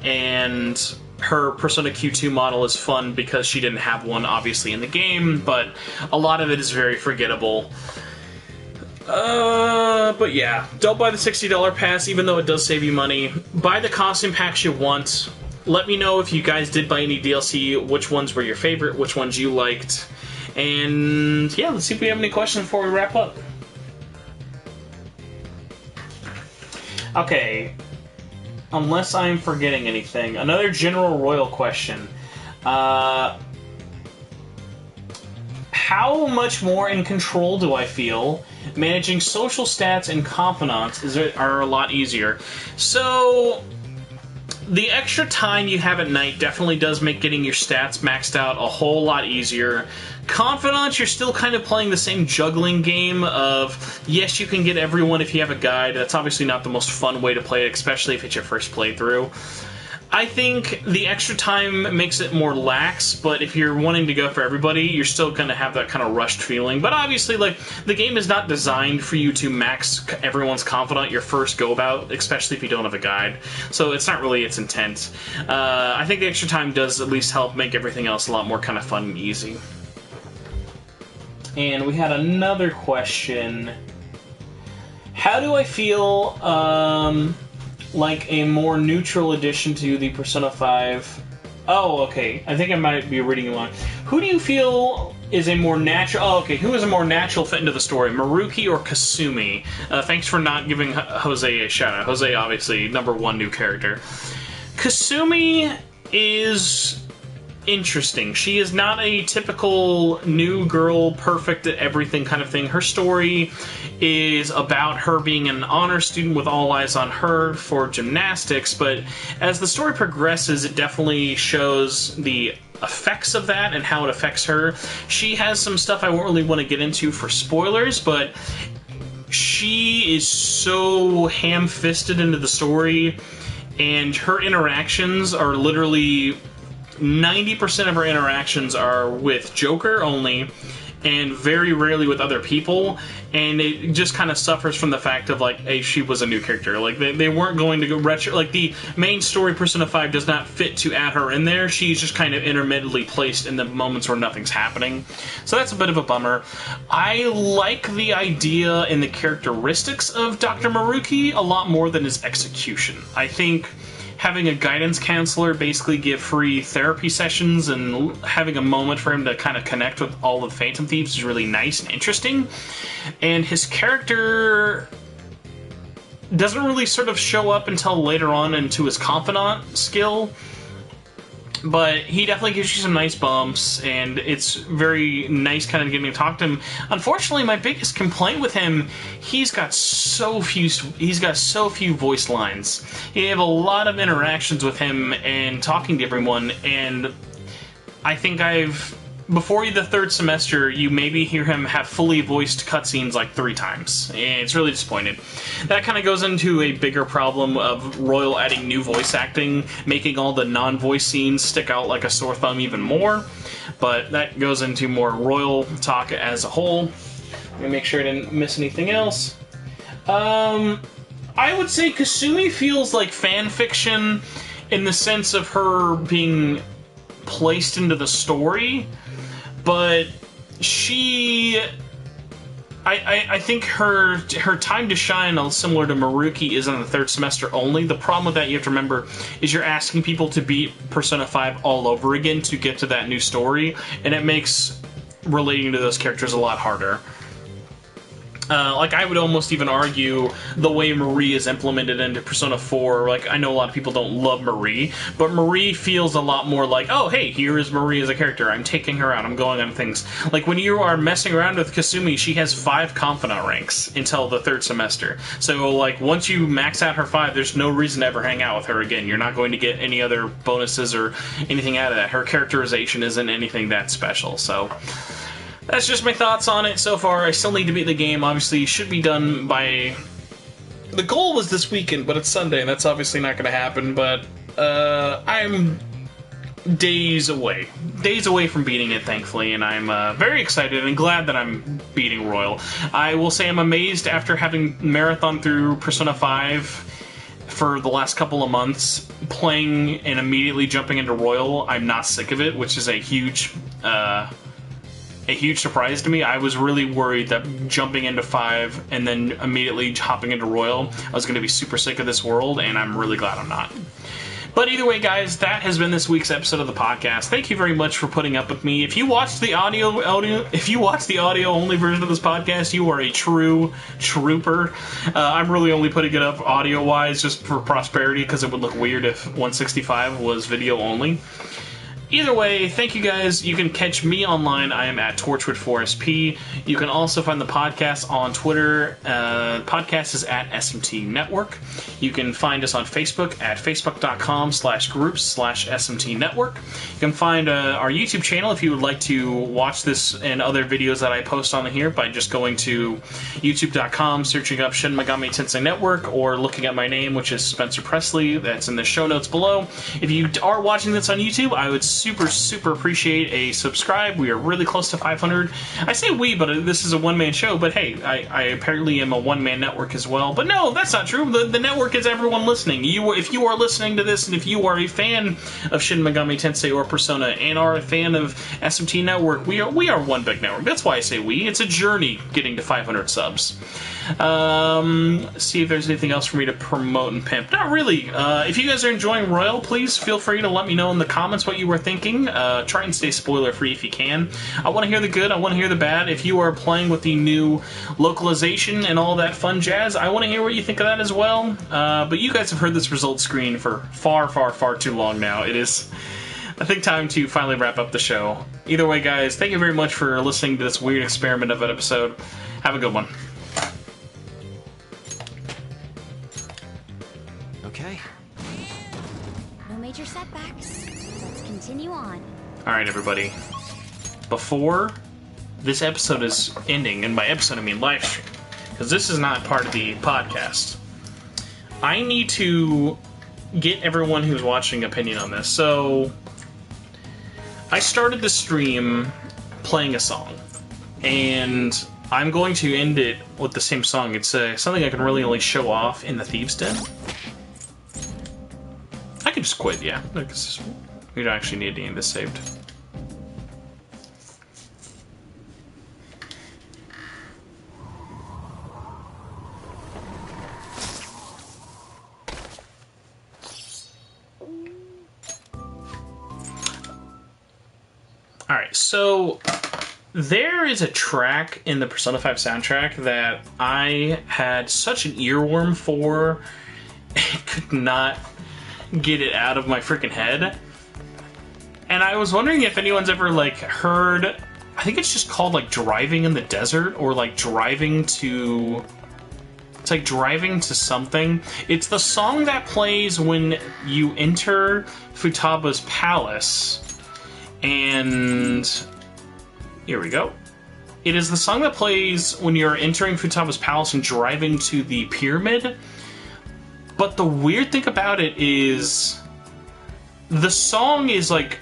And her Persona Q2 model is fun because she didn't have one, obviously, in the game. But a lot of it is very forgettable. But yeah, don't buy the $60 pass, even though it does save you money. Buy the costume packs you want. Let me know if you guys did buy any DLC, which ones were your favorite, which ones you liked. And yeah, let's see if we have any questions before we wrap up. Okay, unless I'm forgetting anything. Another general Royal question. How much more in control do I feel? Managing social stats and confidants are a lot easier. So, the extra time you have at night definitely does make getting your stats maxed out a whole lot easier. Confidants, you're still kind of playing the same juggling game of, yes, you can get everyone if you have a guide. That's obviously not the most fun way to play it, especially if it's your first playthrough. I think the extra time makes it more lax, but if you're wanting to go for everybody, you're still going to have that kind of rushed feeling. But obviously, like, the game is not designed for you to max everyone's confidant your first go-about, especially if you don't have a guide. So it's not really its intent. I think the extra time does at least help make everything else a lot more kind of fun and easy. And we had another question. How do I feel like a more neutral addition to the Persona 5? Oh, okay. I think I might be reading along. Who do you feel is a more natural... Oh, okay. Who is a more natural fit into the story, Maruki or Kasumi? Thanks for not giving Jose a shout-out. Jose, obviously, #1 new character. Kasumi is interesting. She is not a typical new girl, perfect at everything kind of thing. Her story is about her being an honor student with all eyes on her for gymnastics, but as the story progresses, it definitely shows the effects of that and how it affects her. She has some stuff I won't really want to get into for spoilers, but she is so ham-fisted into the story, and her interactions are literally 90% of her interactions are with Joker only, and very rarely with other people, and it just kind of suffers from the fact of, like, hey, she was a new character. Like, they weren't going to go retro... Like, the main story, Persona 5, does not fit to add her in there. She's just kind of intermittently placed in the moments where nothing's happening. So that's a bit of a bummer. I like the idea and the characteristics of Dr. Maruki a lot more than his execution. I think having a guidance counselor basically give free therapy sessions and having a moment for him to kind of connect with all the Phantom Thieves is really nice and interesting. And his character doesn't really sort of show up until later on into his confidant skill, but he definitely gives you some nice bumps, and it's very nice kind of getting to talk to him. Unfortunately, my biggest complaint with him, he's got so few voice lines. You have a lot of interactions with him and talking to everyone, and I think before the third semester, you maybe hear him have fully voiced cutscenes like 3 times. And it's really disappointing. That kind of goes into a bigger problem of Royal adding new voice acting, making all the non-voice scenes stick out like a sore thumb even more. But that goes into more Royal talk as a whole. Let me make sure I didn't miss anything else. I would say Kasumi feels like fan fiction in the sense of her being placed into the story. But I think her time to shine, similar to Maruki, is on the third semester only. The problem with that, you have to remember, is you're asking people to beat Persona 5 all over again to get to that new story, and it makes relating to those characters a lot harder. Like, I would almost even argue the way Marie is implemented into Persona 4, like, I know a lot of people don't love Marie, but Marie feels a lot more like, oh, hey, here is Marie as a character, I'm taking her out, I'm going on things. Like, when you are messing around with Kasumi, she has 5 confidant ranks until the third semester. So, like, once you max out her 5, there's no reason to ever hang out with her again. You're not going to get any other bonuses or anything out of that. Her characterization isn't anything that special, so that's just my thoughts on it so far. I still need to beat the game. Obviously, should be done by... The goal was this weekend, but it's Sunday, and that's obviously not going to happen, but I'm days away. Days away from beating it, thankfully, and I'm very excited and glad that I'm beating Royal. I will say I'm amazed after having marathon through Persona 5 for the last couple of months, playing and immediately jumping into Royal. I'm not sick of it, which is a huge surprise to me. I was really worried that jumping into 5 and then immediately hopping into Royal, I was going to be super sick of this world, and I'm really glad I'm not. But either way, guys, that has been this week's episode of the podcast. Thank you very much for putting up with me. If you watched the audio only version of this podcast, you are a true trooper. I'm really only putting it up audio wise just for prosperity, because it would look weird if 165 was video only. Either way, thank you guys. You can catch me online. I am at Torchwood4SP. You can also find the podcast on Twitter. Podcast is at SMT Network. You can find us on Facebook at facebook.com/groups/SMT Network. You can find our YouTube channel if you would like to watch this and other videos that I post on here by just going to youtube.com, searching up Shin Megami Tensei Network, or looking at my name, which is Spencer Presley. That's in the show notes below. If you are watching this on YouTube, I would super appreciate a subscribe. We are really close to 500. I say we, but this is a one-man show. But hey, I apparently am a one-man network as well. But no, that's not true. The network is everyone listening. If you are listening to this, and if you are a fan of Shin Megami Tensei or Persona, and are a fan of SMT Network, we are one big network. That's why I say we. It's a journey getting to 500 subs. See if there's anything else for me to promote and pimp. Not really. If you guys are enjoying Royal, please feel free to let me know in the comments what you were thinking. Try and stay spoiler free if you can. I want to hear the good, I want to hear the bad. If you are playing with the new localization and all that fun jazz, I want to hear what you think of that as well. But you guys have heard this result screen for far too long now. It is, I think, time to finally wrap up the show. Either way, guys, thank you very much for listening to this weird experiment of an episode. Have a good one. Okay. No major setbacks. Let's continue on. Alright, everybody. Before this episode is ending, and by episode I mean live stream, because this is not part of the podcast, I need to get everyone who's watching opinion on this. So, I started the stream playing a song, and I'm going to end it with the same song. It's something I can really only show off in the Thieves' Den. I can just quit, yeah. We don't actually need any of this saved. Alright, so there is a track in the Persona 5 soundtrack that I had such an earworm for, and could not get it out of my freaking head. And I was wondering if anyone's ever, like, heard, I think it's just called, like, Driving in the Desert, or, like, Driving to... It's like Driving to something. It's the song that plays when you enter Futaba's palace. And... here we go. It is the song that plays when you're entering Futaba's palace and driving to the pyramid. But the weird thing about it is, the song is like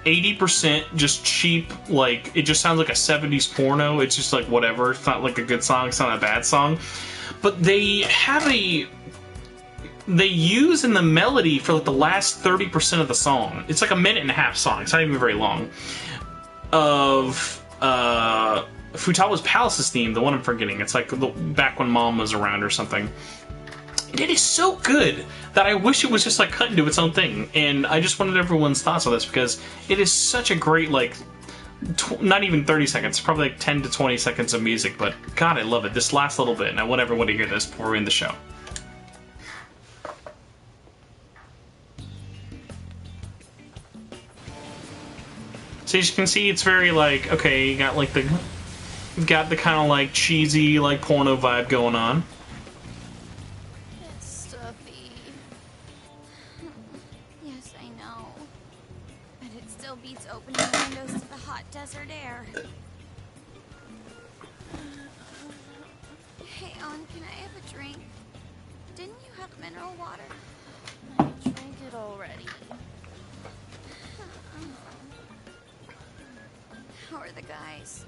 80% just cheap, like, it just sounds like a 70s porno. It's just like whatever. It's not like a good song, it's not a bad song. But they have they use in the melody for like the last 30% of the song. It's like a minute and a half song, it's not even very long, of Futaba's Palace's theme, the one I'm forgetting. It's like back when Mom was around or something. It is so good that I wish it was just like cut into its own thing, and I just wanted everyone's thoughts on this because it is such a great, like, not even 30 seconds, probably like 10 to 20 seconds of music, but God, I love it. This last little bit, and I want everyone to hear this before we end the show. So as you can see, it's very like, okay, you got like the kind of like cheesy, like porno vibe going on. It's stuffy. Yes, I know. But it still beats opening windows to the hot desert air. Hey, can I have a drink? Didn't you have mineral water? I drank it already. How are the guys?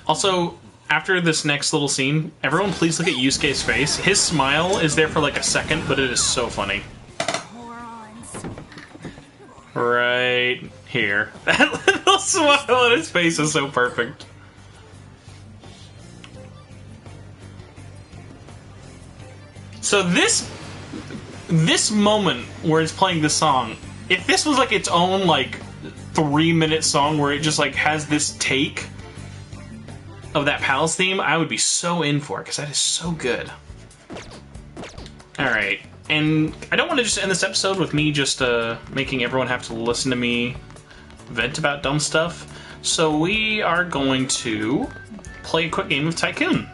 Also, after this next little scene, everyone please look at Yusuke's face. His smile is there for like a second, but it is so funny. Morons. Right here. That little smile on his face is so perfect. So this moment where it's playing this song, if this was like its own like 3-minute song where it just like has this take of that palace theme, I would be so in for it because that is so good. Alright, and I don't want to just end this episode with me just making everyone have to listen to me vent about dumb stuff, so we are going to play a quick game of Tycoon.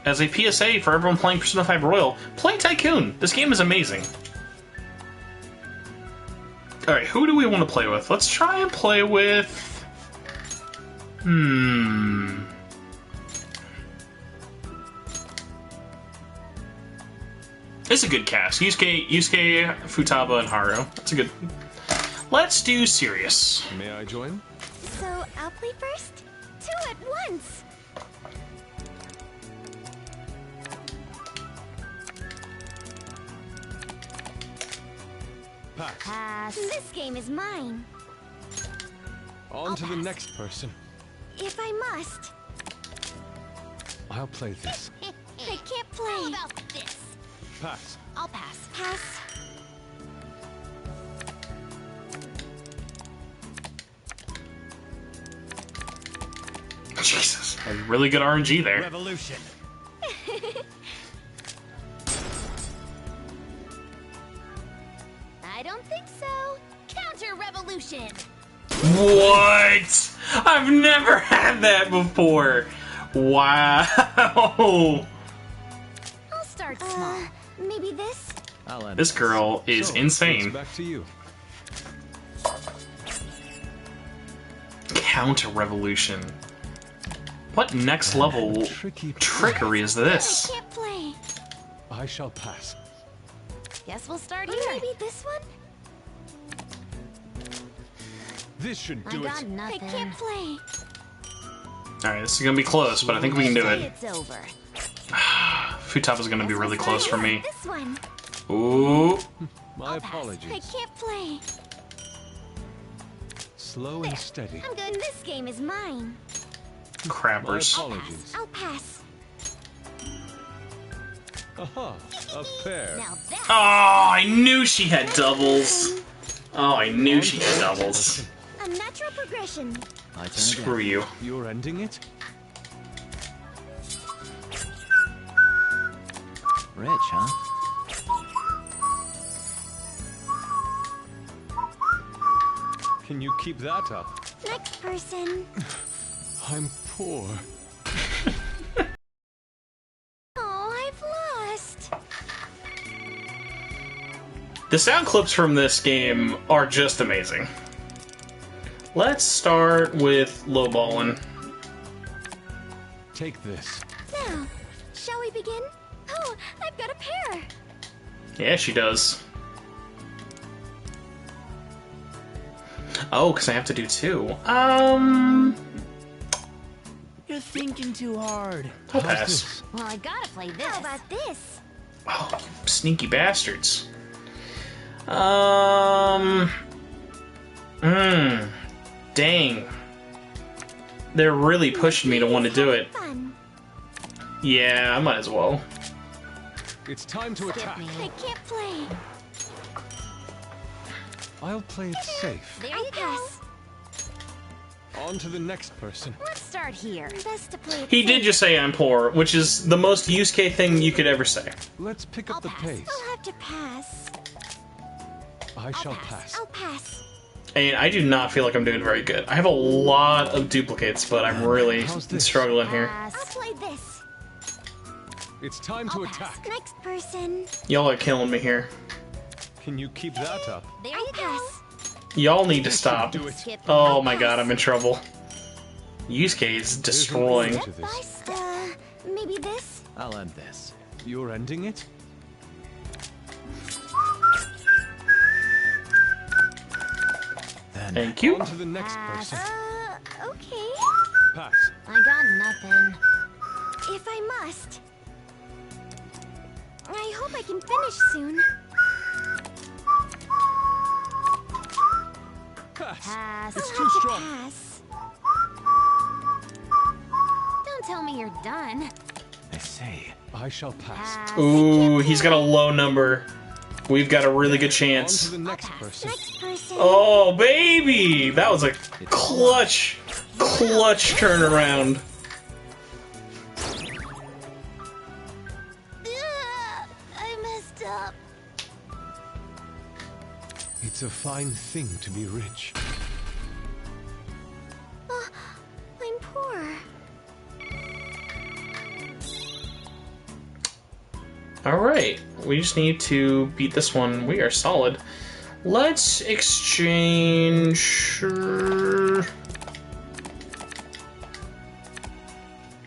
As a PSA for everyone playing Persona 5 Royal, play Tycoon! This game is amazing. Alright, who do we want to play with? Let's try and play with... This is a good cast. Yusuke, Futaba, and Haru. That's a good. Let's do serious. May I join? So, I'll play first? Two at once! Pass. This game is mine. On to the next person. If I must. I'll play this. I can't play. How about this? Pass. I'll pass. Pass. Jesus, really good RNG there. Revolution. I don't think so. Counter revolution. What? I've never had that before. Wow. I'll start small. Maybe this? I'll end This girl is So, insane. it's back to you. Counter revolution. What next level Tricky. trickery is this? I can't play. I shall pass. Guess we'll start here. Maybe this one? This should do it. nothing. I can't play. Alright, this is gonna be close, but I think we can do it. It's over. Futaba's gonna be really close for me. This one. Ooh. My I apologies. can't play. Slow and steady. I'm good. This game is mine. My Crabbers. apologies. I'll pass. Aha, a pair. Now that. Oh, I knew she had doubles. Oh, I knew she had doubles. A natural progression. Screw you. You're ending it? Rich, huh? Can you keep that up? Next person. I'm poor. Oh, I've lost. The sound clips from this game are just amazing. Let's start with lowballin'. Take this. Now, shall we begin? Oh, I've got a pair. Yeah, she does. Oh, because I have to do two. You're thinking too hard. I'll How's pass. this? Well, I gotta play this. How about this? Oh, sneaky bastards. Dang. They're really pushing me to want to do it. Fun. Yeah, I might as well. It's time to attack. I can't play. I'll play it safe. There you go. On to the next person. Let's start here. Best to play it He did safe. just say I'm poor, which is the most Yusuke thing you could ever say. Let's pick up the pass. pace. I'll have to pass. I shall pass. I'll pass. And I do not feel like I'm doing very good. I have a lot of duplicates, but I'm really How's this? struggling here. I'll play this. It's time to attack. Next person. Y'all are killing me here. Can you keep that up? There you go. Y'all need to stop. Do it. Skip. Oh my god, I'm in trouble. Yusuke is destroying. To this. By step. Maybe this? I'll end this. You're ending it? Then Thank you. On to the next person. Okay. Pass. I got nothing. If I must. I hope I can finish soon. Pass. Pass. It's I'll too have to strong. pass. Don't tell me you're done. I see. I shall pass. Pass. Ooh, he's got a low number. We've got a really good On to chance. the next person. Next person. Oh, baby! That was a clutch turnaround. I messed up. It's a fine thing to be rich. I'm poor. Alright, we just need to beat this one. We are solid. Let's exchange...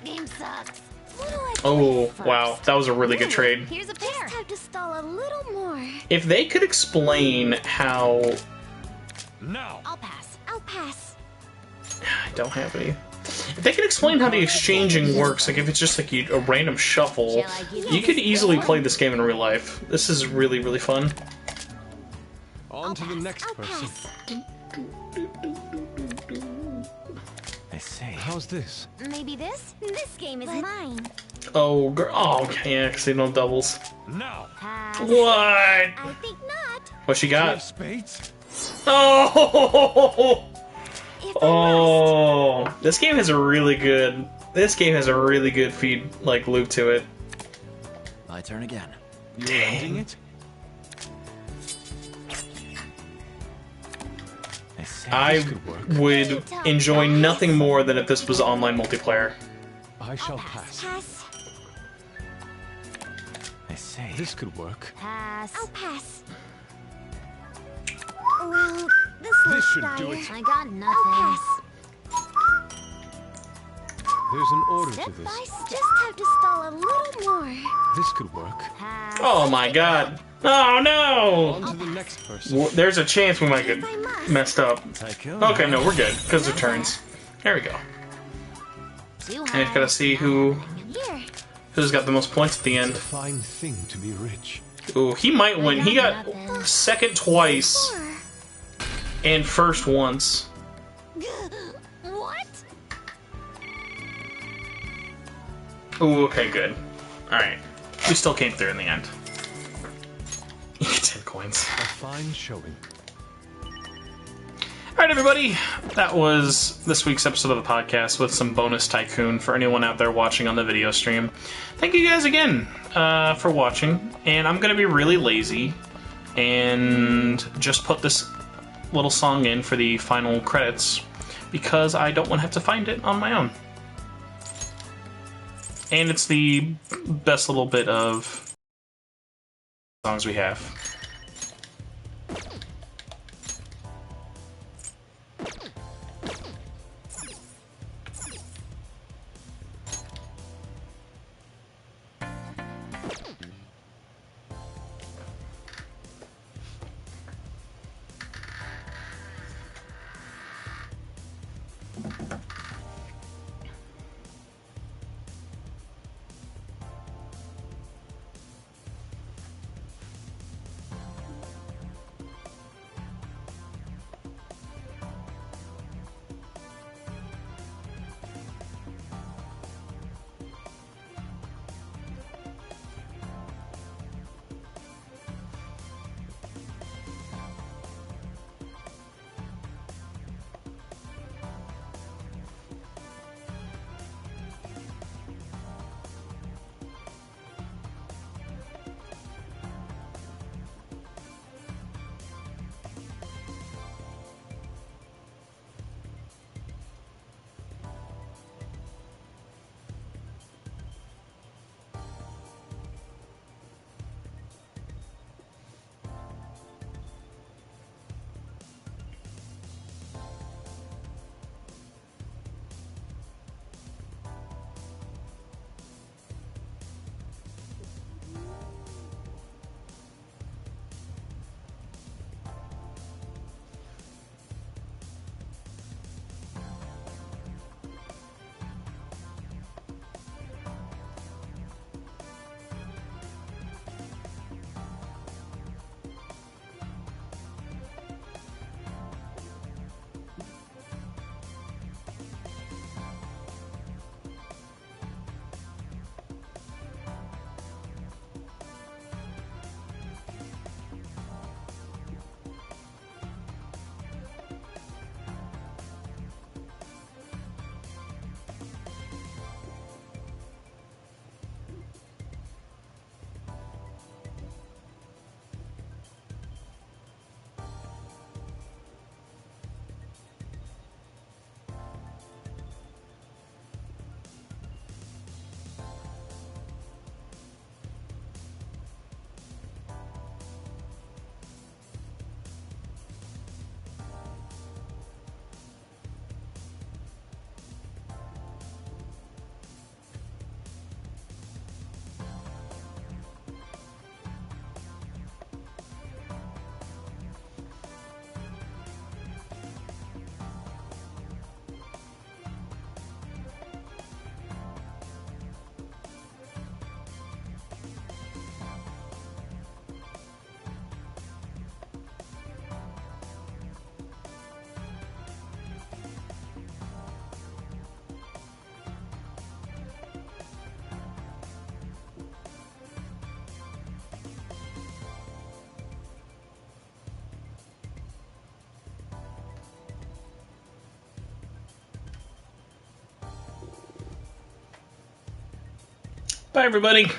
Game sucks. What do I play Oh, first? wow. That was a really good trade. Here's a pair. have to stall a little more. If they could explain how... Now! I'll pass. I'll pass. I don't have any. If they could explain how the exchanging works, like if it's just like a random shuffle, you could easily play this game in real life. This is really, really fun. On to the next I'll person. pass. I say. How's this? Maybe this? This game is mine. Oh, oh, yeah, because they don't have doubles. Now! Pass. What? I think not. What she Two of got? spades? Oh! If I Oh, this game has a really good. This game has a really good feed loop to it. My turn again. You're ending it? I say. I could work. would enjoy nothing more than if this was online multiplayer. I shall pass. pass. I say. This could work. Pass. I'll pass. Well, this This looks should do dire. it. I got nothing. I'll pass. There's an order Step to this. by step. Just have to stall a little more. This could work. Pass. Oh my god! Oh no! On to the next person. Well, there's a chance we might get messed up. Tycoon. Okay, no, we're good because of turns. There we go. Too And high. it's gotta see who's Here. got the most points at the It's end. a fine thing to be rich. Ooh, he might win. He got second twice Four. and first once. What? Ooh, okay, good. Alright. We still came through in the end. You get 10 coins. A fine showing. Alright, everybody. That was this week's episode of the podcast with some bonus Tycoon for anyone out there watching on the video stream. Thank you guys again for watching. And I'm going to be really lazy and just put this little song in for the final credits because I don't want to have to find it on my own. And it's the best little bit of songs we have. Bye, everybody. Have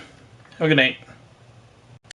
a good night.